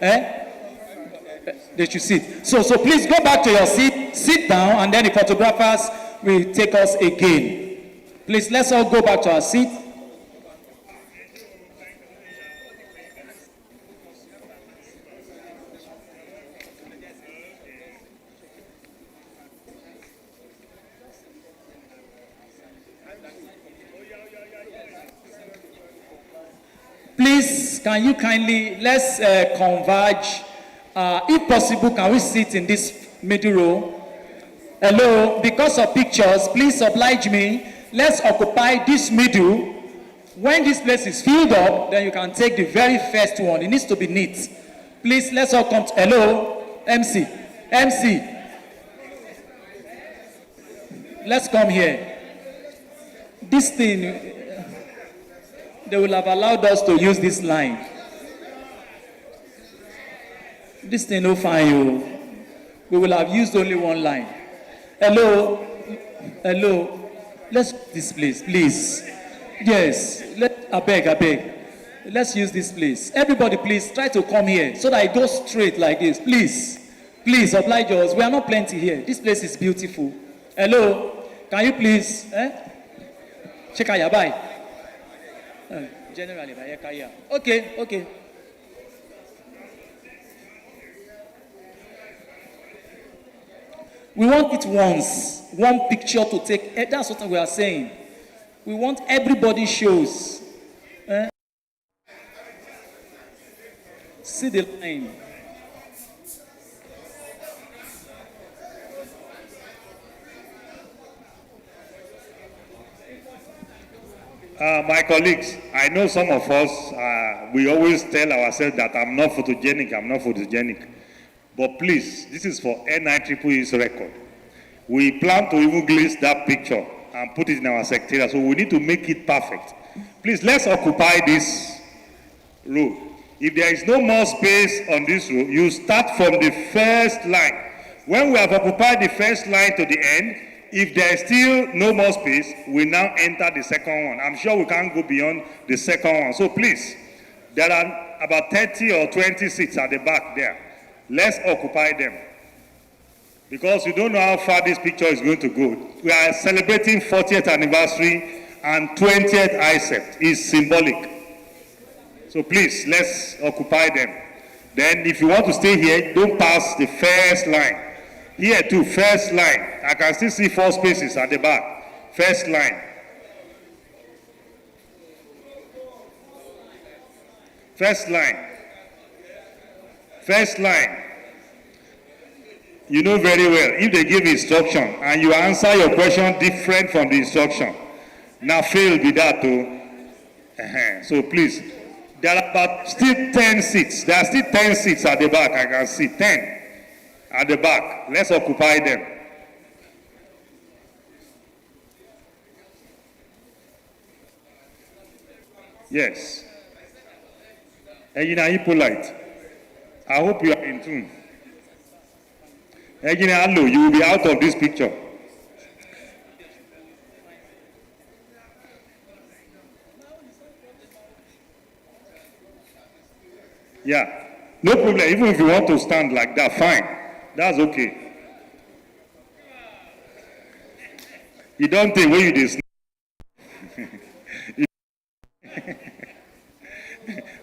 They should sit. So please go back to your seat, sit down, and then the photographers will take us again. Please, let's all go back to our seat. can you kindly, let's converge. If possible, can we sit in this middle row? Hello, because of pictures, please oblige me. Let's occupy this middle. When this place is filled up, then you can take the very first one. It needs to be neat. Please, let's all come to, hello, MC. Let's come here. This thing, they will have allowed us to use this line. This thing no fine, you. We will have used only one line. Hello. Let's this place, please. Yes. I beg. Let's use this place. Everybody, please try to come here so that it goes straight like this. Please oblige us. We are not plenty here. This place is beautiful. Hello. Can you please? Check out your bye. Generally, okay. We want it once, one picture to take. That's what we are saying. We want everybody shows. See the line. My colleagues, I know some of us, we always tell ourselves that I'm not photogenic. But please, this is for NIEE's record. We plan to even glitch that picture and put it in our secretariat, so we need to make it perfect. Please, let's occupy this row. If there is no more space on this row, you start from the first line. When we have occupied the first line to the end, if there is still no more space, we now enter the second one. I'm sure we can't go beyond the second one. So please, there are about 30 or 20 seats at the back there. Let's occupy them. Because you don't know how far this picture is going to go. We are celebrating 40th anniversary and 20th Icept. It's symbolic. So please, let's occupy them. Then if you want to stay here, don't pass the first line. Here too, first line. I can still see 4 spaces at the back. First line. First line. First line. You know very well, if they give instruction and you answer your question different from the instruction, now fail with that too. So please, there are about still 10 seats. There are still 10 seats at the back. I can see 10 at the back. Let's occupy them. Yes. And you know, polite. I hope you are in tune. You will be out of this picture. Yeah, no problem. Even if you want to stand like that, fine. That's okay. You don't think when you this.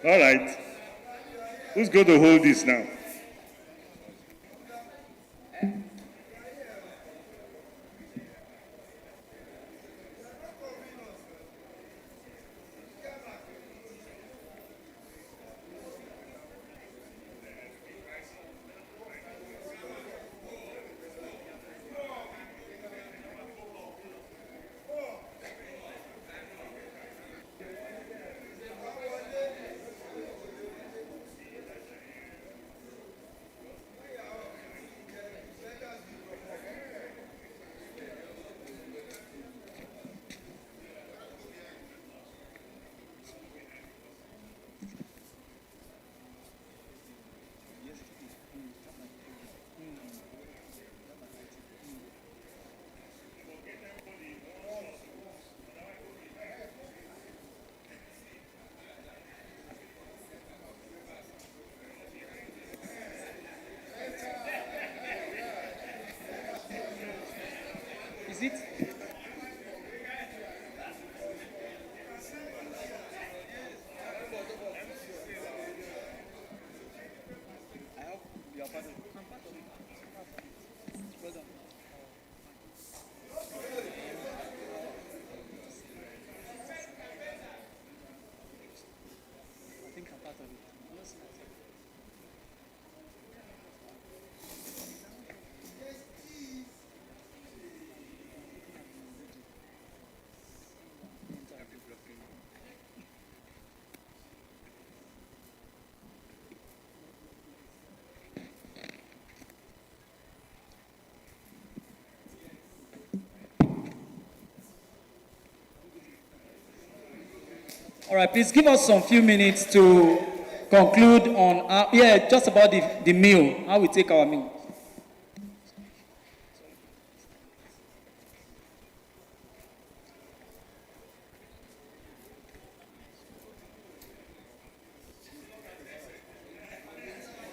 All right. Who's going to hold this now? Is it? All right, please give us some few minutes to conclude on, just about the meal, how we take our meal.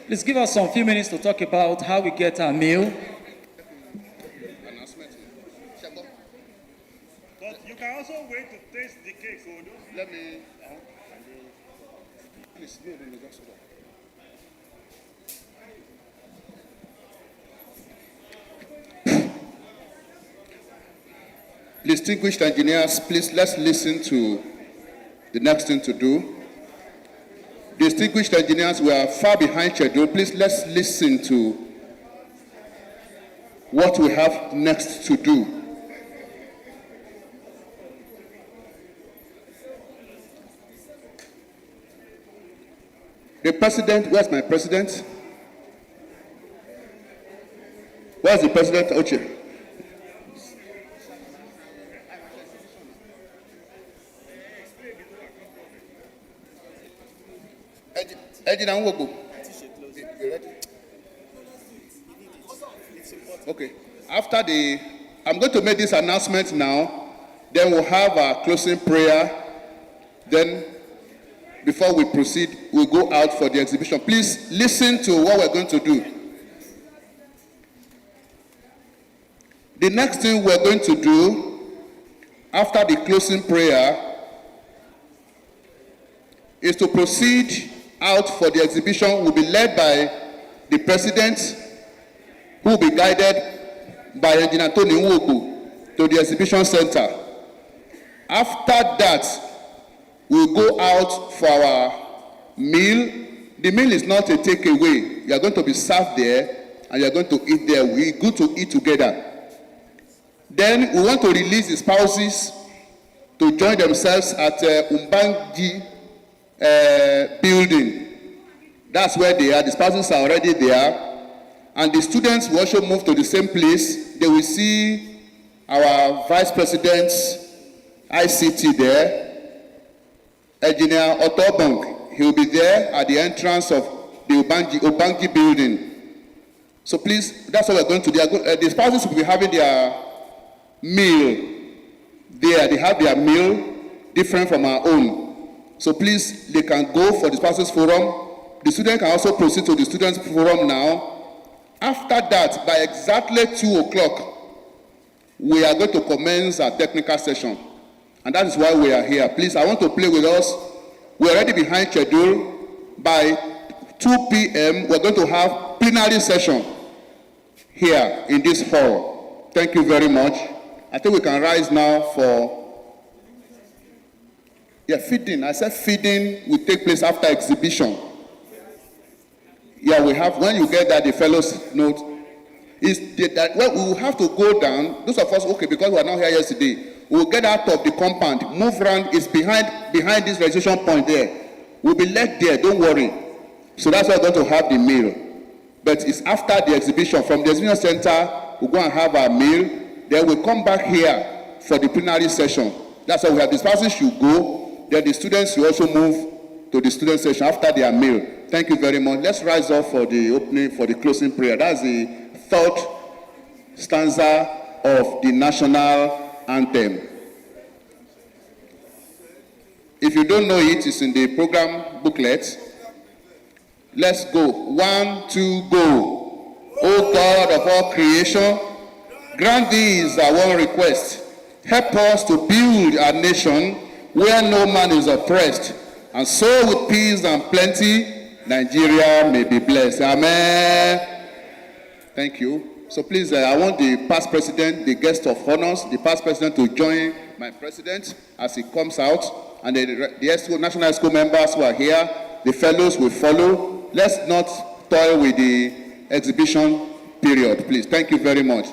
Please give us some few minutes to talk about how we get our meal. But you can also wait to taste the cake. So Let me. Please, no, just Distinguished engineers, please let's listen to the next thing to do. Distinguished engineers, we are far behind schedule. Please let's listen to what we have next to do. The president, where's my president? Where's the president? Oche. Okay. After I'm going to make this announcement now. Then we'll have our closing prayer. Then, before we proceed, we'll go out for the exhibition. Please listen to what we're going to do. The next thing we're going to do after the closing prayer is to proceed out for the exhibition. Will be led by the president, who will be guided by Engineer Tony Nwogu to the exhibition center. After that, we'll go out for our meal. The meal is not a takeaway. You are going to be served there, and you are going to eat there. We're good to eat together. Then we want to release the spouses to join themselves at Umbangi building. That's where they are. The spouses are already there. And the students will also move to the same place. They will see our Vice President's ICT there, Engineer Otobong. He will be there at the entrance of the Ubangi building. So please, that's what we're going to do. The spouses will be having their meal there. They have their meal different from our own. So please, they can go for the spouses forum. The student can also proceed to the students forum now. After that, by exactly 2 o'clock, we are going to commence our technical session. And that is why we are here. Please, I want to play with us. We're already behind schedule. By 2 p.m., we're going to have plenary session here in this hall. Thank you very much. I think we can rise now for... feeding. I said feeding will take place after exhibition. Yeah, we have, when you get that, the fellows note, is that well, we will have to go down. Those of us, okay, because we are not here yesterday, we will get out of the compound, move around, it's behind this registration point there. We'll be led there, don't worry. So that's why we're going to have the meal. But it's after the exhibition. From the exhibition center, we'll go and have our meal. Then we'll come back here for the plenary session. That's why we have the spouses should go. Then the students will also move to the student session after their meal. Thank you very much. Let's rise up for the opening, for the closing prayer. That's the third stanza of the national anthem. If you don't know it, it's in the program booklet. Let's go. 1, 2, go. O God of all creation, grant these our one request. Help us to build a nation where no man is oppressed, and so with peace and plenty, Nigeria may be blessed. Amen. Thank you. So please, I want the past president, the guest of honors, the past president to join my president as he comes out, and the national school members who are here, the fellows will follow. Let's not toy with the exhibition period, please. Thank you very much.